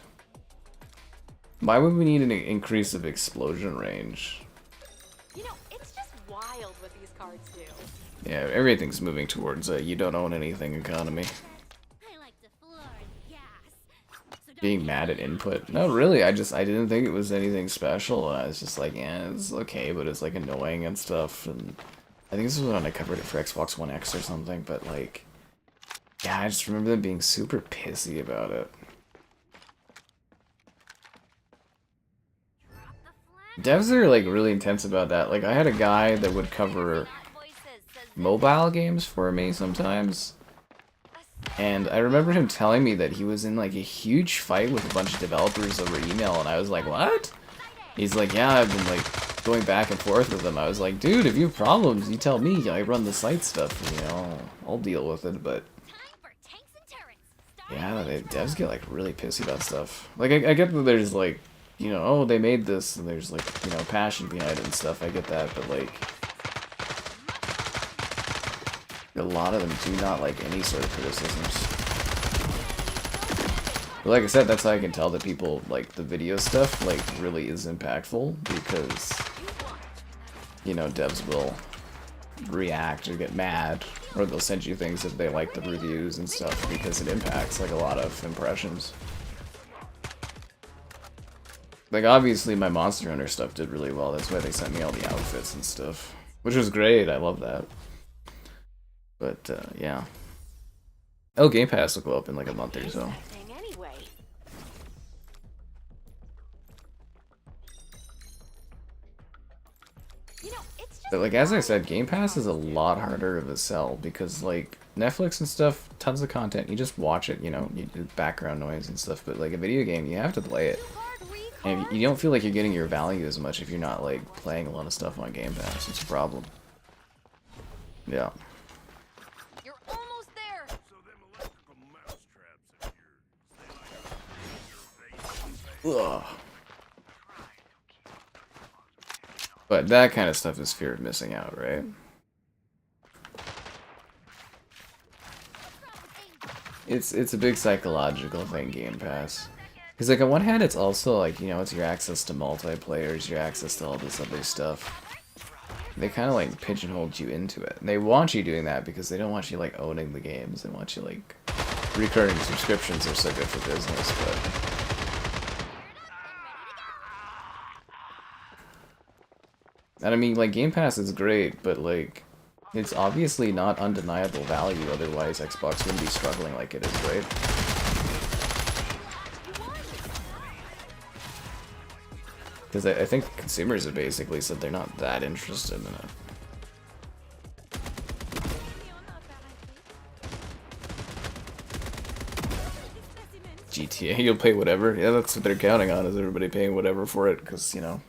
Why would we need an increase of explosion range? You know, it's just wild what these cards do. Yeah, everything's moving towards a you don't own anything economy. I like to floor gas. So don't Being mad at input. No, really, I didn't think it was anything special. I was just like, yeah, it's okay, but it's like annoying and stuff. And I think this was when I covered it for Xbox One X or something, but like, yeah, I just remember them being super pissy about it. Devs are like really intense about that. Like, I had a guy that would cover mobile games for me sometimes, and I remember him telling me that he was in like a huge fight with a bunch of developers over email, and I was like, what? He's like, yeah, I've been like going back and forth with them. I was like, dude, if you have problems, you tell me. I run the site stuff, you know, I'll deal with it. But yeah, devs get like really pissy about stuff. Like, I get that there's like, you know, oh, they made this, and there's like, you know, passion behind it and stuff. I get that, but like, a lot of them do not like any sort of criticisms. But like I said, that's how I can tell that people like the video stuff, like, really is impactful, because, you know, devs will react or get mad, or they'll send you things if they like the reviews and stuff, because it impacts like a lot of impressions. Like, obviously my Monster Hunter stuff did really well, that's why they sent me all the outfits and stuff, which was great, I love that. But, yeah. Oh, Game Pass will go up in like a month or so. But like, as I said, Game Pass is a lot harder of a sell, because like, Netflix and stuff, tons of content, you just watch it, you know, you do background noise and stuff, but like a video game, you have to play it. And you don't feel like you're getting your value as much if you're not like playing a lot of stuff on Game Pass. It's a problem. Yeah. You're almost there. So them electrical mousetraps of yours, they like Ugh. But that kind of stuff is fear of missing out, right? It's a big psychological thing, Game Pass. Because like on one hand, it's also like, you know, it's your access to multiplayer, it's your access to all this other stuff. They kind of like pigeonholed you into it. And they want you doing that because they don't want you like owning the games. They want you like, recurring subscriptions are so good for business, but... And I mean, like, Game Pass is great, but like, it's obviously not undeniable value, otherwise Xbox wouldn't be struggling like it is, right? Because I think consumers have basically said they're not that interested in it. GTA, you'll pay whatever. Yeah, that's what they're counting on, is everybody paying whatever for it, because, you know,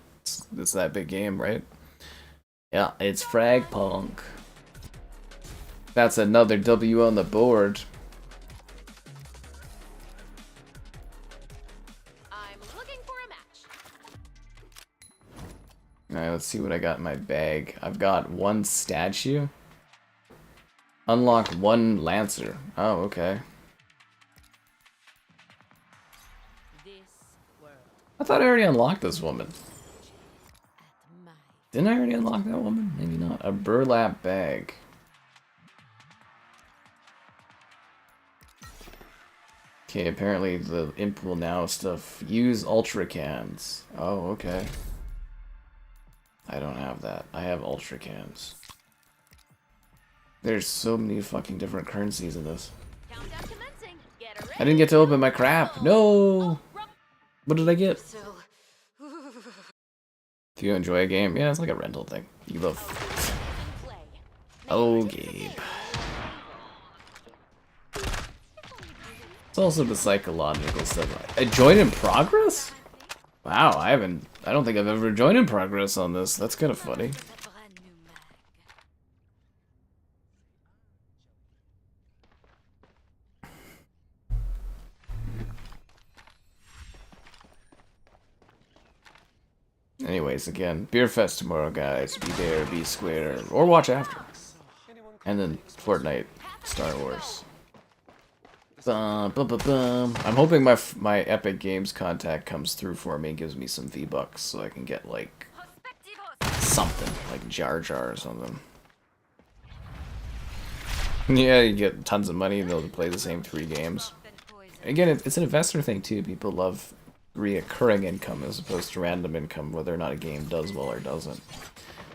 it's that big game, right? Yeah, it's Fragpunk. That's another W on the board. I'm looking for a match. Alright, let's see what I got in my bag. I've got 1 statue. Unlock 1 Lancer. Oh, okay. I thought I already unlocked this woman. Didn't I already unlock that woman? Maybe not. A burlap bag. Okay, apparently the imp will now stuff. Use ultra cans. Oh, okay. I don't have that. I have ultra cans. There's so many fucking different currencies in this. Countdown commencing. Get ready. I didn't get to open my crap. No! What did I get? So, If you enjoy a game, yeah, it's like a rental thing. You love. play. Oh, Gabe. It's also the psychological stuff. A join in progress? Wow, I don't think I've ever joined in progress on this. That's kind of funny. Anyways, again, Beer Fest tomorrow, guys. Be there, be square, or watch after. And then Fortnite, Star Wars. Bum, bum, bum, bum. I'm hoping my Epic Games contact comes through for me and gives me some V-Bucks so I can get, like, something, like Jar Jar or something. Yeah, you get tons of money and they'll play the same 3 games. Again, it's an investor thing, too. People love reoccurring income as opposed to random income, whether or not a game does well or doesn't.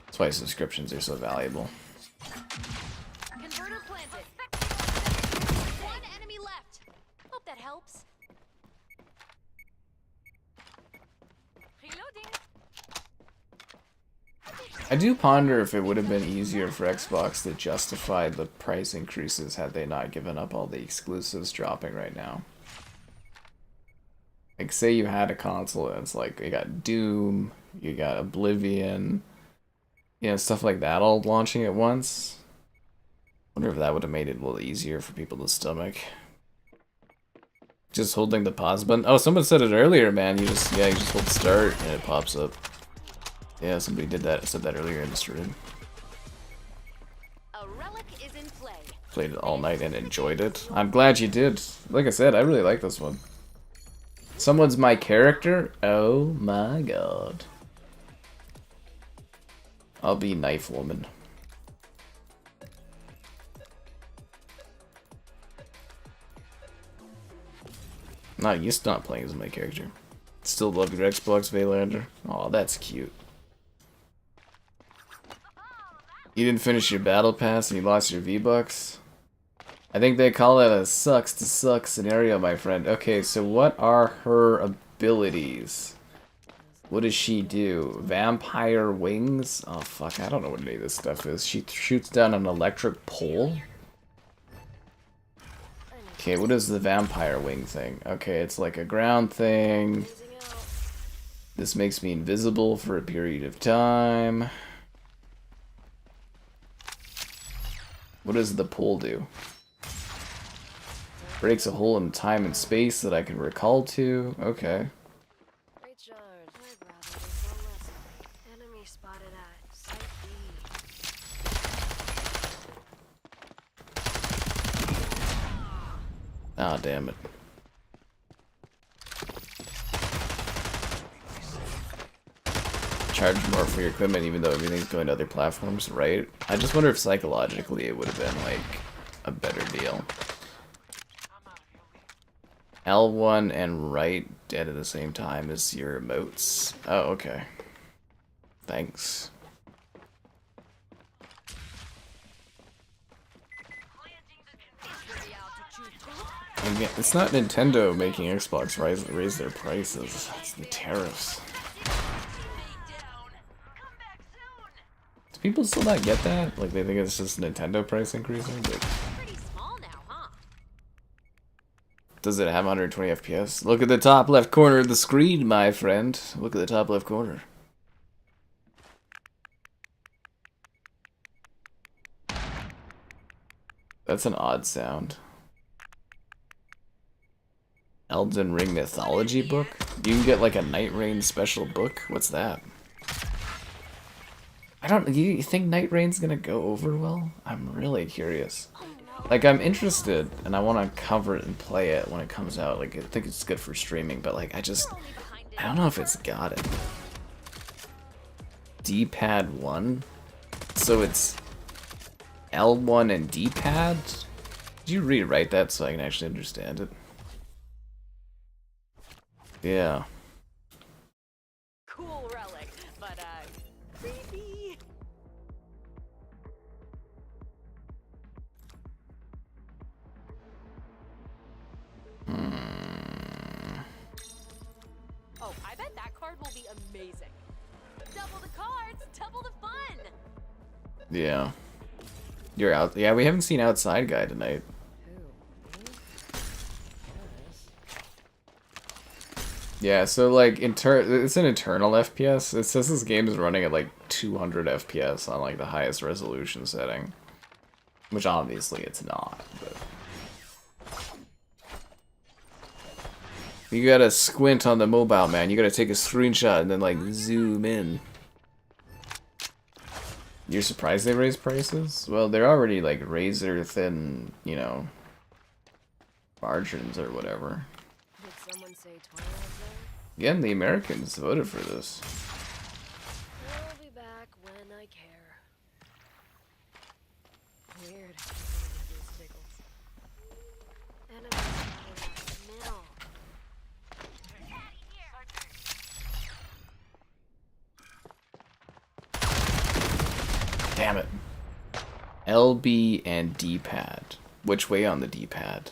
That's why subscriptions are so valuable. Converter planted. 1 enemy left. Hope that helps. Reloading. I do ponder if it would have been easier for Xbox to justify the price increases had they not given up all the exclusives dropping right now. Like, say you had a console and it's like, you got Doom, you got Oblivion, you know, stuff like that all launching at once. Wonder if that would have made it a little easier for people to stomach. Just holding the pause button. Oh, someone said it earlier, man. You just hold start and it pops up. Yeah, somebody did that. Said that earlier in the stream. A relic is in play. Played it all night and enjoyed it. I'm glad you did. Like I said, I really like this one. Someone's my character? Oh my god. I'll be Knife Woman. Not used to not playing as my character. Still love your Xbox, Vaylander. Aw, that's cute. You didn't finish your battle pass and you lost your V-Bucks? I think they call it a sucks to suck scenario, my friend. Okay, so what are her abilities? What does she do? Vampire wings? Oh fuck, I don't know what any of this stuff is. She shoots down an electric pole? Okay, what is the vampire wing thing? Okay, it's like a ground thing. This makes me invisible for a period of time. What does the pole do? Breaks a hole in time and space that I can recall to. Okay. Recharge. I'd rather this one less. Enemy spotted at Site B. Ah, damn it. Charge more for your equipment even though everything's going to other platforms, right? I just wonder if psychologically it would have been, like, a better deal. L1 and right dead at the same time as your emotes. Oh, okay. Thanks. Again, it's not Nintendo making Xbox raise their prices. It's the tariffs. Do people still not get that? Like, they think it's just Nintendo price increasing? But Pretty small now, huh? Does it have 120 FPS? Look at the top left corner of the screen, my friend. Look at the top left corner. That's an odd sound. Elden Ring Mythology book? You can get like a Night Rain special book? What's that? You think Night Rain's gonna go over well? I'm really curious. Like, I'm interested, and I want to cover it and play it when it comes out. Like, I think it's good for streaming, but like, I don't know if it's got it. D-pad 1? So it's L1 and D-pad? Did you rewrite that so I can actually understand it? Yeah. Cool relic, but creepy. Oh, I bet that card will be amazing. Double the cards, double the fun. Yeah. You're out. Yeah, we haven't seen Outside Guy tonight. Yeah, so like it's an internal FPS. It says this game is running at like 200 FPS on like the highest resolution setting, which obviously it's not. But you gotta squint on the mobile, man. You gotta take a screenshot and then like zoom in. You're surprised they raised prices? Well, they're already like razor thin, you know, margins or whatever. Did someone say Twilight Zone? Again, the Americans voted for this. I'll be back when I care. Weird. These tickles. Enemies are in the middle. Damn it. LB and D-pad. Which way on the D-pad?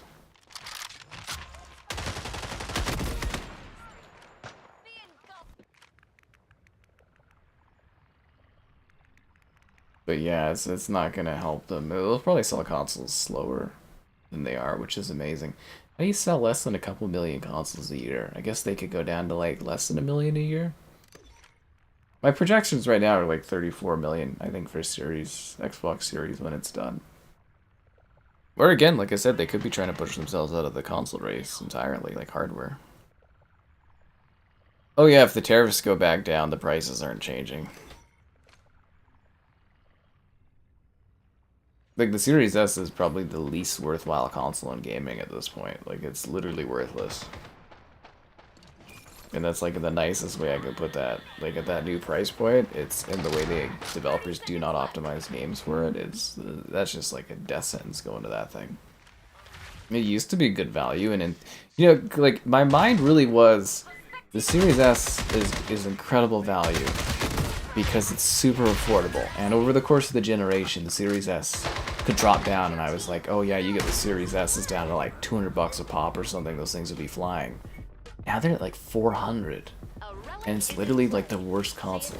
But yeah, it's not gonna help them. They'll probably sell consoles slower than they are, which is amazing. How do you sell less than a couple million consoles a year? I guess they could go down to like less than 1 million a year. My projections right now are like 34 million, I think, for Xbox Series when it's done. Or again, like I said, they could be trying to push themselves out of the console race entirely, like hardware. Oh yeah, if the tariffs go back down, the prices aren't changing. Like, the Series S is probably the least worthwhile console in gaming at this point. Like, it's literally worthless. And that's, like, the nicest way I could put that. Like, at that new price point, it's in the way the developers do not optimize games for it. That's just, like, a death sentence going to that thing. It used to be good value, and you know, like, my mind really was, the Series S is incredible value because it's super affordable. And over the course of the generation, the Series S could drop down, and I was like, oh yeah, you get the Series S down to like 200 bucks a pop or something, those things would be flying. Now they're at like 400, and it's literally like the worst console.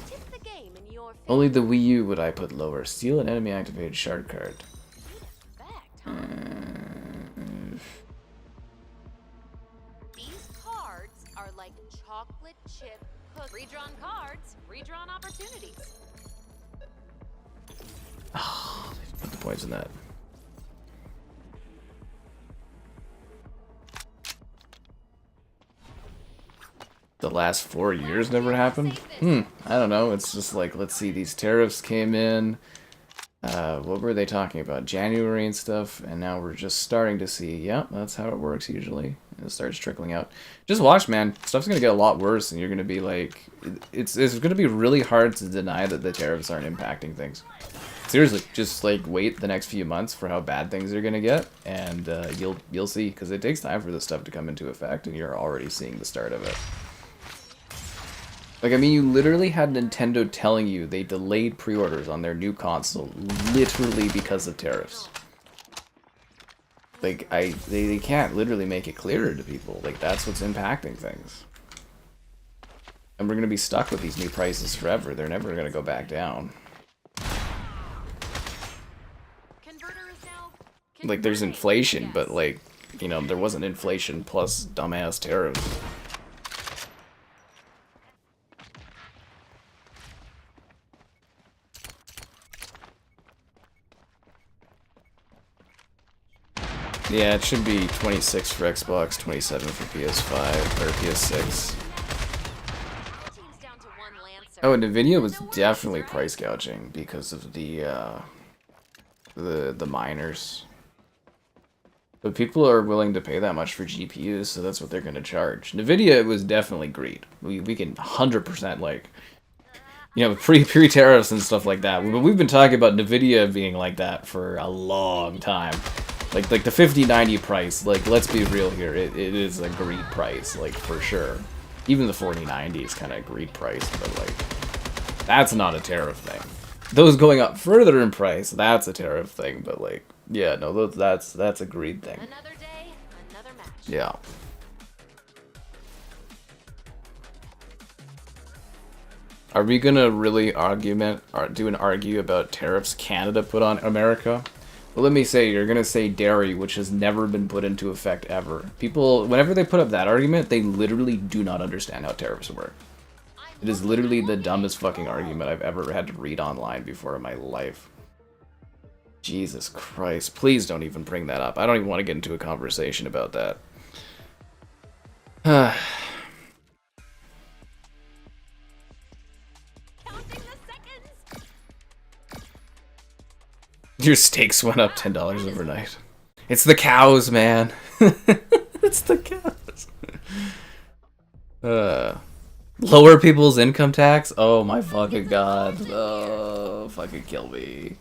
Only the Wii U would I put lower. Steal an enemy activated shard card. These cards are like chocolate chip redrawn cards, redrawn opportunities. Oh, put the points in that. The last 4 years never happened? I don't know. It's just like, let's see, these tariffs came in. What were they talking about? January and stuff, and now we're just starting to see, yeah, that's how it works usually. It starts trickling out. Just watch, man. Stuff's gonna get a lot worse, and you're gonna be like, it's gonna be really hard to deny that the tariffs aren't impacting things. Seriously, just like wait the next few months for how bad things are gonna get, and you'll see, because it takes time for this stuff to come into effect, and you're already seeing the start of it. Like, I mean, you literally had Nintendo telling you they delayed pre-orders on their new console literally because of tariffs. Like, they can't literally make it clearer to people. Like, that's what's impacting things. And we're gonna be stuck with these new prices forever. They're never gonna go back down. Like, there's inflation, but like, you know, there wasn't inflation plus dumbass tariffs. Yeah, it should be 26 for Xbox, 27 for PS5 or PS6. Team's down to one Lancer. Oh, and Nvidia was definitely price gouging because of the miners. But people are willing to pay that much for GPUs, so that's what they're going to charge. Nvidia was definitely greed. We can 100% like, you know, pre-tariffs and stuff like that. But we've been talking about Nvidia being like that for a long time. Like the 5090 price, like, let's be real here, it is a greed price, like, for sure. Even the 4090 is kind of a greed price, but, like, that's not a tariff thing. Those going up further in price, that's a tariff thing, but, like, yeah, no, that's a greed thing. Another day, another match. Yeah. Are we gonna really argue about tariffs Canada put on America? Well, let me say, you're gonna say dairy, which has never been put into effect ever. People, whenever they put up that argument, they literally do not understand how tariffs work. It is literally the dumbest fucking argument I've ever had to read online before in my life. Jesus Christ, please don't even bring that up. I don't even want to get into a conversation about that. Counting the seconds. Your steaks went up $10 overnight. It's the cows, man. It's the cows. Lower people's income tax? Oh my fucking god. Oh, fucking kill me.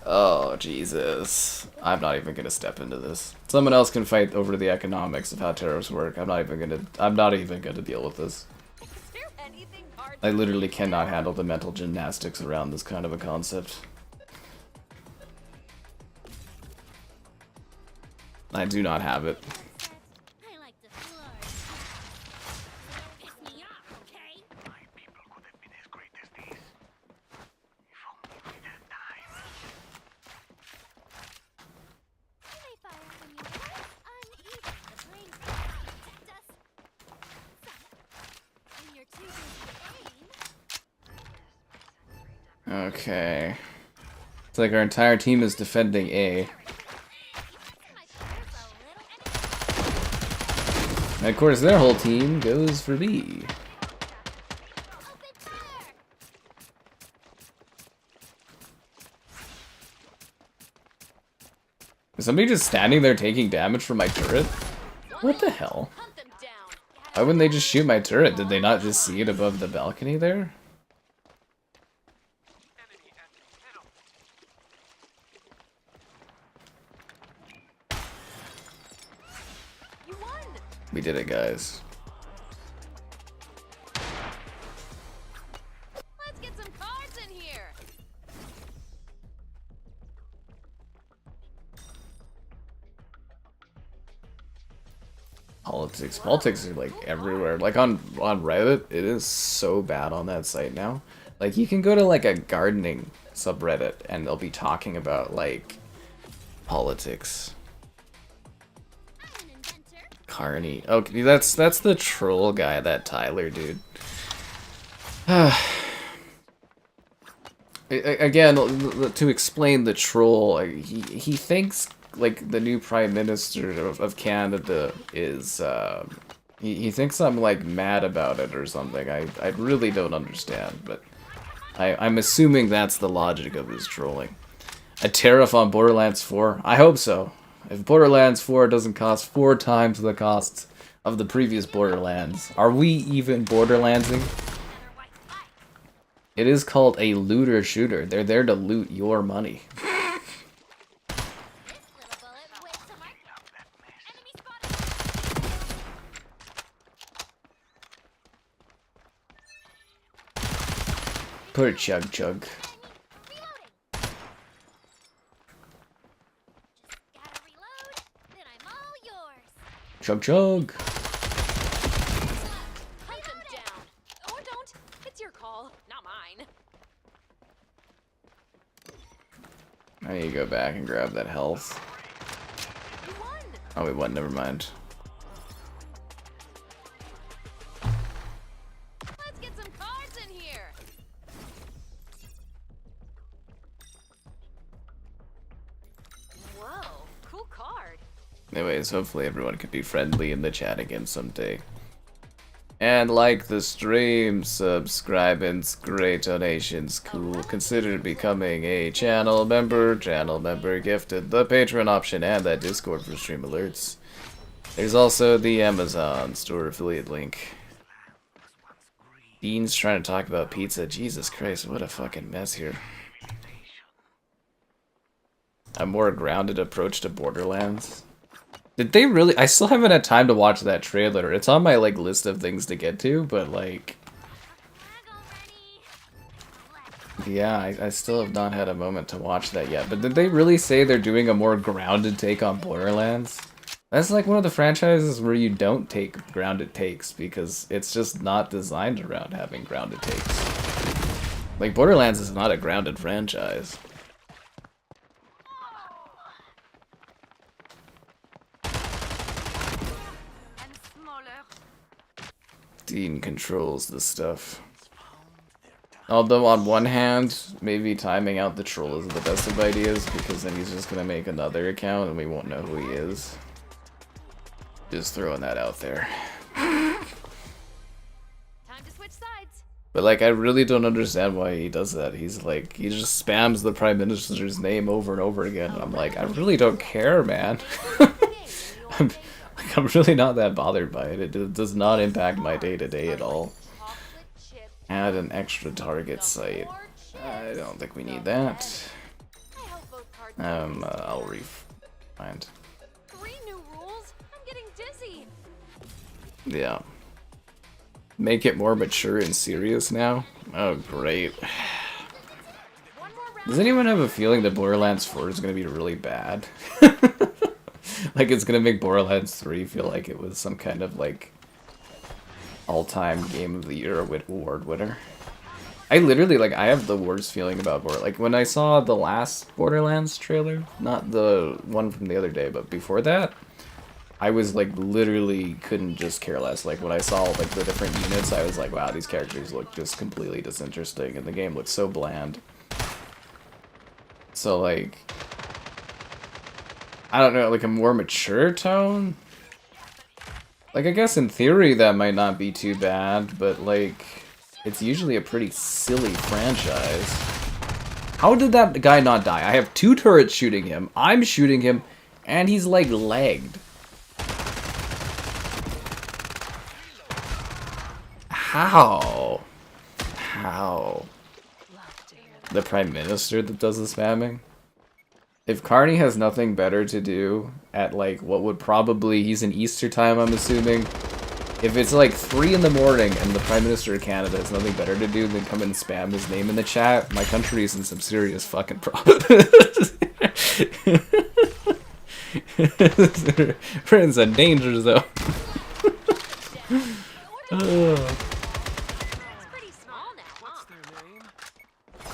Oh, Jesus. I'm not even gonna step into this. Someone else can fight over the economics of how tariffs work. I'm not even gonna deal with this. Is there anything hard? I literally cannot handle the mental gymnastics around this kind of a concept. I do not have it. I like the floors. Piss me off, okay? My people could have been as great as these. If only we had time. You may fire when you want. Uneven. The flames cannot protect us. When you're too busy to aim. Okay. It's like our entire team is defending A. And of course their whole team goes for B. Is somebody just standing there taking damage from my turret? What the hell? Hunt them down. Why wouldn't they just shoot my turret? Did they not just see it above the balcony there? Enemy at middle. You won. We did it, guys. Let's get some cards in here. Politics are like everywhere. Like on Reddit, it is so bad on that site now. Like you can go to like a gardening subreddit and they'll be talking about like politics. I'm an inventor. Carney. Okay, that's the troll guy, that Tyler dude. Again, to explain the troll, he thinks like the new Prime Minister of Canada is he thinks I'm like mad about it or something. I really don't understand, but I'm assuming that's the logic of his trolling. A tariff on Borderlands 4? I hope so. If Borderlands 4 doesn't cost 4 times the cost of the previous Borderlands, are we even Borderlandsing? It is called a looter shooter. They're there to loot your money. This little bullet went to mark. Enemy spotted. Poor Chug Chug. Reloading. Gotta reload, then I'm all yours. Chug Chug. Hunt them down. Or don't. It's your call, not mine. I need to go back and grab that health. You won. Oh wait, what? Never mind. Let's get some cards in here. Whoa, cool card. Anyways, hopefully everyone can be friendly in the chat again someday. And like the stream, subscribe, and great donations. Cool. Consider becoming a channel member. Channel member gifted the Patreon option and that Discord for stream alerts. There's also the Amazon store affiliate link. Dean's trying to talk about pizza. Jesus Christ, what a fucking mess here. A more grounded approach to Borderlands. Did they really? I still haven't had time to watch that trailer. It's on my like list of things to get to, but like, yeah, I still have not had a moment to watch that yet. But did they really say they're doing a more grounded take on Borderlands? That's like one of the franchises where you don't take grounded takes because it's just not designed around having grounded takes. Like Borderlands is not a grounded franchise. Dean controls the stuff. Although on one hand, maybe timing out the troll is the best of ideas because then he's just gonna make another account and we won't know who he is. Just throwing that out there. Time to switch sides. But like, I really don't understand why he does that. He's like, he just spams the Prime Minister's name over and over again. And I'm like, I really don't care, man. I'm really not that bothered by it. It does not impact my day-to-day at all. Add an extra target site. I don't think we need that. I'll find. 3 new rules? I'm getting dizzy. Yeah. Make it more mature and serious now? Oh, great. Does anyone have a feeling that Borderlands 4 is going to be really bad? Like it's gonna make Borderlands 3 feel like it was some kind of like all-time Game of the Year award winner. I literally like I have the worst feeling about Borderlands. Like when I saw the last Borderlands trailer, not the one from the other day, but before that, I was like literally couldn't just care less. Like when I saw like the different units, I was like, wow, these characters look just completely disinteresting, and the game looks so bland. So like, I don't know, like a more mature tone? Like, I guess in theory that might not be too bad, but like, it's usually a pretty silly franchise. How did that guy not die? I have 2 turrets shooting him, I'm shooting him, and he's like lagged. How? How? The Prime Minister that does the spamming? If Carney has nothing better to do at like what would probably, he's in Easter time I'm assuming, if it's like 3 in the morning and the Prime Minister of Canada has nothing better to do than come and spam his name in the chat, my country is in some serious fucking problems. We're in some danger zone.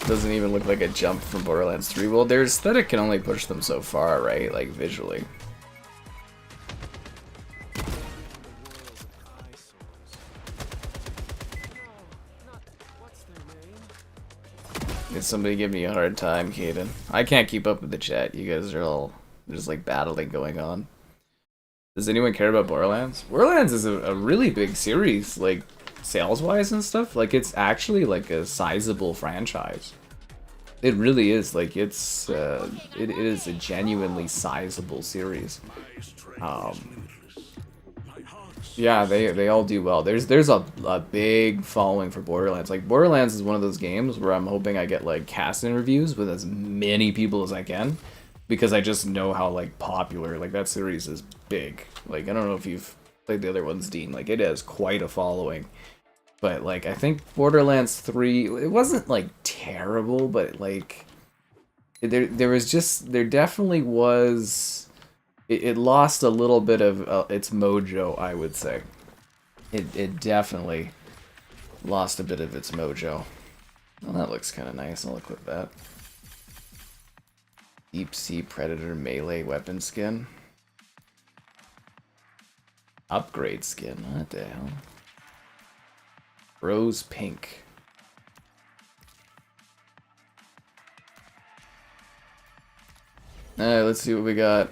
Doesn't even look like a jump from Borderlands 3. Well, their aesthetic can only push them so far, right? Like, visually. Did somebody give me a hard time, Caden? I can't keep up with the chat. You guys are all... There's, like, battling going on. Does anyone care about Borderlands? Borderlands is a really big series, like, sales-wise and stuff. Like, it's actually, like, a sizable franchise. It really is. Like, it's, it is a genuinely sizable series. Yeah, they all do well. There's a big following for Borderlands. Like, Borderlands is one of those games where I'm hoping I get, like, casting reviews with as many people as I can. Because I just know how, like, popular, like, that series is big. Like, I don't know if you've played the other ones, Dean. Like, it has quite a following. But, like, I think Borderlands 3, it wasn't, like, terrible, but, like, there definitely was, it lost a little bit of its mojo, I would say. It definitely lost a bit of its mojo. Well, that looks kind of nice. I'll equip that. Deep Sea Predator melee weapon skin. Upgrade skin. What the hell? Rose pink. Alright, let's see what we got.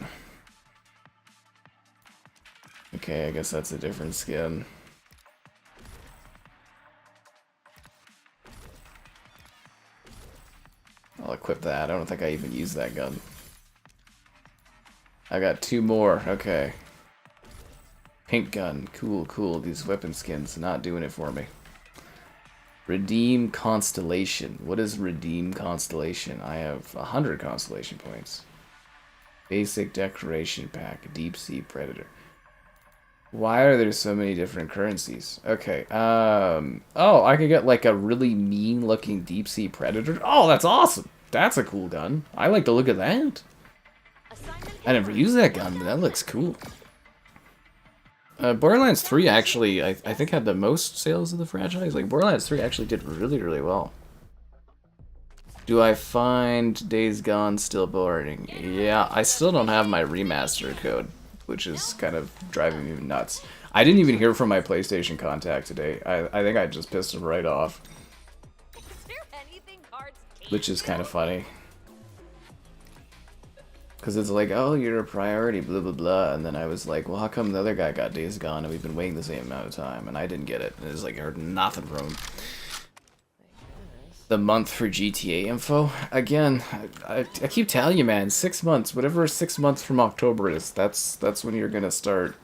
Okay, I guess that's a different skin. I'll equip that. I don't think I even used that gun. I got 2 more. Okay. Pink gun. Cool, cool. These weapon skins not doing it for me. Redeem Constellation. What is Redeem Constellation? I have 100 Constellation points. Basic Decoration Pack. Deep Sea Predator. Why are there so many different currencies? Okay. Oh, I could get like a really mean looking Deep Sea Predator. Oh, that's awesome. That's a cool gun. I like the look of that. I never used that gun, but that looks cool. Borderlands 3 actually, I think, had the most sales of the franchise. Like, Borderlands 3 actually did really, really well. Do I find Days Gone still boring? Yeah, I still don't have my remaster code, which is kind of driving me nuts. I didn't even hear from my PlayStation contact today. I think I just pissed him right off. Which is kind of funny. Because it's like, oh, you're a priority, blah, blah, blah. And then I was like, well, how come the other guy got Days Gone and we've been waiting the same amount of time? And I didn't get it. And it's like, I heard nothing from him. The month for GTA info? Again, I keep telling you, man, 6 months. Whatever 6 months from October is, that's when you're going to start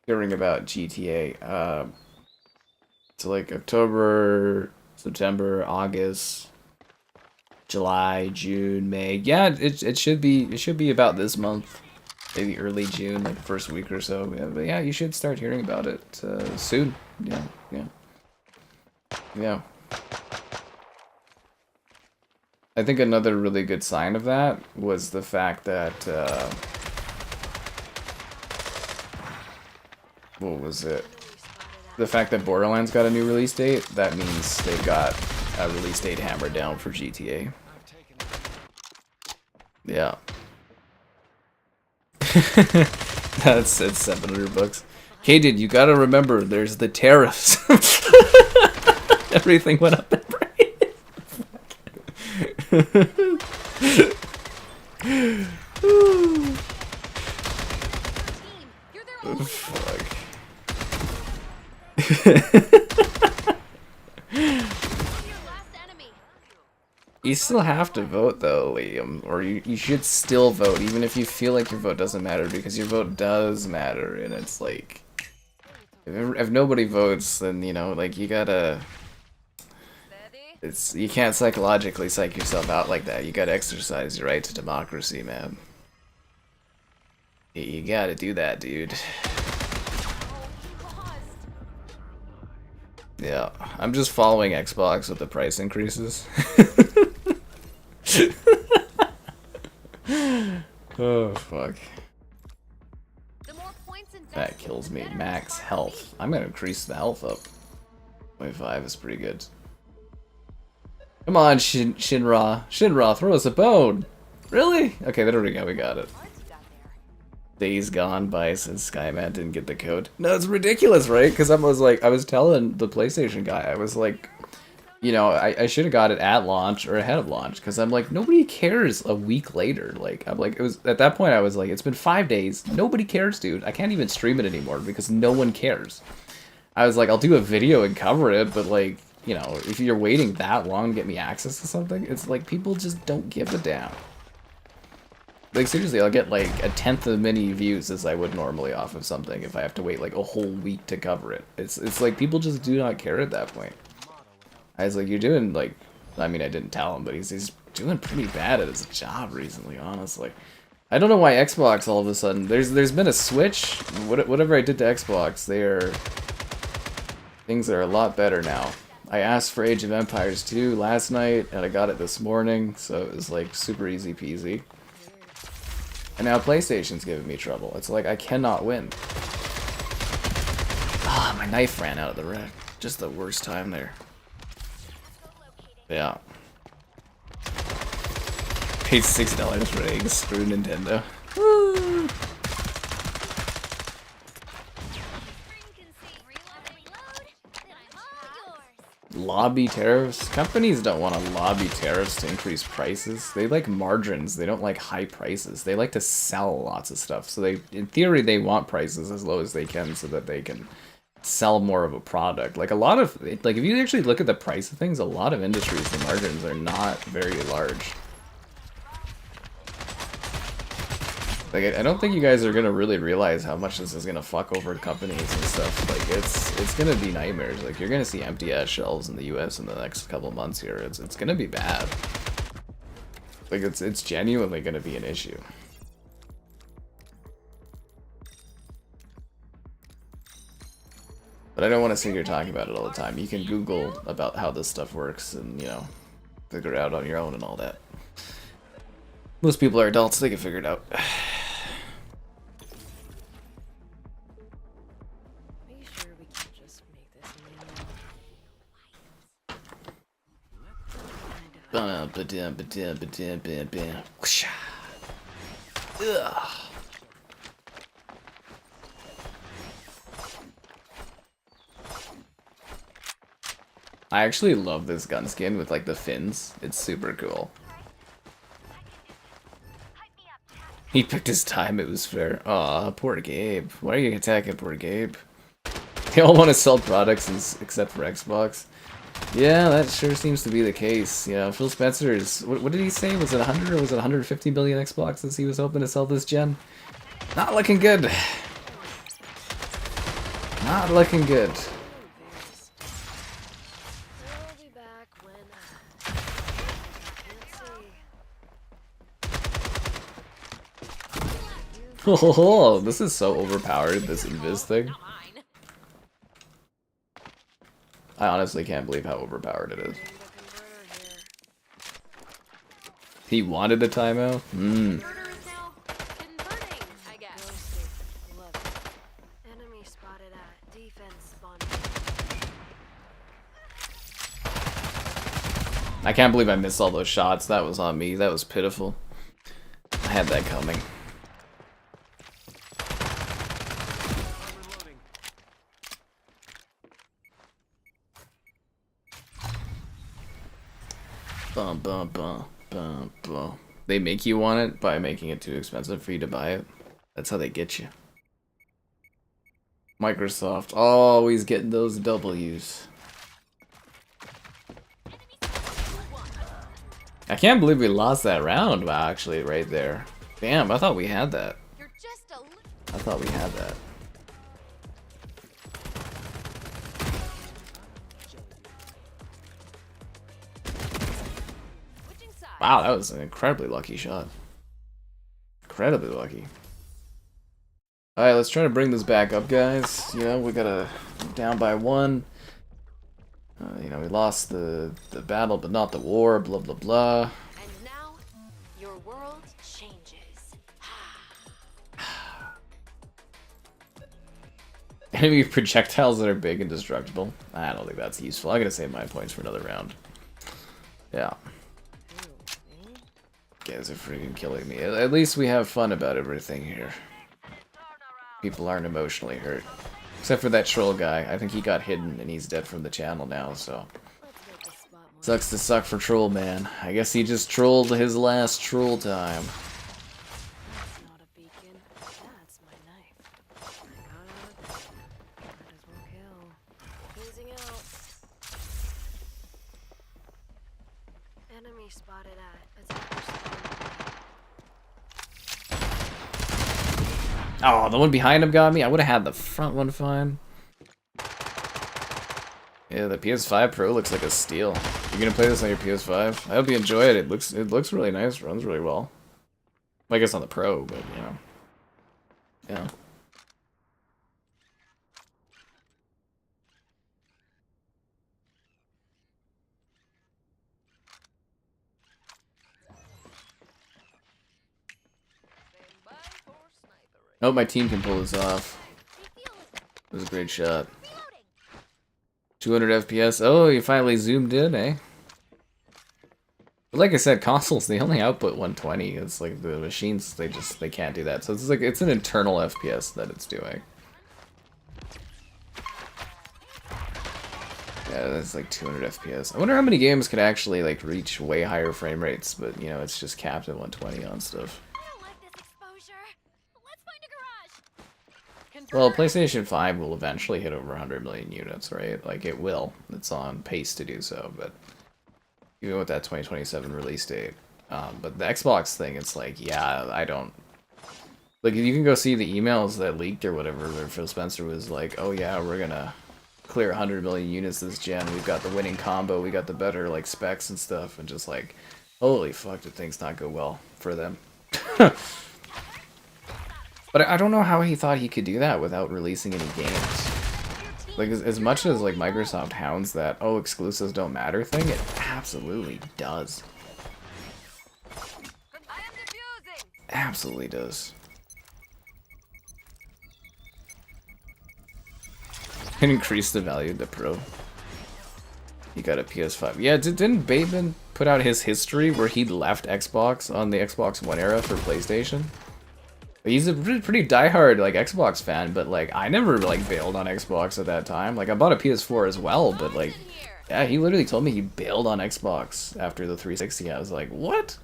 hearing about GTA. So like October, September, August... July, June, May. Yeah, it should be about this month, maybe early June, like the first week or so. Yeah, but yeah, you should start hearing about it soon. Yeah. I think another really good sign of that was the fact that what was it? The fact that Borderlands got a new release date. That means they've got a release date hammered down for GTA. Yeah. That's it's $700. Okay, dude, you gotta remember, there's the tariffs. Everything went up in price. Fuck. You still have to vote though, Liam, or you should still vote, even if you feel like your vote doesn't matter, because your vote does matter, and it's like, if nobody votes, then, you know, like, you gotta, you can't psychologically psych yourself out like that. You gotta exercise your right to democracy, man. You gotta do that, dude. Yeah, I'm just following Xbox with the price increases. Oh, fuck. That kills me. Max health. I'm gonna increase the health up. 25 is pretty good. Come on, Shinra. Shinra, throw us a bone. Really? Okay, there we go. We got it. Days gone by since Skyman didn't get the code. No, it's ridiculous, right? Because I was telling the PlayStation guy, I was like, you know, I should have got it at launch or ahead of launch, because I'm like, nobody cares a week later. Like, I'm like, it was at that point I was like, it's been 5 days, nobody cares, dude. I can't even stream it anymore because no one cares. I was like, I'll do a video and cover it, but like, you know, if you're waiting that long to get me access to something, it's like people just don't give a damn. Like, seriously, I'll get like 1/10 of many views as I would normally off of something if I have to wait like a whole week to cover it. It's like people just do not care at that point. I was like, you're doing like, I mean, I didn't tell him, but he's doing pretty bad at his job recently, honestly. I don't know why Xbox all of a sudden, there's been a switch. Whatever I did to Xbox, things are a lot better now. I asked for Age of Empires 2 last night, and I got it this morning, so it was like super easy peasy. And now PlayStation's giving me trouble. It's like I cannot win. Ah, my knife ran out of the rack. Just the worst time there. Yeah. Paid $6 for eggs. Screw Nintendo. Woo! lobby tariffs. Companies don't want to lobby tariffs to increase prices. They like margins. They don't like high prices. They like to sell lots of stuff. So they, in theory, they want prices as low as they can so that they can sell more of a product. Like a lot of, like if you actually look at the price of things, a lot of industries, the margins are not very large. Like I don't think you guys are gonna really realize how much this is gonna fuck over companies and stuff. Like it's gonna be nightmares. Like you're gonna see empty ass shelves in the U.S. in the next couple months here. It's gonna be bad. Like it's genuinely gonna be an issue. But I don't want to sit here talking about it all the time. You can Google about how this stuff works and, you know, figure it out on your own and all that. Most people are adults, they can figure it out. Are you sure we can just make this Ugh. I actually love this gun skin with like the fins. It's super cool. He picked his time, it was fair. Aw, poor Gabe. Why are you attacking poor Gabe? They all want to sell products except for Xbox. Yeah, that sure seems to be the case. You know, Phil Spencer is... What did he say? Was it 100 or was it 150 billion Xboxes he was hoping to sell this gen? Not looking good. Not looking good. Oh, this is so overpowered, this invis thing. I honestly can't believe how overpowered it is. He wanted a timeout? Hmm. I can't believe I missed all those shots. That was on me. That was pitiful. I had that coming. Bum, bum, bum, bum, bum. They make you want it by making it too expensive for you to buy it. That's how they get you. Microsoft, always getting those W's. I can't believe we lost that round, actually, right there. Damn, I thought we had that. I thought we had that. Wow, that was an incredibly lucky shot. Incredibly lucky. Alright, let's try to bring this back up, guys. You know, we gotta down by 1. You know, we lost the battle, but not the war, blah, blah, blah. And now, your world changes. Enemy projectiles that are big and destructible. I don't think that's useful. I'm gonna save my points for another round. Yeah. You guys are freaking killing me. At least we have fun about everything here. People aren't emotionally hurt. Except for that troll guy. I think he got hidden and he's dead from the channel now, so... Sucks to suck for Troll Man. I guess he just trolled his last troll time. That's not a beacon. That's my knife. Might as well kill. Phasing out. Enemy spotted at. Oh, the one behind him got me. I would have had the front one fine. Yeah, the PS5 Pro looks like a steal. You gonna play this on your PS5? I hope you enjoy it. It looks really nice. Runs really well. Well, I guess on the Pro, but you know. Yeah. Oh, my team can pull this off. It was a great shot. 200 FPS. Oh, you finally zoomed in, eh? But like I said, consoles, they only output 120. It's like the machines, they can't do that. So it's like, it's an internal FPS that it's doing. Yeah, that's like 200 FPS. I wonder how many games could actually like reach way higher frame rates, but you know, it's just capped at 120 on stuff. I don't like this exposure. Let's find a garage. Well, PlayStation 5 will eventually hit over 100 million units, right? Like, it will. It's on pace to do so, but even with that 2027 release date. But the Xbox thing, it's like, yeah, I don't... Like, you can go see the emails that leaked or whatever, where Phil Spencer was like, oh yeah, we're gonna clear 100 million units this gen, we've got the winning combo, we got the better, like, specs and stuff, and just like, holy fuck, did things not go well for them. But I don't know how he thought he could do that without releasing any games. Like, as much as, like, Microsoft hounds that, oh, exclusives don't matter thing, it absolutely does. I am defusing. Absolutely does. Increase the value of the Pro. He got a PS5. Yeah, didn't Bateman put out his history where he left Xbox on the Xbox One era for PlayStation? He's a pretty diehard like Xbox fan, but like I never like bailed on Xbox at that time. Like I bought a PS4 as well, but like yeah, he literally told me he bailed on Xbox after the 360. I was like, what?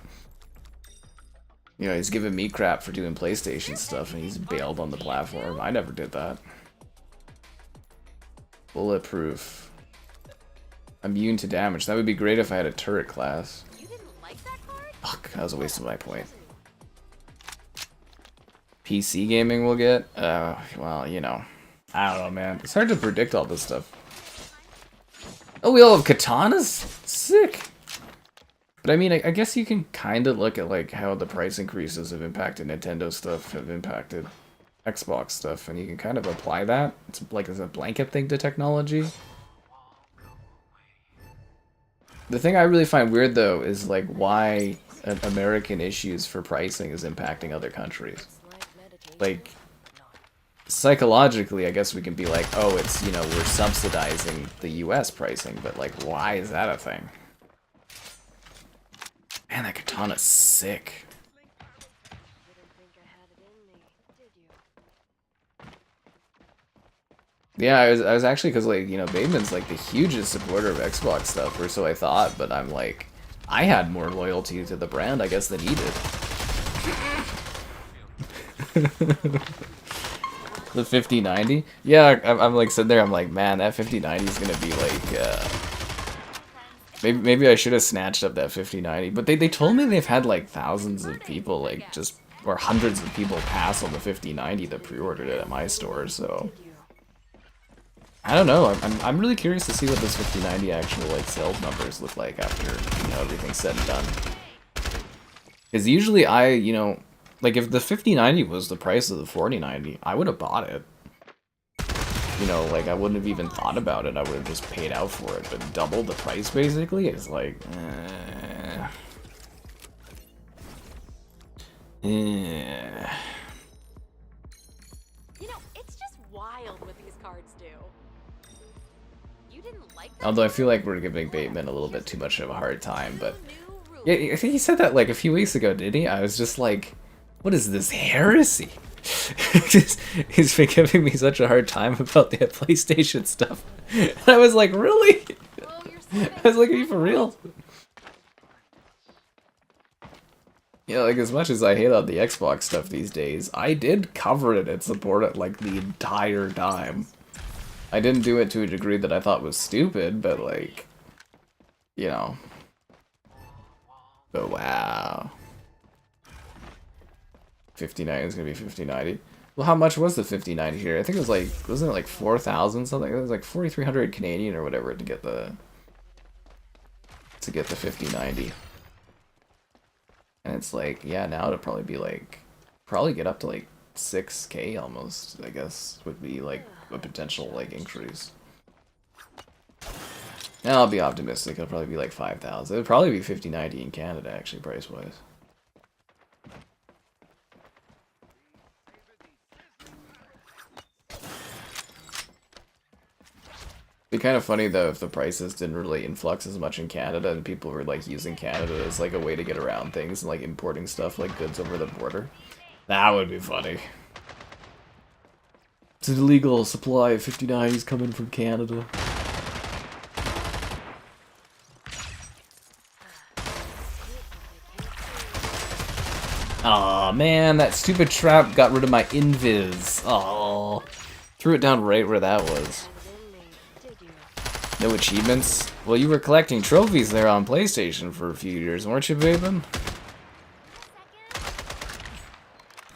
You know, he's giving me crap for doing PlayStation stuff, and he's bailed on the platform. I never did that. Bulletproof. Immune to damage. That would be great if I had a turret class. You didn't like that card? Fuck, that was a waste of my point. PC gaming will get? Well, you know. I don't know, man. It's hard to predict all this stuff. Oh, we all have katanas? Sick! But I mean, I guess you can kind of look at like how the price increases have impacted Nintendo stuff, have impacted Xbox stuff, and you can kind of apply that. It's like as a blanket thing to technology. The thing I really find weird, though, is like why American issues for pricing is impacting other countries. Like, psychologically, I guess we can be like, oh, it's, you know, we're subsidizing the US pricing, but like, why is that a thing? Man, that katana's sick. Yeah, I was actually, because, like, you know, Bateman's, like, the hugest supporter of Xbox stuff, or so I thought, but I'm like, I had more loyalty to the brand, I guess, than he did. The 5090? Yeah, I'm like sitting there, I'm like, man, that 5090 is gonna be like, maybe I should have snatched up that 5090, but they told me they've had like thousands of people, like, just, or hundreds of people pass on the 5090 that pre-ordered it at my store, so... I don't know. I'm really curious to see what this 5090 actual like sales numbers look like after, you know, everything's said and done. Because usually you know, like if the 5090 was the price of the 4090, I would have bought it. You know, like I wouldn't have even thought about it. I would have just paid out for it. But double the price basically is like, You know, it's just wild what these cards do. You didn't like that? Although I feel like we're giving Bateman a little bit too much of a hard time, but yeah, I think he said that like a few weeks ago, didn't he? I was just like, what is this heresy? He's been giving me such a hard time about the PlayStation stuff. And I was like, really? I was like, are you for real? Yeah, like as much as I hate on the Xbox stuff these days, I did cover it and support it like the entire time. I didn't do it to a degree that I thought was stupid, but like, you know. But wow. 5090 is gonna be 5090. Well, how much was the 5090 here? I think it was like, wasn't it like 4,000 something? It was like 4,300 Canadian or whatever to get the 5090. And it's like, yeah, now it'll probably be like, probably get up to like 6K almost, I guess, would be like a potential like increase. And I'll be optimistic, it'll probably be like 5,000. It'll probably be 5090 in Canada, actually, price-wise. It'd be kind of funny though if the prices didn't really influx as much in Canada and people were like using Canada as like a way to get around things and like importing stuff like goods over the border. That would be funny. It's an illegal supply of 5090s coming from Canada. Aw, man, that stupid trap got rid of my invis. Oh, threw it down right where that was. No achievements? Well, you were collecting trophies there on PlayStation for a few years, weren't you, Baben?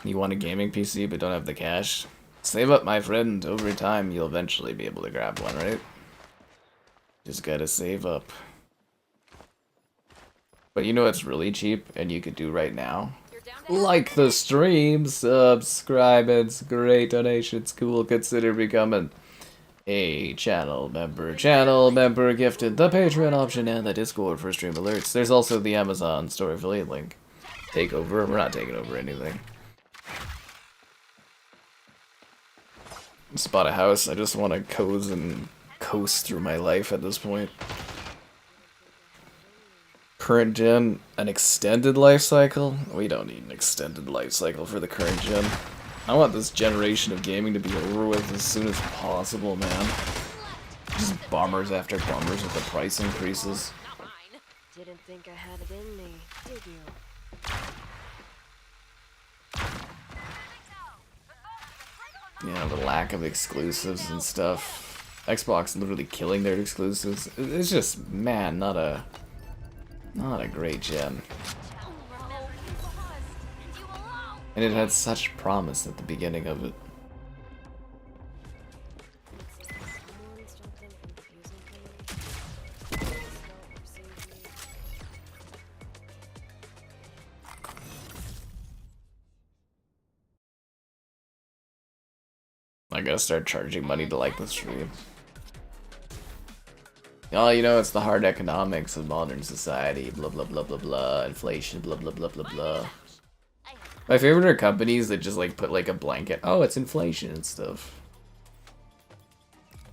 You want a gaming PC but don't have the cash? Save up, my friend. Over time, you'll eventually be able to grab one, right? Just gotta save up. But you know what's really cheap and you could do right now? Like the stream, subscribe, it's great, donations, cool, consider becoming a channel member, gifted, the Patreon option, and the Discord for stream alerts. There's also the Amazon store affiliate link. Take over, we're not taking over anything. Spot a house, I just want to coast through my life at this point. Current gen, an extended life cycle? We don't need an extended life cycle for the current gen. I want this generation of gaming to be over with as soon as possible, man. Just bombers after bombers with the price increases. Not mine. Didn't think I had it in me, did you? Yeah, the lack of exclusives and stuff. Xbox literally killing their exclusives. It's just, man, not a great gen. And it had such promise at the beginning of it. I gotta start charging money to like the stream. Oh, you know, it's the hard economics of modern society, blah blah blah blah blah, inflation, blah blah blah blah blah. My favorite are companies that just like put like a blanket, oh, it's inflation and stuff.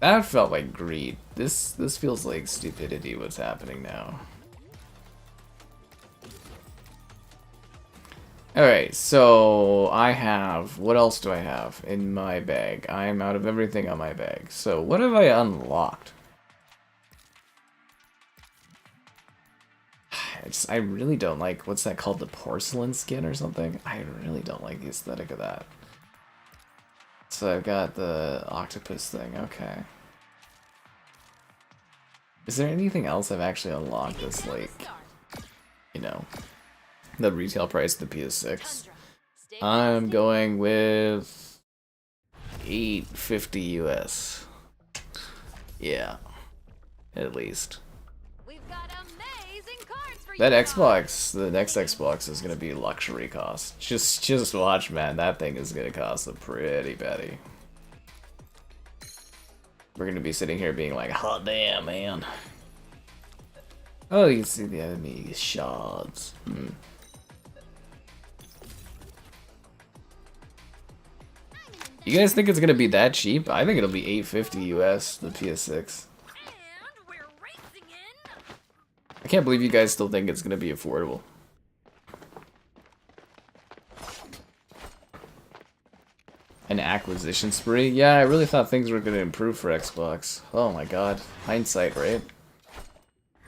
That felt like greed. This feels like stupidity what's happening now. Alright, so I have, what else do I have in my bag? I'm out of everything on my bag. So what have I unlocked? I really don't like, what's that called, the porcelain skin or something? I really don't like the aesthetic of that. So I've got the octopus thing, okay. Is there anything else I've actually unlocked that's like, you know, the retail price of the PS6? I'm going with $850 US. Yeah, at least. That Xbox, the next Xbox is gonna be luxury cost. Just watch, man. That thing is gonna cost a pretty penny. We're gonna be sitting here being like, "Hot damn, man!" Oh, you can see the enemy shards. You guys think it's gonna be that cheap? I think it'll be $850 US, the PS6. I can't believe you guys still think it's gonna be affordable. An acquisition spree? Yeah, I really thought things were gonna improve for Xbox. Oh my god. Hindsight, right?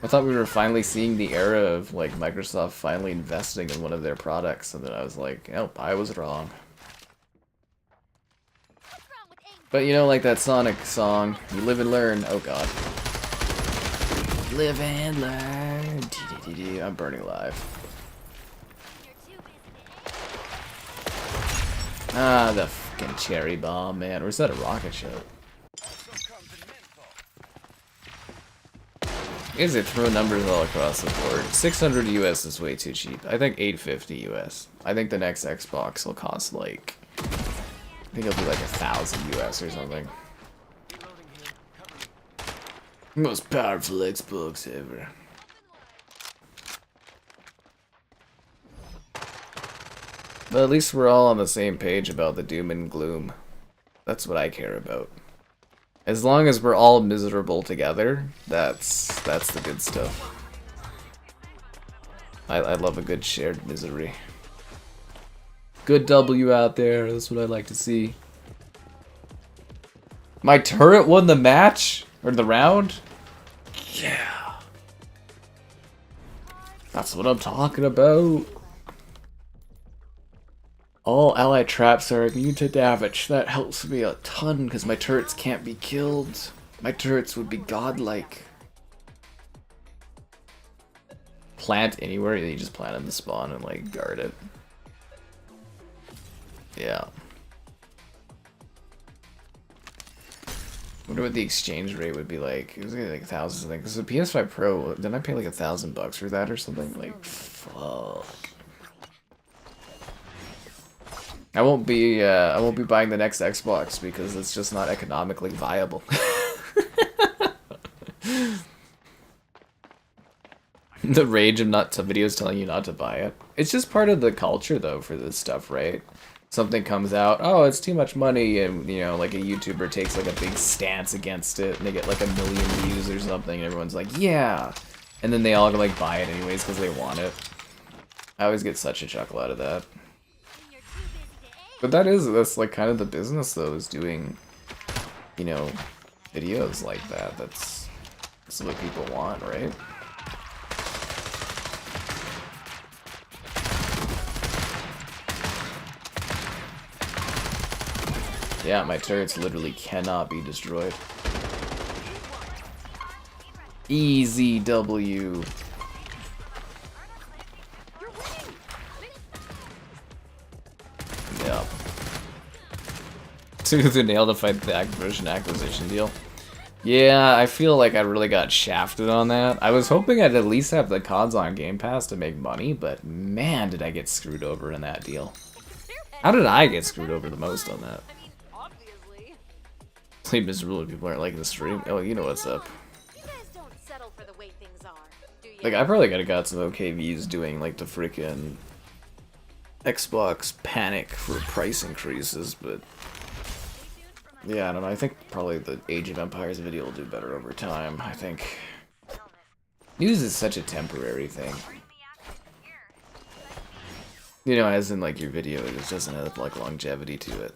I thought we were finally seeing the era of like Microsoft finally investing in one of their products, and then I was like, nope, I was wrong. But you know, like that Sonic song, you live and learn. Oh god. Live and learn. I'm burning alive. Ah, the fucking cherry bomb, man. Or is that a rocket ship? Is it throw numbers all across the board? 600 US is way too cheap. I think 850 US. I think the next Xbox will cost like, I think it'll be like 1,000 US or something. Most powerful Xbox ever. But at least we're all on the same page about the doom and gloom. That's what I care about. As long as we're all miserable together, that's the good stuff. I love a good shared misery. Good W out there, that's what I like to see. My turret won the match? Or the round? Yeah. That's what I'm talking about. All ally traps are immune to damage. That helps me a ton because my turrets can't be killed. My turrets would be godlike. Plant anywhere, you just plant in the spawn and like guard it. Yeah. Wonder what the exchange rate would be like. It was like 1,000 something. Because the PS5 Pro, didn't I pay like $1,000 for that or something? Like, fuck. I won't be buying the next Xbox because it's just not economically viable. The rage of not to videos telling you not to buy it. It's just part of the culture though for this stuff, right? Something comes out, oh, it's too much money, and you know, like a YouTuber takes like a big stance against it, and they get like 1 million views or something, and everyone's like, yeah, and then they all like buy it anyways because they want it. I always get such a chuckle out of that. But that's like kind of the business though, is doing, you know, videos like that. That's what people want, right? Yeah, my turrets literally cannot be destroyed. Easy W. Yeah. To the nail to fight the Activision acquisition deal. Yeah, I feel like I really got shafted on that. I was hoping I'd at least have the CODs on Game Pass to make money, but man, did I get screwed over in that deal. How did I get screwed over the most on that? Sleep miserable people aren't liking the stream. Oh, you know what's up. You guys don't settle for the way things are, do you? Like, I probably could have got some okay views doing, like, the freaking Xbox panic for price increases, but... yeah, I don't know. I think probably the Age of Empires video will do better over time, I think. News is such a temporary thing. You know, as in, like, your video, it just doesn't have, like, longevity to it.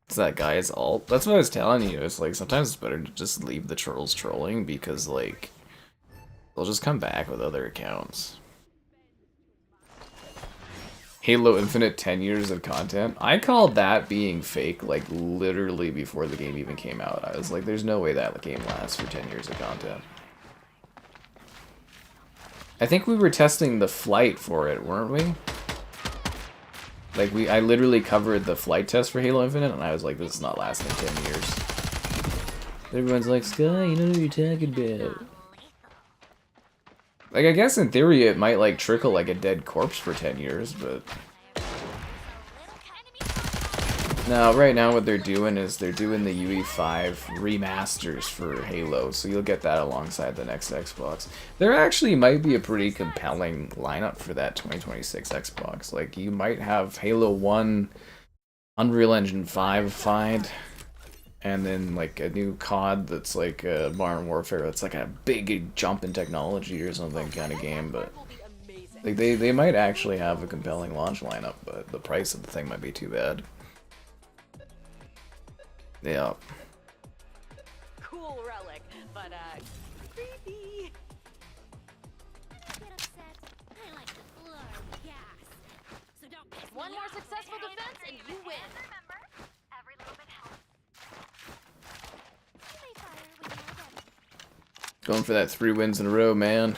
It's that guy's alt. That's what I was telling you. It's like sometimes it's better to just leave the trolls trolling because like they'll just come back with other accounts. Halo Infinite 10 years of content. I called that being fake like literally before the game even came out. I was like, there's no way that game lasts for 10 years of content. I think we were testing the flight for it, weren't we? Like, I literally covered the flight test for Halo Infinite, and I was like, this is not lasting 10 years. Everyone's like, Sky, you know what you're talking about. Like, I guess in theory it might, like, trickle like a dead corpse for 10 years, but... no, right now what they're doing is they're doing the UE5 remasters for Halo, so you'll get that alongside the next Xbox. There actually might be a pretty compelling lineup for that 2026 Xbox. Like, you might have Halo 1, Unreal Engine 5-fied, and then, like, a new COD that's like Modern Warfare. It's like a big jump in technology or something kind of game, but... like, they might actually have a compelling launch lineup, but the price of the thing might be too bad. Yeah. Cool relic, but creepy. Get upset. I like the flow of gas. So don't piss One me more off. successful defense and you win. Remember, every little bit helps. You may fire when you're ready. Going for that 3 wins in a row, man.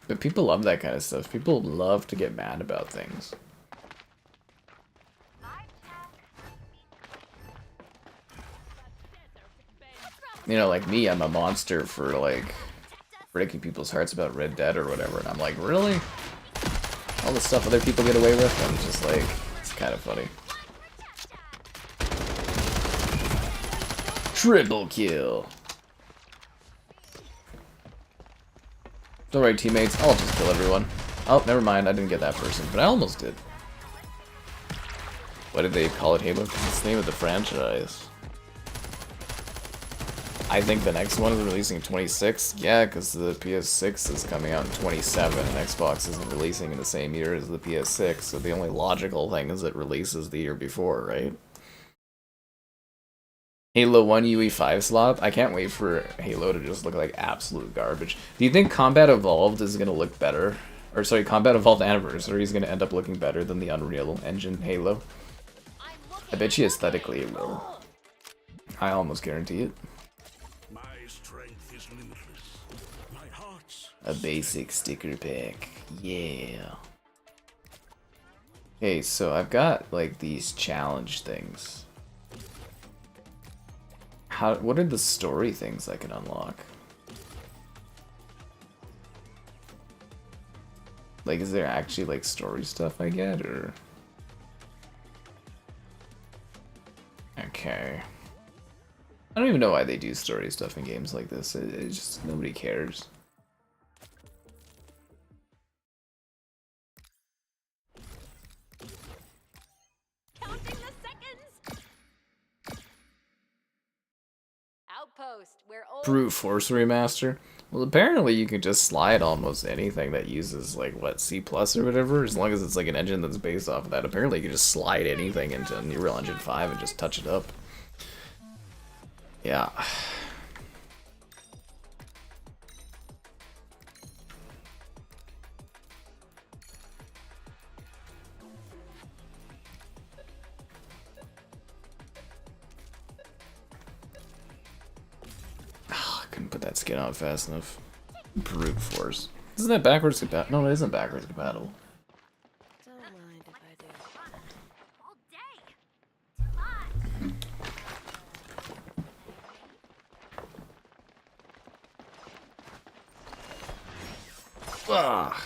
But people love that kind of stuff. People love to get mad about things. You know, like me, I'm a monster for, like, breaking people's hearts about Red Dead or whatever, and I'm like, really? All the stuff other people get away with? I'm just like, it's kind of funny. Triple kill! Don't worry, teammates, I'll just kill everyone. Oh, never mind, I didn't get that person, but I almost did. Why did they call it Halo? Because it's the name of the franchise. I think the next one is releasing in 26. Yeah, because the PS6 is coming out in 27, and Xbox isn't releasing in the same year as the PS6, so the only logical thing is it releases the year before, right? Halo 1 UE5 slot? I can't wait for Halo to just look like absolute garbage. Do you think Combat Evolved is going to look better or sorry, Combat Evolved Anniversary is going to end up looking better than the Unreal Engine Halo. I bet you aesthetically it will. I almost guarantee it. My strength is limitless. My heart's A basic sticker pack. Yeah. Okay, so I've got like these challenge things. What are the story things I can unlock? Like, is there actually like story stuff I get, or? Okay. I don't even know why they do story stuff in games like this. It just, nobody cares. Counting the seconds. Outpost, where old Brute Force Remaster? Well, apparently you can just slide almost anything that uses, like, what, C+ or whatever, as long as it's, like, an engine that's based off of that. Apparently you can just slide anything into Unreal Engine 5 and just touch it up. Yeah. I couldn't put that skin on fast enough. Brute Force. Isn't that backwards compatible? No, it isn't backwards compatible. Don't mind if I do. All day. Too much. Ah.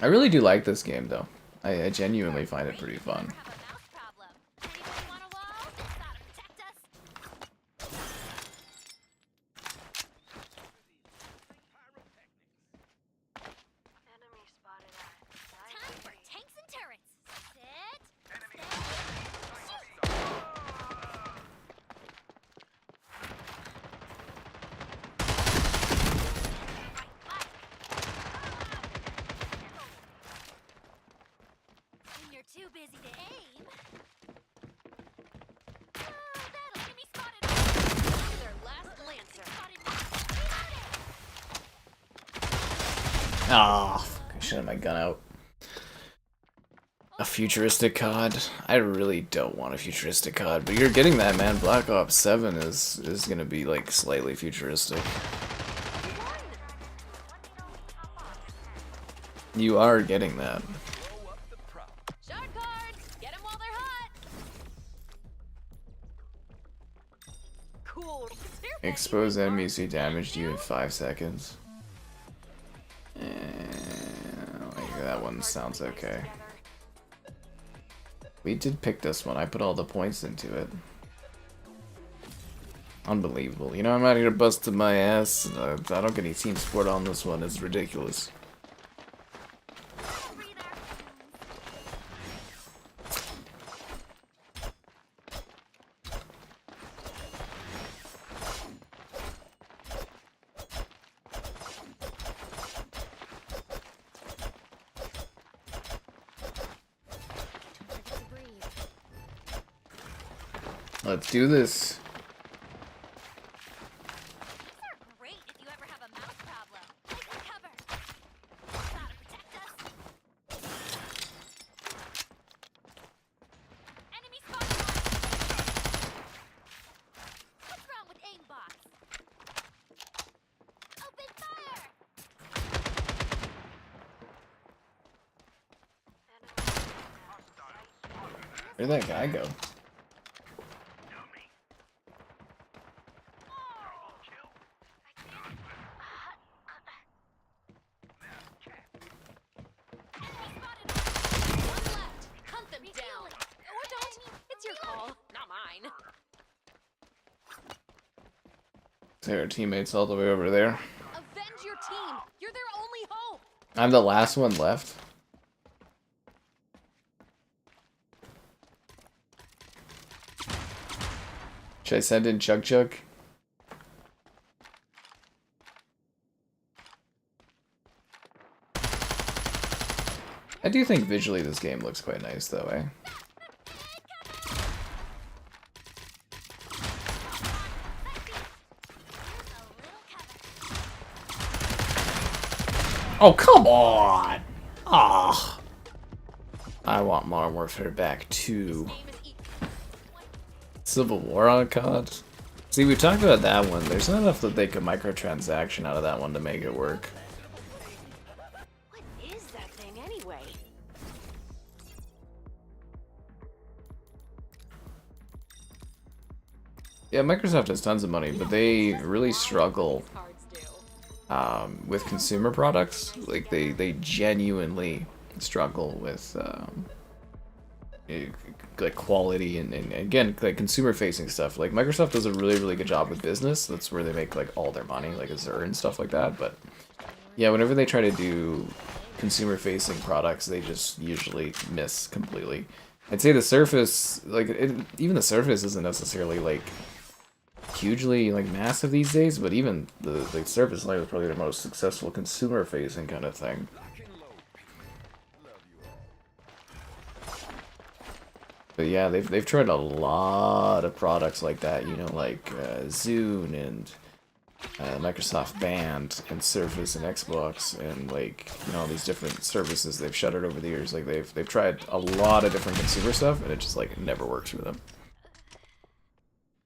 I really do like this game, though. I genuinely find it pretty fun. Have a mouse problem. Anybody want a wall? Gotta protect us. Enemy spotted at. Time for tanks and turrets. Sit. When you're too busy to aim. That enemy spotted. Their last lancer. Spotted me. Ah, I should have my gun out. A futuristic COD? I really don't want a futuristic COD, but you're getting that, man. Black Ops 7 is gonna be like slightly futuristic. You are getting that. Shark cards. Get them while they're hot. Cool. Expose enemies who damaged you in 5 seconds. Like, that one sounds okay. We did pick this one. I put all the points into it. Unbelievable. You know, I'm out here busting my ass. I don't get any team support on this one. It's ridiculous. Let's do this. These are great if you ever have a mouse problem. Take the cover. Gotta protect us. Enemy spotted. What's wrong with aimbots? Open fire! Where'd that guy go? One left. Hunt them down. Or don't. It's your call, not mine. There are teammates all the way over there. Avenge your team. You're their only hope. I'm the last one left. Should I send in Chug Chug? do think visually this game looks quite nice, though, eh? Oh, come on! Ah, I want Modern Warfare back too. Civil War on COD? See, we talked about that one. There's not enough that they could microtransaction out of that one to make it work. What is that thing anyway? Yeah, Microsoft has tons of money, but they really struggle with consumer products. Like, they genuinely struggle with like quality and again, like consumer-facing stuff. Like, Microsoft does a really good job with business. That's where they make like all their money, like Azure and stuff like that. But yeah, whenever they try to do consumer-facing products, they just usually miss completely. I'd say the Surface, like, even the Surface isn't necessarily like hugely like massive these days, but even the Surface Lite is probably the most successful consumer-facing kind of thing. But yeah, they've tried a lot of products like that, you know, like Zune and Microsoft Band and Surface and Xbox and like, you know, all these different services they've shuttered over the years. Like they've tried a lot of different consumer stuff and it just like never works for them.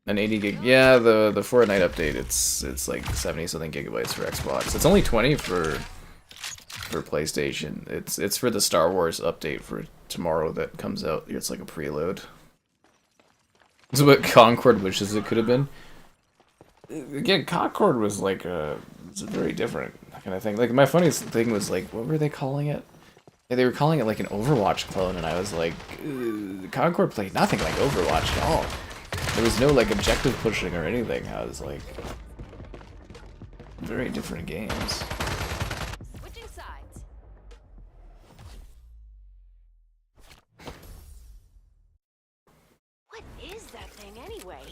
An 80 gig, yeah, the Fortnite update, it's like 70 something gigabytes for Xbox. It's only 20 for PlayStation. It's for the Star Wars update for tomorrow that comes out. It's like a preload. It's what Concord wishes it could have been. Again, Concord was like it's a very different kind of thing. Like, my funniest thing was like, what were they calling it? Yeah, they were calling it like an Overwatch clone, and I was like, Concord played nothing like Overwatch at all. There was no like objective pushing or anything. I was like, very different games. Switching sides. What is that thing anyway?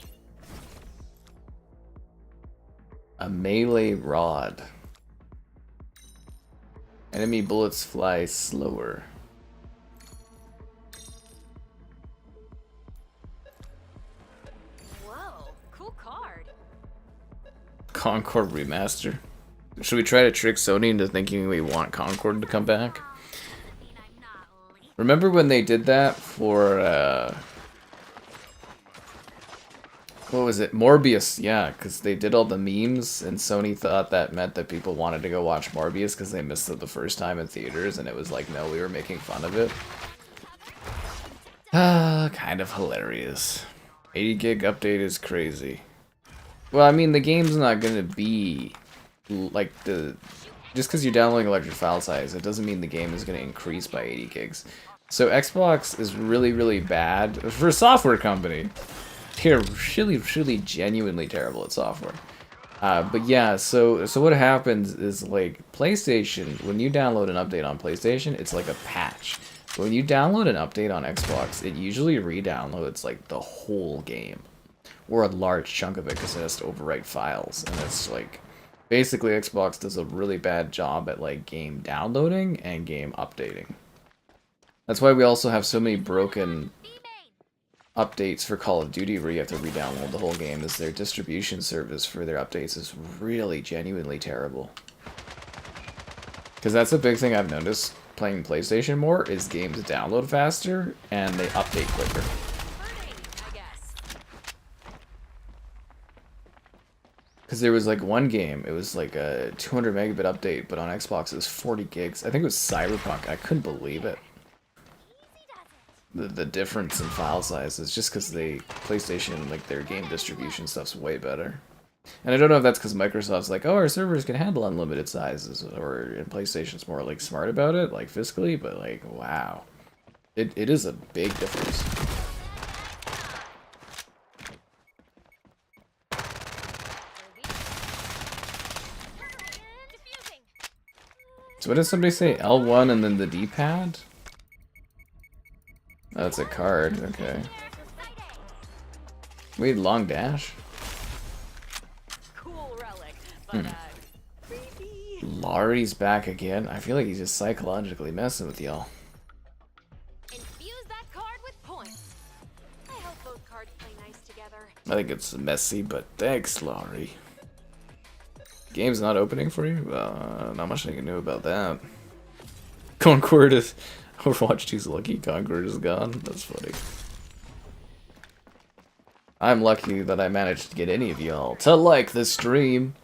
A melee rod. Enemy bullets fly slower. Whoa, cool card. Concord remaster. Should we try to trick Sony into thinking we want Concord to come back? Remember when they did that for what was it? Morbius, yeah, because they did all the memes, and Sony thought that meant that people wanted to go watch Morbius because they missed it the first time in theaters, and it was like, no, we were making fun of it. Kind of hilarious. 80 gig update is crazy. Well, I mean, the game's not gonna be like just because you're downloading a larger file size, it doesn't mean the game is gonna increase by 80 gigs. So Xbox is really bad for a software company. They're really genuinely terrible at software. But yeah, so what happens is, like, PlayStation, when you download an update on PlayStation, it's like a patch. But when you download an update on Xbox, it usually re-downloads like the whole game, or a large chunk of it, because it has to overwrite files. And it's like, basically Xbox does a really bad job at like game downloading and game updating. That's why we also have so many broken updates for Call of Duty where you have to re-download the whole game, is their distribution service for their updates is really genuinely terrible. Because that's a big thing I've noticed playing PlayStation more, is games download faster and they update quicker. Because there was like one game, it was like a 200 megabit update, but on Xbox it was 40 gigs. I think it was Cyberpunk. I couldn't believe it. The difference in file size is just because PlayStation, like, their game distribution stuff's way better. And I don't know if that's because Microsoft's like, oh, our servers can handle unlimited sizes, or in PlayStation's more like smart about it, like fiscally, but like, wow. It is a big difference. So what did somebody say? L1 and then the D-pad? Oh, that's a card, okay. Wait, long dash? Cool relic, but Laurie's back again. I feel like he's just psychologically messing with y'all. together. I think it's messy, but thanks, Laurie. Game's not opening for you? Not much I can do about that. Concord is... Overwatch 2's lucky Concord is gone. That's funny. I'm lucky that I managed to get any of y'all to like the stream.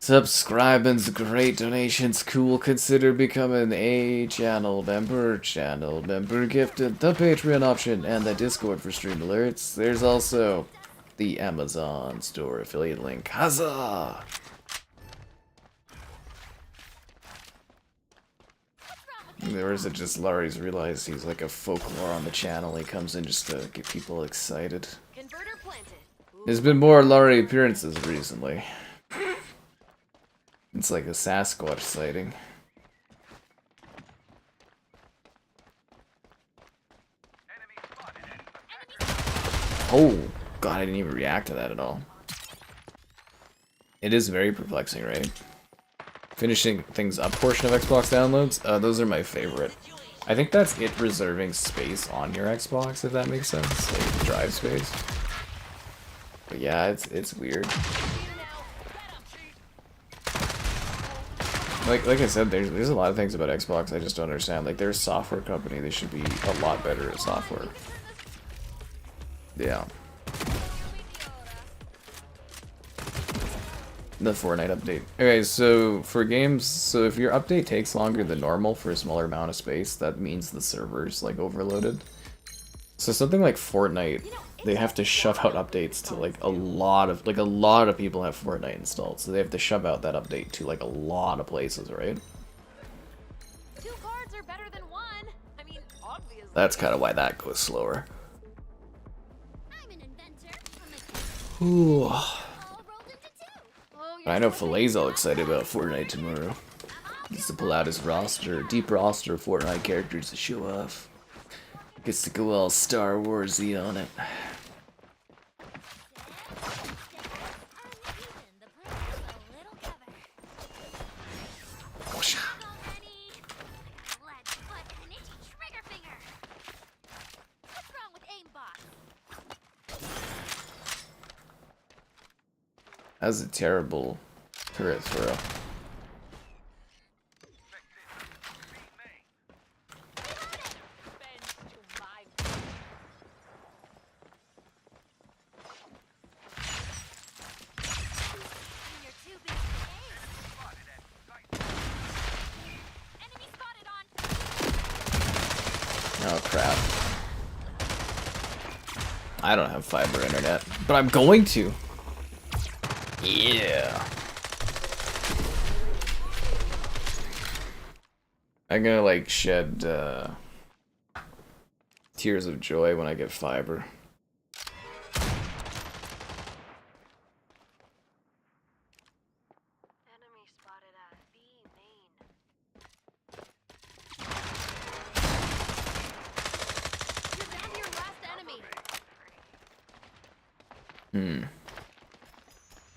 Subscribing's great, donations cool, consider becoming a channel member gifted, the Patreon option, and the Discord for stream alerts. There's also the Amazon store affiliate link. Huzzah! Or is it just Laurie's realized he's like a folklore on the channel? He comes in just to get people excited. Converter planted. There's been more Laurie appearances recently. It's like a Sasquatch sighting. Oh, God, I didn't even react to that at all. It is very perplexing, right? Finishing things up portion of Xbox downloads, those are my favorite. I think that's it reserving space on your Xbox, if that makes sense, like drive space. But yeah, it's weird. Like I said, there's a lot of things about Xbox I just don't understand. Like, they're a software company, they should be a lot better at software. Yeah. The Fortnite update. Okay, so for games, so if your update takes longer than normal for a smaller amount of space, that means the server's like overloaded. So something like Fortnite, they have to shove out updates to like a lot of people have Fortnite installed, so they have to shove out that update to like a lot of places, right? Two cards are better than one. I mean, obviously. That's kind of why that goes slower. I'm an inventor. Ooh. All rolled into two. Oh, I know Filet's all excited about Fortnite tomorrow. Gets to pull out his roster, deep roster of Fortnite characters to show off. Gets to go all Star Warsy on it. That's a terrible turret throw. Oh crap. I don't have fiber internet, but I'm going to. Yeah. I'm gonna like shed tears of joy when I get fiber. Enemy spotted at B main. You're down to your last enemy.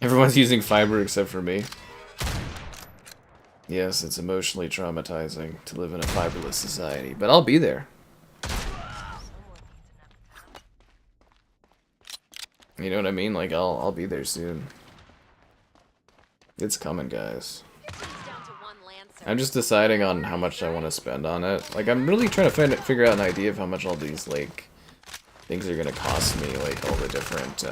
Everyone's using fiber except for me. Yes, it's emotionally traumatizing to live in a fiberless society, but I'll be there. You know what I mean? Like, I'll be there soon. It's coming, guys. Your team's down to one Lancer. I'm just deciding on how much I want to spend on it. Like, I'm really trying to figure out an idea of how much all these, like, things are gonna cost me, like, all the different,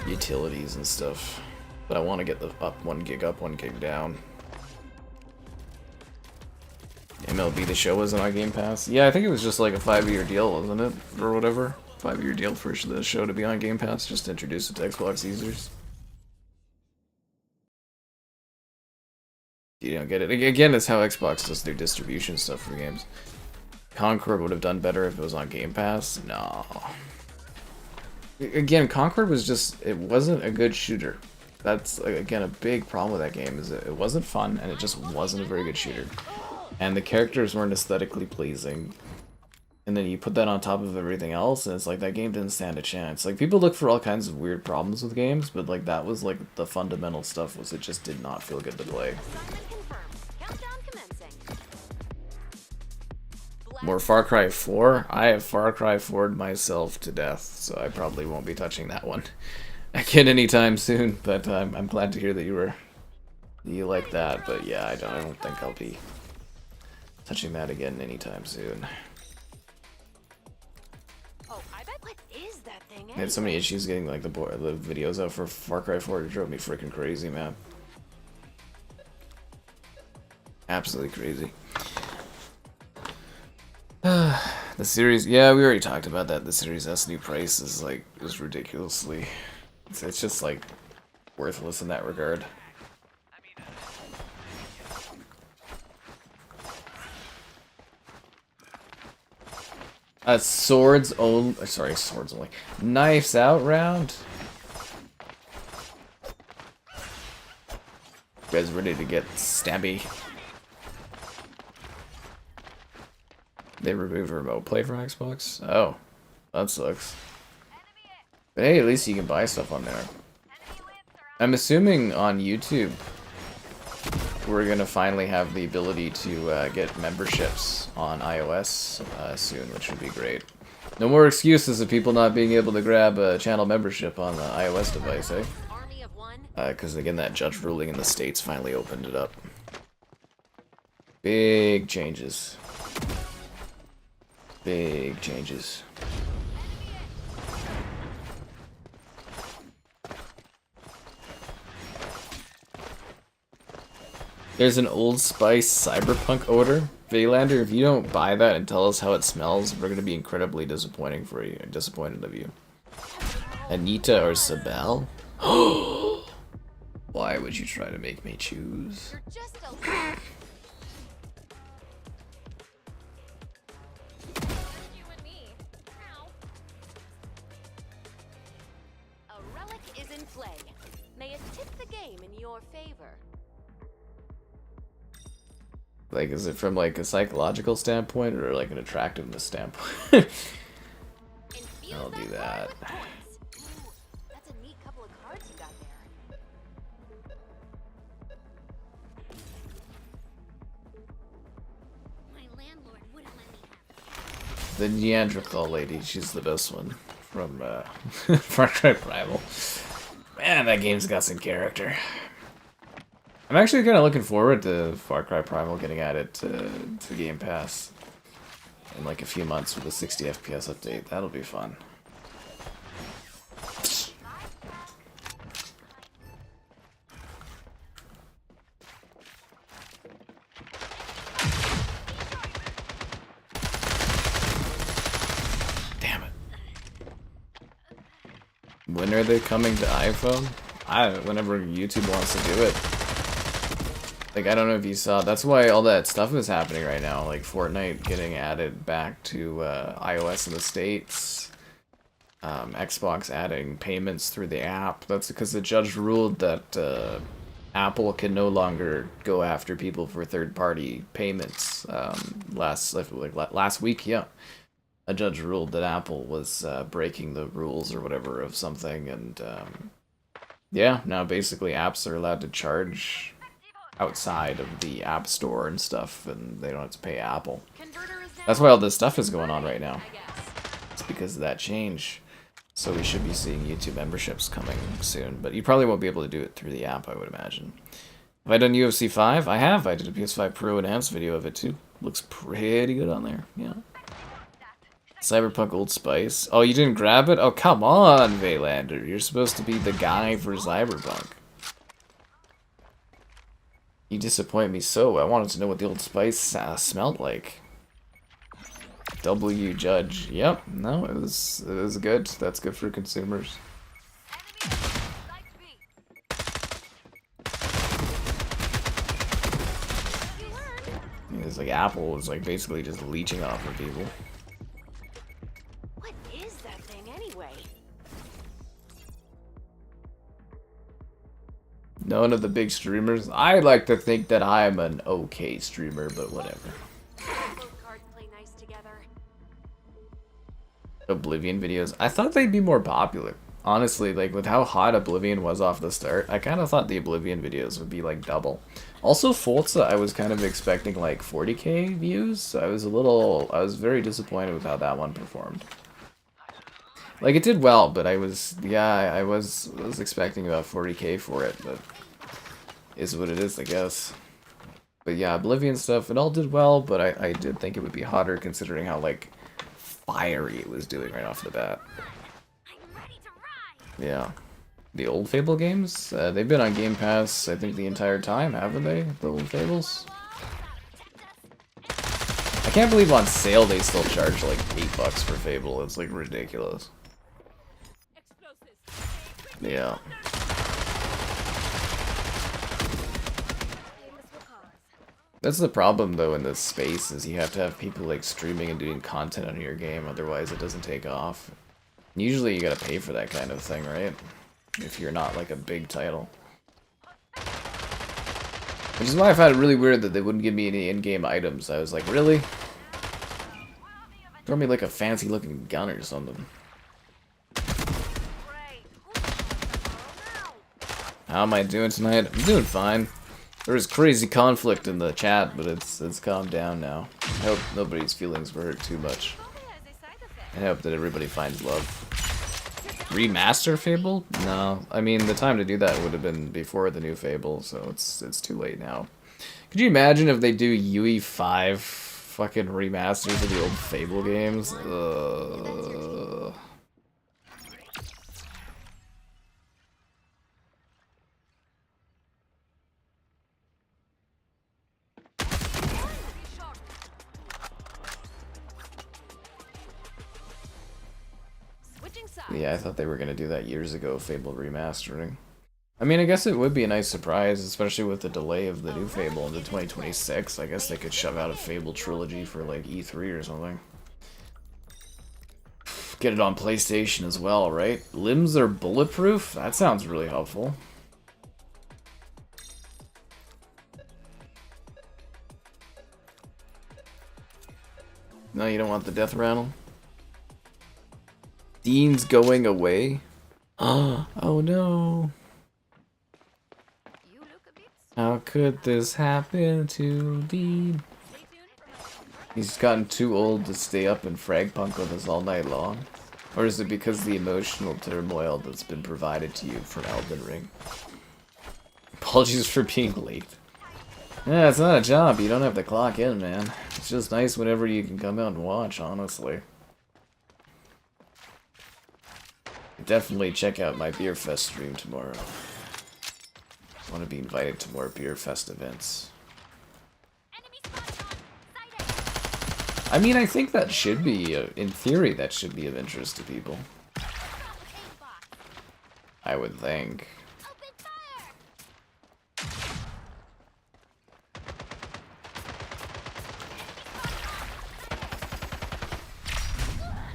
utilities and stuff. But I want to get the up 1 gig up, 1 gig down. MLB The Show wasn't on Game Pass? Yeah, I think it was just like a 5-year deal, wasn't it? Or whatever. 5-year deal for the show to be on Game Pass, just to introduce it to Xbox users. You don't get it. Again, it's how Xbox does their distribution stuff for games. Concord would have done better if it was on Game Pass? No. Again, Concord was just, it wasn't a good shooter. That's, again, a big problem with that game, is it wasn't fun, and it just wasn't a very good shooter. And the characters weren't aesthetically pleasing. And then you put that on top of everything else, and it's like, that game didn't stand a chance. Like, people look for all kinds of weird problems with games, but, like, that was, like, the fundamental stuff, was it just did not feel good to play. Assignment confirmed. Countdown commencing. More Far Cry 4? I have Far Cry 4'd myself to death, so I probably won't be touching that one again anytime soon. But I'm glad to hear that you like that. But yeah, I don't think I'll be touching that again anytime soon. Oh, I bet. What is that thing? I had so many issues getting like the videos out for Far Cry 4. It drove me freaking crazy, man. Absolutely crazy. The Series, yeah, we already talked about that. The Series S new price is like just ridiculously. It's just like worthless in that regard. Swords only. Sorry, swords only. Knives out round. You guys ready to get stabby? They removed remote play from Xbox? Oh, that sucks. But hey, at least you can buy stuff on there. I'm assuming on YouTube we're gonna finally have the ability to get memberships on iOS soon, which would be great. No more excuses of people not being able to grab a channel membership on the iOS device, eh? Because again, that judge ruling in the States finally opened it up. Big changes. Big changes. There's an Old Spice Cyberpunk odor. Vaylander, if you don't buy that and tell us how it smells, we're gonna be incredibly disappointed of you. Anita or Sabel? Why would you try to make me choose? You're just a you and me. Ow. A relic is in play. May it tip the game in your favor. Like, is it from like a psychological standpoint or like an attractiveness standpoint? I'll do that. Ooh, that's a neat couple of cards you got there. My landlord wouldn't let me have it. The Neanderthal lady, she's the best one from Far Cry Primal. Man, that game's got some character. I'm actually kind of looking forward to Far Cry Primal getting added to Game Pass in like a few months with a 60 FPS update. That'll be fun. Damn it. When are they coming to iPhone? Whenever YouTube wants to do it. Like, I don't know if you saw, that's why all that stuff is happening right now, like Fortnite getting added back to iOS in the States, Xbox adding payments through the app. That's because the judge ruled that Apple can no longer go after people for third-party payments. Last week, yeah. A judge ruled that Apple was breaking the rules or whatever of something, and yeah, now basically apps are allowed to charge outside of the App Store and stuff, and they don't have to pay Apple. That's why all this stuff is going on right now. It's because of that change. So we should be seeing YouTube memberships coming soon, but you probably won't be able to do it through the app, I would imagine. Have I done UFC 5? I have. I did a PS5 Pro enhanced video of it too. Looks pretty good on there, yeah. Cyberpunk Old Spice. Oh, you didn't grab it? Oh, come on, Vaylander. You're supposed to be the guy for Cyberpunk. You disappoint me so. I wanted to know what the Old Spice smelled like. W Judge. Yep. No, it was good. That's good for consumers. It's like Apple was like basically just leeching off of people. What is that thing anyway? None of the big streamers. I like to think that I'm an okay streamer, but whatever. Both cards play nice together. Oblivion videos. I thought they'd be more popular. Honestly, like, with how hot Oblivion was off the start, I kind of thought the Oblivion videos would be, like, double. Also, Forza, I was kind of expecting, like, 40k views, so I was very disappointed with how that one performed. Like, it did well, but I was expecting about 40k for it, but is what it is, I guess. But yeah, Oblivion stuff, it all did well, but I did think it would be hotter considering how, like, fiery it was doing right off the bat. I'm ready to ride. Yeah. The old Fable games? They've been on Game Pass, I think, the entire time, haven't they? The old Fables? I can't believe on sale they still charge, like, $8 for Fable. It's, like, ridiculous. Yeah. That's the problem, though, in this space, is you have to have people, like, streaming and doing content on your game, otherwise it doesn't take off. Usually you gotta pay for that kind of thing, right? If you're not, like, a big title. Which is why I found it really weird that they wouldn't give me any in-game items. I was like, really? Throw me, like, a fancy-looking gun or something. How am I doing tonight? I'm doing fine. There was crazy conflict in the chat, but it's calmed down now. I hope nobody's feelings were hurt too much. I hope that everybody finds love. Remaster Fable? No. I mean, the time to do that would have been before the new Fable, so it's too late now. Could you imagine if they do UE5 fucking remasters of the old Fable games? Yeah, I thought they were gonna do that years ago, Fable remastering. I mean, I guess it would be a nice surprise, especially with the delay of the new Fable into 2026. I guess they could shove out a Fable trilogy for, like, E3 or something. Get it on PlayStation as well, right? Limbs are bulletproof? That sounds really helpful. No, you don't want the death rattle? Dean's going away? Oh no. How could this happen to Dean? He's gotten too old to stay up and Fragpunk with us all night long? Or is it because of the emotional turmoil that's been provided to you from Elden Ring? Apologies for being late. Yeah, it's not a job. You don't have to clock in, man. It's just nice whenever you can come out and watch, honestly. Definitely check out my Beer Fest stream tomorrow. I want to be invited to more Beer Fest events. I mean, I think that should be, in theory, that should be of interest to people. I would think.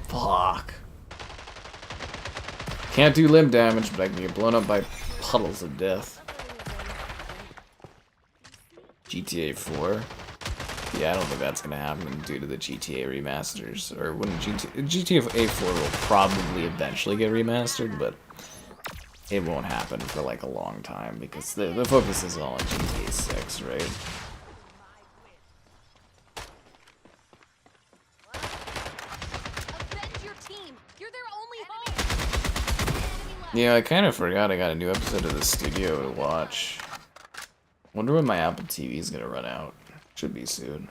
Fuck. Can't do limb damage, but I can get blown up by puddles of death. GTA 4? Yeah, I don't think that's gonna happen due to the GTA remasters. Or when GTA 4 will probably eventually get remastered, but it won't happen for like a long time because the focus is all on GTA 6, right? Yeah, I kind of forgot I got a new episode of The Studio to watch. Wonder when my Apple TV is gonna run out. Should be soon.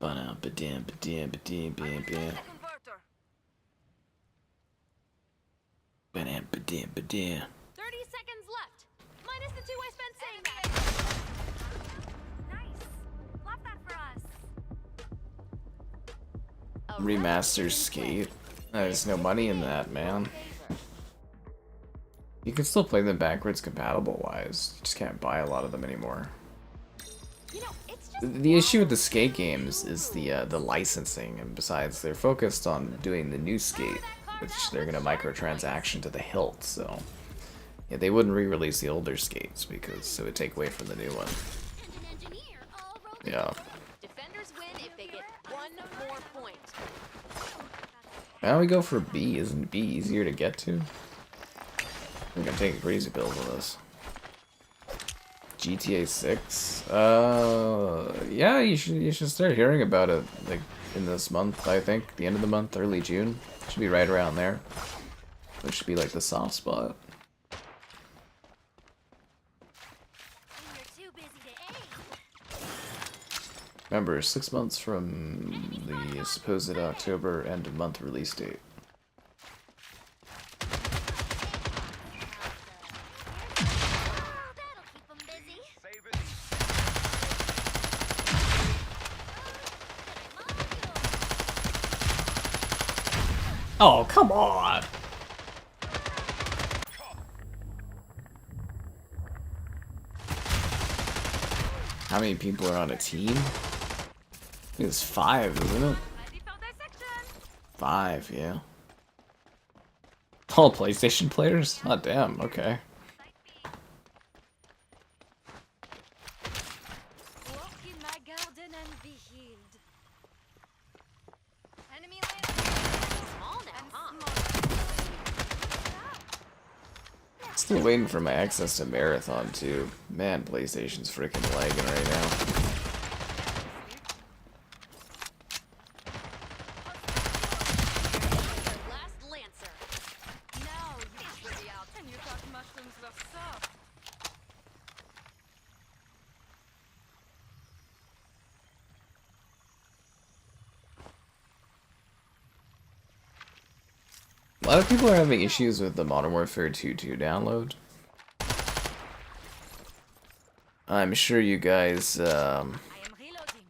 Ba-dam, ba-dam, ba-dam, ba-dam, ba-dam. Ba-dam, ba-dam, ba-dam. 30 seconds left. Minus the 2 I spent saying that. Nice. Love that for us. Remaster Skate. There's no money in that, man. You can still play them backwards compatible wise. You just can't buy a lot of them anymore. You know, it's just The issue with the Skate games is the licensing, and besides, they're focused on doing the new Skate, which they're gonna microtransaction to the hilt. So yeah, they wouldn't re-release the older Skates because it would take away from the new one. Yeah. Defenders One more point. Now we go for B. Isn't B easier to get to? I think I'm taking crazy pills on this. GTA 6. Yeah, you should start hearing about it like in this month. I think the end of the month, early June. Should be right around there. Which should be like the soft spot. You're too busy to aim. Remember, 6 months from the supposed October end of month release date. Oh, that'll keep 'em busy. Save it. Oh, come on! How many people are on a team? It's 5, isn't it? 5, yeah. All PlayStation players? Oh, damn, okay. Walk in my garden and be healed. Enemy land. Small now, huh? Still waiting for my access to Marathon, too. Man, PlayStation's freaking lagging right now. Last Lancer. Now you should be out. And you thought mushrooms were soft. A lot of people are having issues with the Modern Warfare 2 download. I'm sure you guys, I am reloading.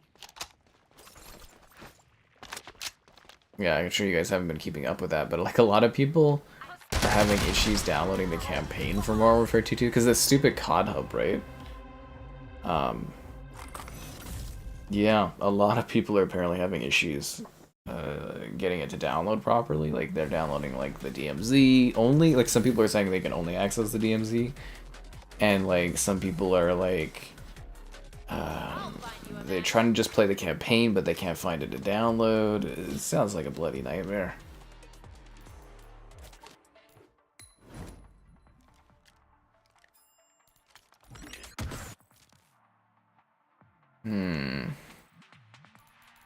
yeah, I'm sure you guys haven't been keeping up with that, but like a lot of people are having issues downloading the campaign for Modern Warfare 2 because this stupid COD hub, right? Yeah, a lot of people are apparently having issues getting it to download properly. Like they're downloading like the DMZ only. Like some people are saying they can only access the DMZ, and like some people are like they're trying to just play the campaign, but they can't find it to download. It sounds like a bloody nightmare.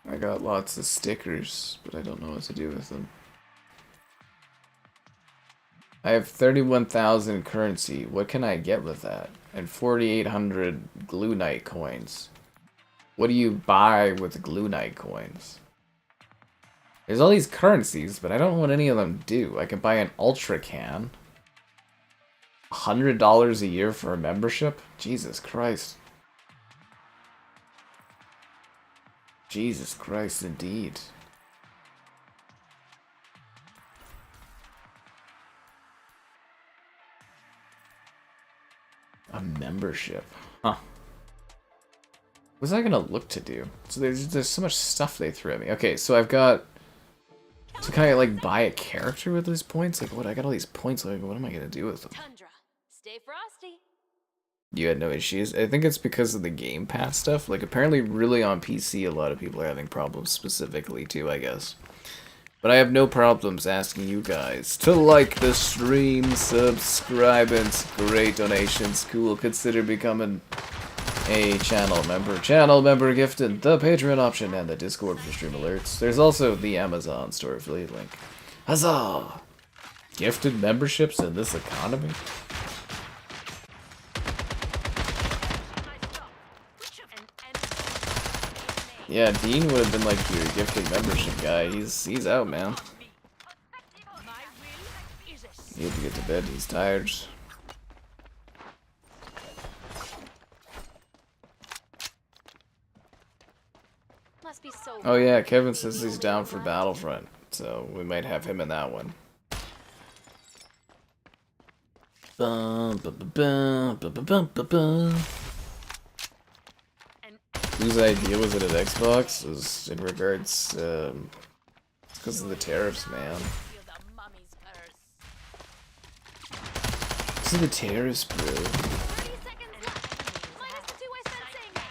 I got lots of stickers, but I don't know what to do with them. I have 31,000 currency. What can I get with that? And 4,800 Glue Knight coins. What do you buy with Glue Knight coins? There's all these currencies, but I don't know what any of them do. I can buy an Ultra Can. $100 a year for a membership? Jesus Christ. Jesus Christ, indeed. A membership. Huh. What's that gonna look to do? So there's so much stuff they threw at me. Okay, so I've got... So can I, like, buy a character with these points? Like, what? I got all these points, like, what am I gonna do with them? Tundra. Stay frosty. You had no issues? I think it's because of the Game Pass stuff. Like, apparently really on PC, a lot of people are having problems specifically, too, I guess. But I have no problems asking you guys to like the stream, subscribe, and great donations. Cool. Consider becoming a channel member gifted, the Patreon option, and the Discord for stream alerts. There's also the Amazon store affiliate link. Huzzah! Gifted memberships in this economy? Yeah, Dean would have been like your gifted membership guy. He's out, man. He had to get to bed. He's tired. Must be so. Oh yeah, Kevin says he's down for Battlefront, so we might have him in that one. Bum, bum, bum, bum, bum, bum, bum, bum. Whose idea was it at Xbox? It was in regards, because of the tariffs, man. Because of the tariffs, bro. 30 seconds left. Minus the 2 I spent saying that.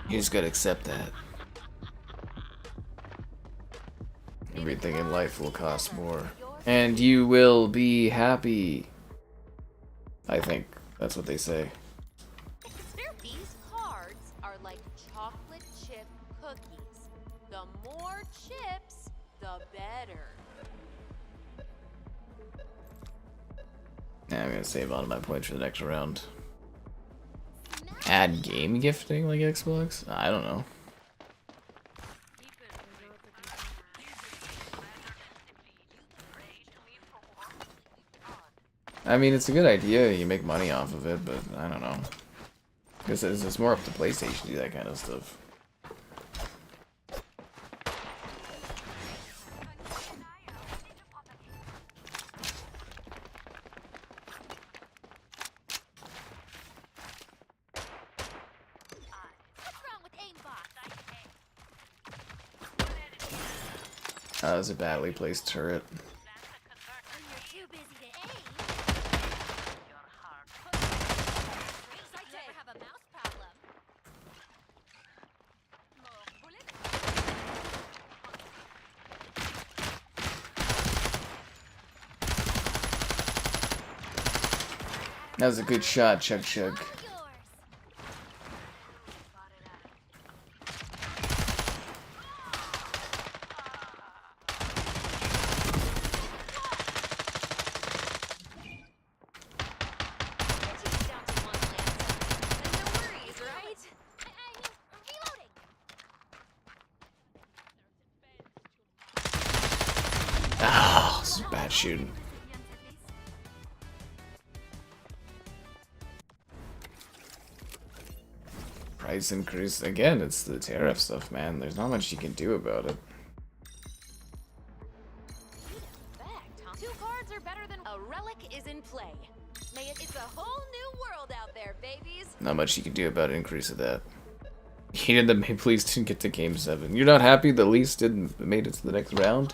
You just gotta accept that. Everything in life will cost more. And you will be happy. I think that's what they say. These cards are like chocolate chip cookies. The more chips, the better. Yeah, I'm gonna save all of my points for the next round. Add game gifting like Xbox? I don't know. I mean, it's a good idea. You make money off of it, but I don't know. Because it's more up to PlayStation to do that kind of stuff. That was a badly placed turret. That was a good shot, Chug Chug. Ah, this is bad shooting. Price increase again. It's the tariff stuff, man. There's not much you can do about it. Two cards are better than a relic is in play. It's a whole new world out there, babies. Not much you can do about an increase of that. Hated that Maple Leafs didn't get to Game 7. You're not happy the Leafs didn't made it to the next round?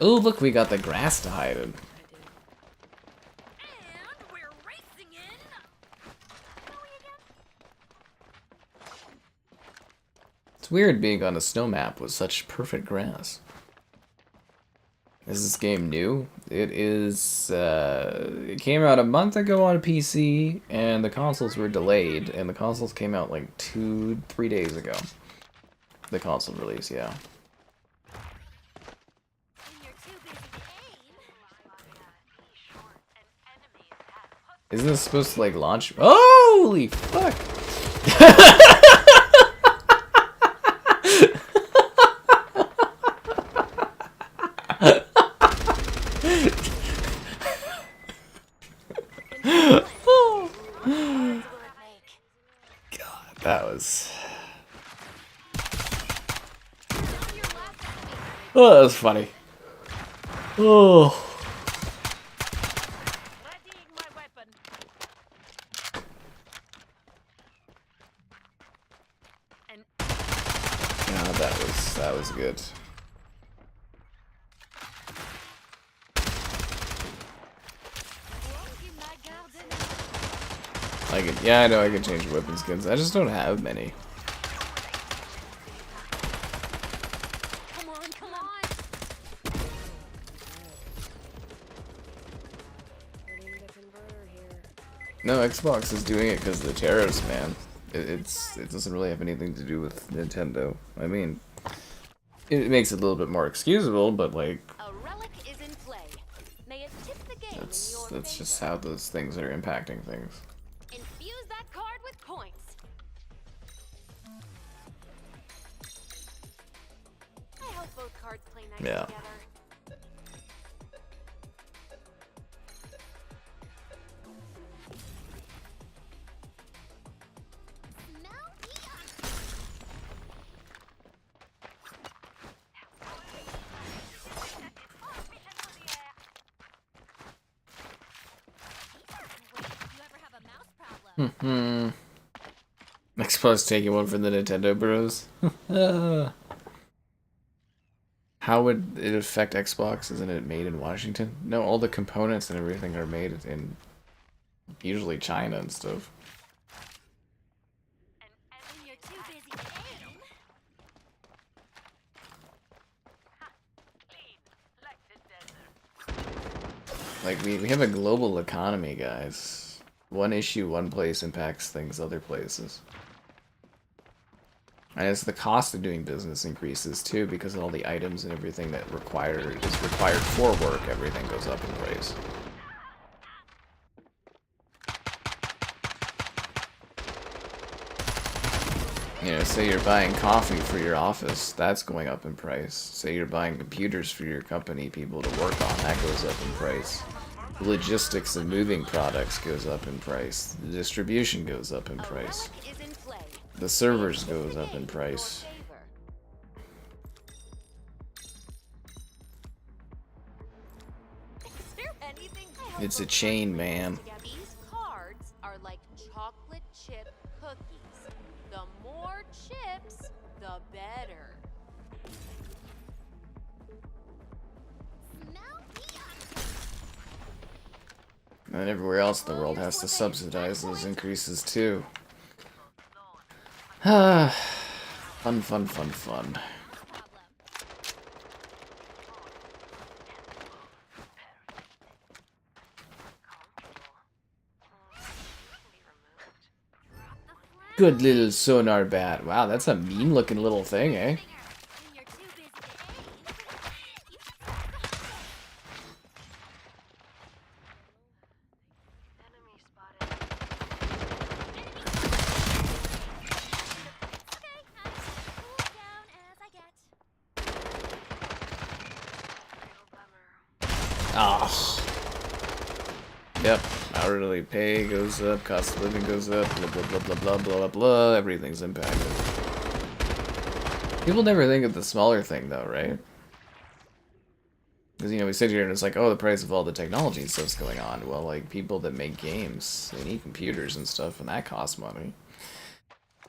Oh, look, we got the grass to hide in. It's weird being on a snow map with such perfect grass. Is this game new? It is, it came out a month ago on PC, and the consoles were delayed, and the consoles came out like 2-3 days ago. The console release, yeah. Isn't this supposed to like launch? Holy fuck! God, that was... Oh, that was funny. Oh. God, that was good. I can, yeah, I know I can change weapon skins. I just don't have many. Come on, come on. No, Xbox is doing it because of the tariffs, man. It doesn't really have anything to do with Nintendo. I mean, it makes it a little bit more excusable, but like, A relic is in play. May it tip the game in your that's just favor. how those things are impacting things. Infuse that card with points. I hope both cards play nice Yeah. together. Xbox taking one from the Nintendo Bros. How would it affect Xbox? Isn't it made in Washington? No, all the components and everything are made in usually China and stuff. In your too busy to aim. Clean, like the desert. Like, we have a global economy, guys. One issue, one place impacts things other places. And as the cost of doing business increases too, because of all the items and everything that is required for work, everything goes up in price. You know, say you're buying coffee for your office, that's going up in price. Say you're buying computers for your company, people to work on, that goes up in price. The logistics of moving products goes up in price. The distribution goes up in price. The servers goes up in price. It's a chain, man. These cards are like chocolate chip cookies. The more chips, the better. Smell the And everywhere else in the world has to subsidize those increases too. Ah, fun, fun, fun, fun. Good little sonar bat. Wow, that's a mean looking little thing, eh? When you're too busy to aim, you Enemy spotted. okay, I'm cool down as I get. Real bummer. Ah. Yep. Hourly pay goes up, cost of living goes up, blah blah blah blah blah blah blah blah. Everything's impacted. People never think of the smaller thing though, right? Because, you know, we sit here and it's like, oh, the price of all the technology and stuff's going on. Well, like, people that make games, they need computers and stuff, and that costs money.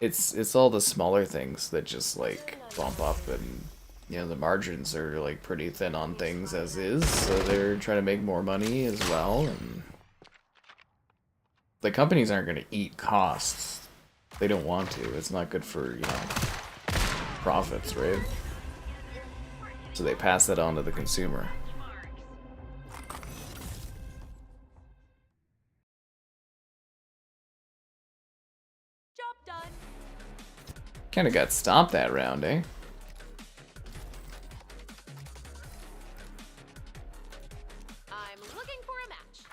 It's all the smaller things that just, like, bump up, and, you know, the margins are, like, pretty thin on things as is, so they're trying to make more money as well, and the companies aren't going to eat costs. They don't want to. It's not good for, you know, profits, right? So they pass that on to the consumer. Job done. Kind of got stomped that round, eh? I'm looking for a match.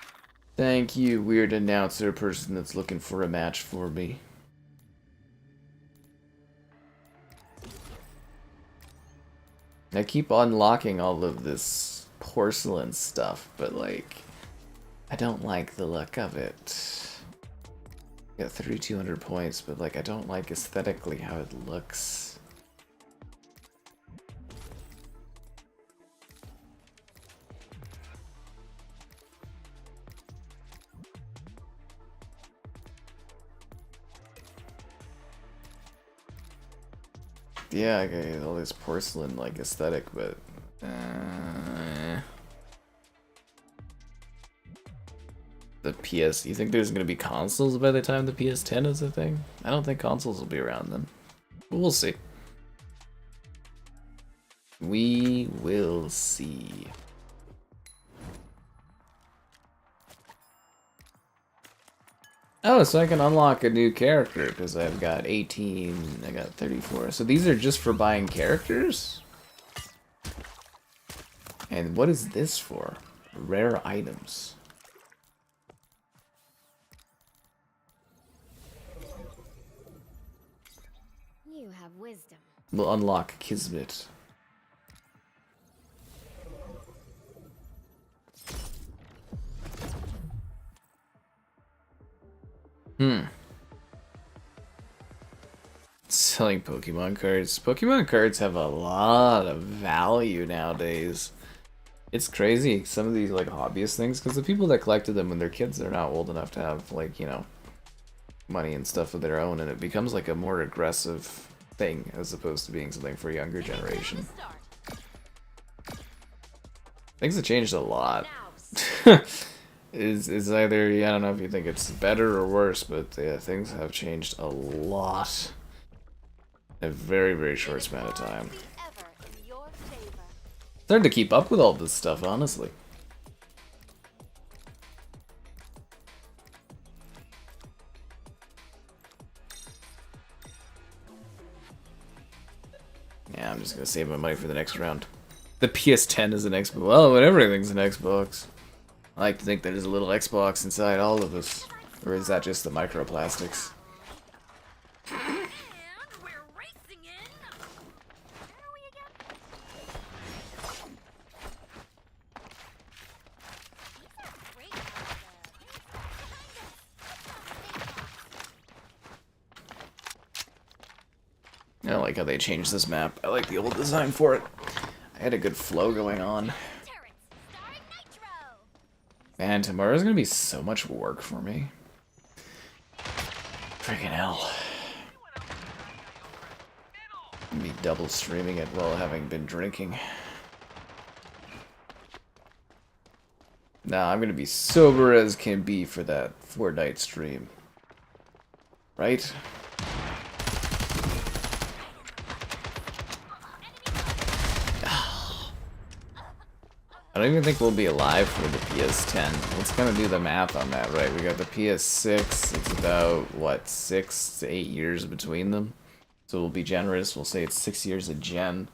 Thank you, weird announcer person that's looking for a match for me. I keep unlocking all of this porcelain stuff, but, like, I don't like the look of it. Got 3,200 points, but, like, I don't like aesthetically how it looks. Yeah, I got all this porcelain like aesthetic, but the PS. You think there's gonna be consoles by the time the PS10 is a thing? I don't think consoles will be around then. But we'll see. We will see. Oh, so I can unlock a new character because I've got 18, I got 34. So these are just for buying characters? And what is this for? Rare items. You have wisdom. We'll unlock Kismet. Selling Pokemon cards. Pokemon cards have a lot of value nowadays. It's crazy, some of these like hobbyist things, because the people that collected them when they're kids, they're not old enough to have, like, you know, money and stuff of their own, and it becomes like a more aggressive thing as opposed to being something for a younger generation. Things have changed a lot. is either, I don't know if you think it's better or worse, but yeah, things have changed a lot. in a very, very short span of time. Be ever in your favor. It's hard to keep up with all this stuff, honestly. Yeah, I'm just gonna save my money for the next round. The PS10 is an Xbox. Well, when everything's an Xbox. I like to think there's a little Xbox inside all of us. Or is that just the microplastics? And we're racing in. Where are we again? These are great. I don't like how they changed this map. I like the old design for it. I had a good flow going on. Turrets, starring Nitro. Man, tomorrow's gonna be so much work for me. Freaking hell. I'm gonna be double streaming it while having been drinking. Nah, I'm gonna be sober as can be for that Fortnite stream. Right? I don't even think we'll be alive for the PS10. Let's kind of do the math on that, right? We got the PS6. It's about, what, 6 to 8 years between them? So we'll be generous. We'll say it's 6 years a gen.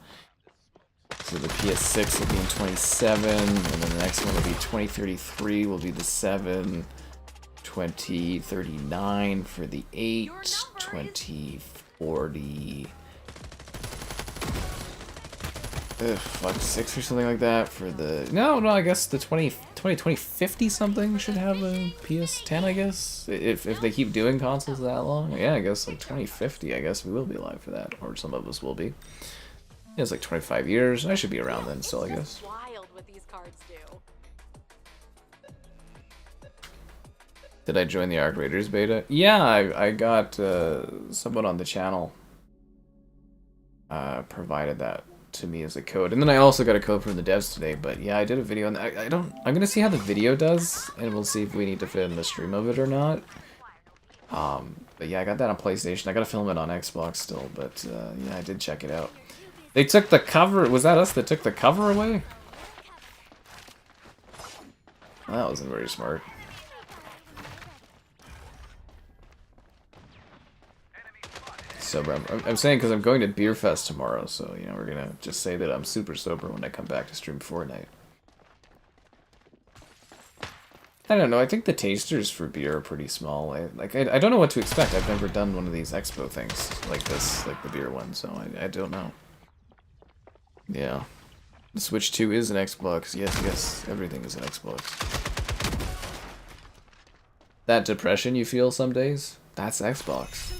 So the PS6 will be in 27, and then the next one will be 2033, will be the 7. 2039 for the 8. 2040... fuck, 6 or something like that for the... No, I guess the 2050 something should have a PS10, I guess. If they keep doing consoles that long. Yeah, I guess like 2050, I guess we will be alive for that. Or some of us will be. Yeah, it's like 25 years. I should be around then still, I guess. Wild what these cards do. Did I join the Arc Raiders beta? Yeah, I got someone on the channel provided that to me as a code, and then I also got a code from the devs today. But yeah, I did a video, and I'm gonna see how the video does, and we'll see if we need to fit in the stream of it or not. But yeah, I got that on PlayStation. I gotta film it on Xbox still, but yeah, I did check it out. They took the cover. Was that us that took the cover away? Well, that wasn't very smart. Sober. I'm saying because I'm going to Beer Fest tomorrow, so you know we're gonna just say that I'm super sober when I come back to stream Fortnite. I don't know. I think the tasters for beer are pretty small. I don't know what to expect. I've never done one of these expo things like this, like the beer one, so I don't know. Yeah, the Switch 2 is an Xbox. Yes, everything is an Xbox. That depression you feel some days, that's Xbox.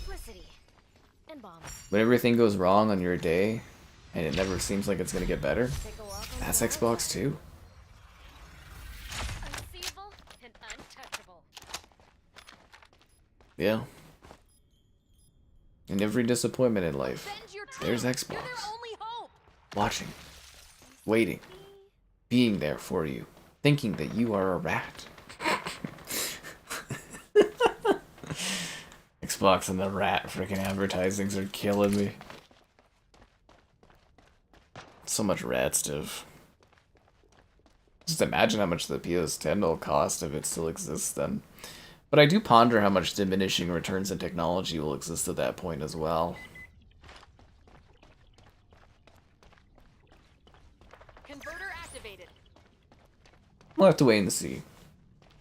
When everything goes wrong on your day, and it never seems like it's gonna get better, that's Xbox too. Unseeable and untouchable. Yeah. In every disappointment in life, there's Xbox. Watching, waiting, being there for you, thinking that you are a rat. Xbox and the rat freaking advertisings are killing me. So much rat stuff. Just imagine how much the PS10 will cost if it still exists then. But I do ponder how much diminishing returns in technology will exist at that point as well. Converter activated. We'll have to wait and see.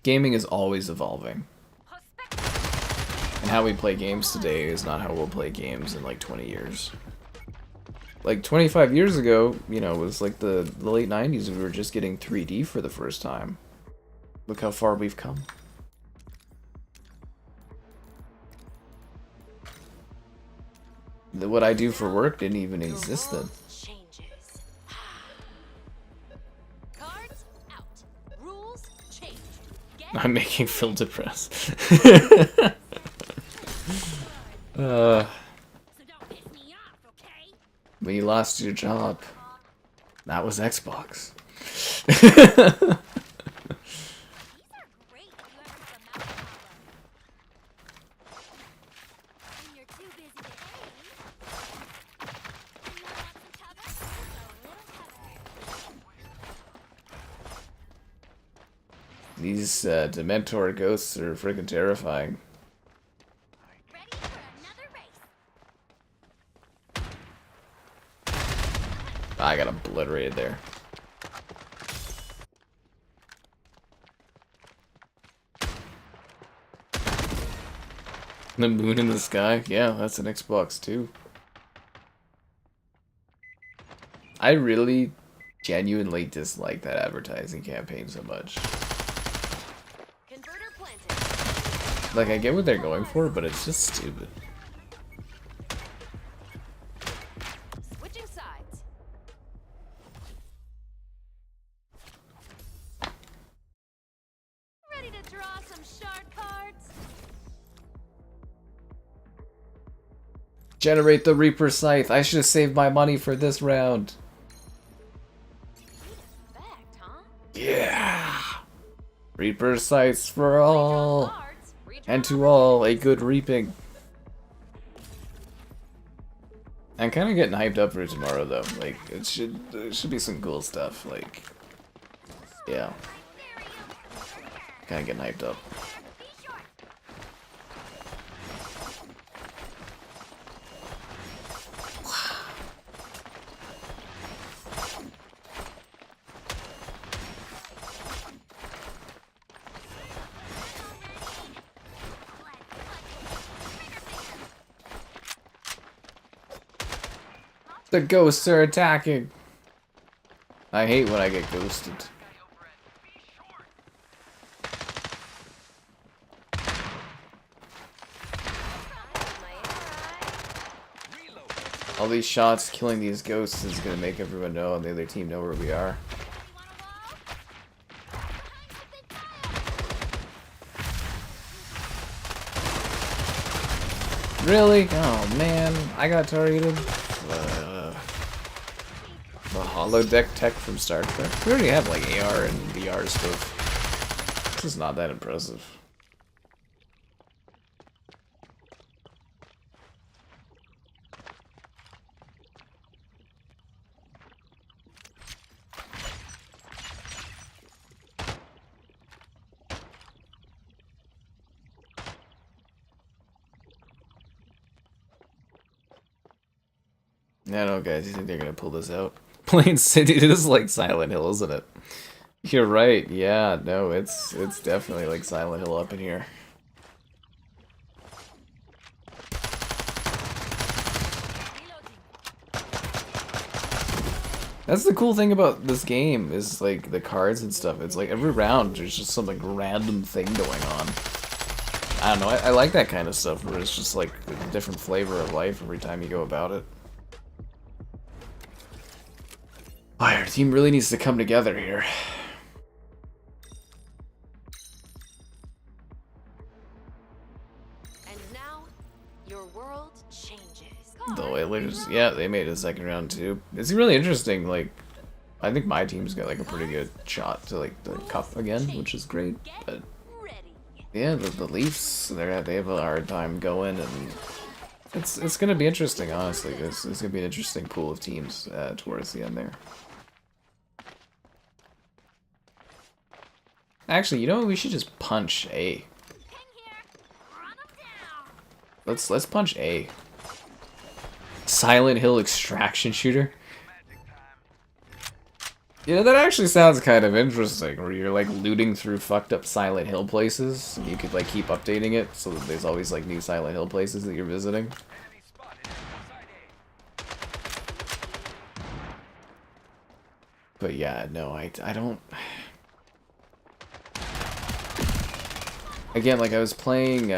Gaming is always evolving. And how we play games today is not how we'll play games in like 20 years. Like 25 years ago, you know, it was like the late 90s we were just getting 3D for the first time. Look how far we've come. What I do for work didn't even exist then. Cards out. Rules change. I'm making Phil depressed. So don't piss me off, okay? When you lost your job, that was Xbox. These are great if you ever have a mouse problem. When you're too busy to aim, These Dementor ghosts are freaking terrifying. Ready for another race. I got obliterated there. The moon in the sky? Yeah, that's an Xbox too. I really genuinely dislike that advertising campaign so much. Converter planted. Like, I get what they're going for, but it's just stupid. Switching sides. Ready to draw some shard cards? Generate the Reaper Scythe. I should have saved my money for this round. Fact, huh? Yeah. Reaper Scythes for Draw all. cards. Redraw And to them. all, a good reaping. I'm kind of getting hyped up for tomorrow, though. Like, there should be some cool stuff. Like, yeah, kind of getting hyped up. Be short. The ghosts are attacking. I hate when I get ghosted. All these shots killing these ghosts is gonna make everyone know and the other team know where we are. Really? Oh man, I got targeted. The holodeck tech from Star Trek. We already have like AR and VR stuff. This is not that impressive. I don't know, guys. You think they're gonna pull this out? Plain City, it is like Silent Hill, isn't it? You're right. Yeah, no, it's definitely like Silent Hill up in here. That's the cool thing about this game is like the cards and stuff. It's like every round there's just some like random thing going on. I don't know. I like that kind of stuff where it's just like a different flavor of life every time you go about it. Our team really needs to come together here. And now, your world changes. The Oilers, yeah, they made it a second round too. It's really interesting. Like, I think my team's got like a pretty good shot to like the cup again, which is great. But Ready. yeah, the Leafs, they have a hard time going, and it's gonna be interesting. Honestly, it's gonna be an interesting pool of teams towards the end there. Actually, you know what? We should just punch A. Ping here. Run 'em down. Let's punch A. Silent Hill extraction shooter. Yeah, that actually sounds kind of interesting, where you're like looting through fucked up Silent Hill places, and you could like keep updating it, so that there's always like new Silent Hill places that you're visiting. But yeah, no, I don't... Again, like I was playing, you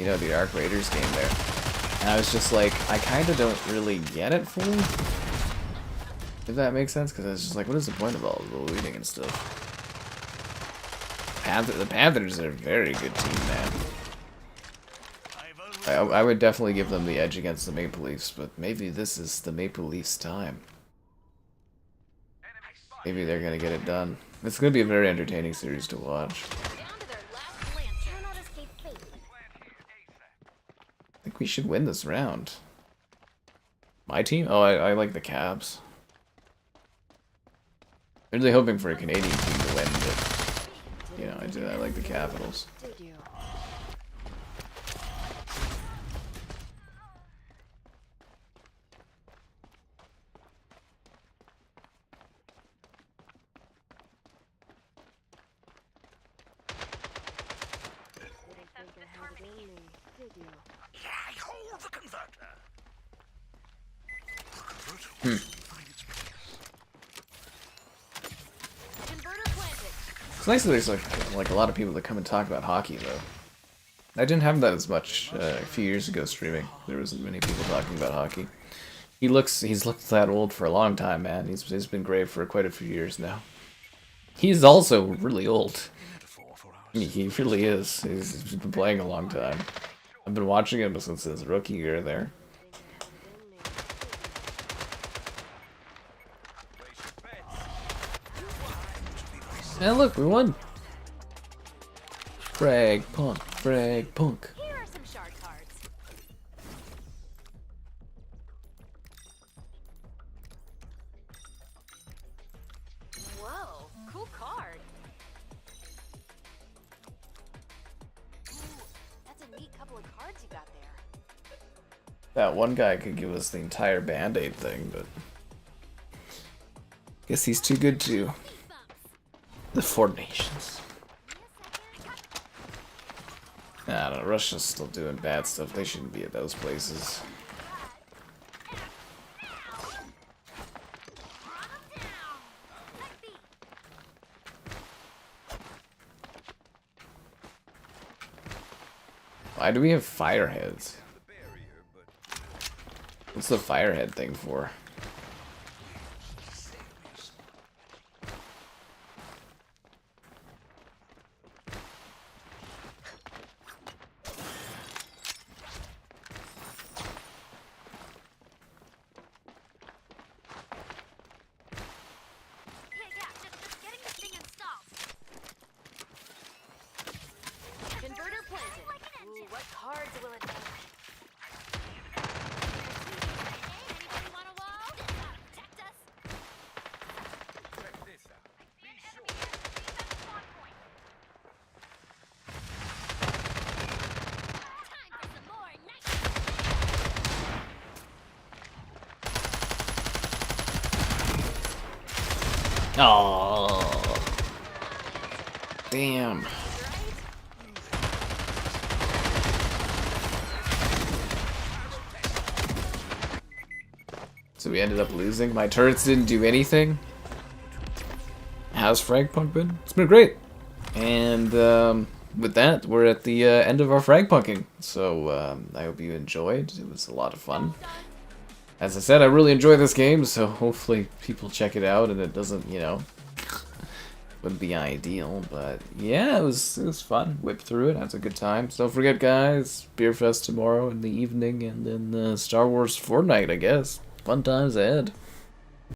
know, the Arc Raiders game there, and I was just like, I kind of don't really get it fully, if that makes sense, because I was just like, what is the point of all the looting and stuff? The Panthers are a very good team, man. I would definitely give them the edge against the Maple Leafs, but maybe this is the Maple Leafs' time. Maybe they're gonna get it done. It's gonna be a very entertaining series to watch. Down to their last lantern. Do not escape fate. I think we should win this round. My team? Oh, I like the Caps. I'm really hoping for a Canadian team to win, but I like the capitals. Did you? I hold the converter. The converter Hmm. will find its place. Converter planted. It's nice that there's like a lot of people that come and talk about hockey though. I didn't have that as much a few years ago streaming. There wasn't many people talking about hockey. He's looked that old for a long time, man. He's been great for quite a few years now. He's also really old. Metaphor for our He really is. He's been playing a long time. I've been watching him since his rookie year there. And look, we won! Fragpunk, Fragpunk. Here are some shard cards. Whoa, cool card. Ooh, that's a neat couple of cards you got there. That one guy could give us the entire Band-Aid thing, but... guess he's too good to. The Four Nations. I don't know, Russia's still doing bad stuff. They shouldn't be at those places. Why do we have fireheads? What's the firehead thing for? Just getting this thing installed. Converter planted. Like an Ooh, engine. what cards will it make? Anybody want a wall? This ought to protect us. check this out. See an enemy near the defense spawn point. Time for some more night. Oh, damn. So we ended up losing. My turrets didn't do anything. How's Fragpunk been? It's been great. And with that, we're at the end of our Fragpunking. So I hope you enjoyed. It was a lot of fun. As I said, I really enjoy this game, so hopefully people check it out and it doesn't, you know, wouldn't be ideal, but yeah, it was fun. Whipped through it, had a good time. So don't forget, guys, Beer Fest tomorrow in the evening, and then Star Wars Fortnite, I guess. Fun times ahead.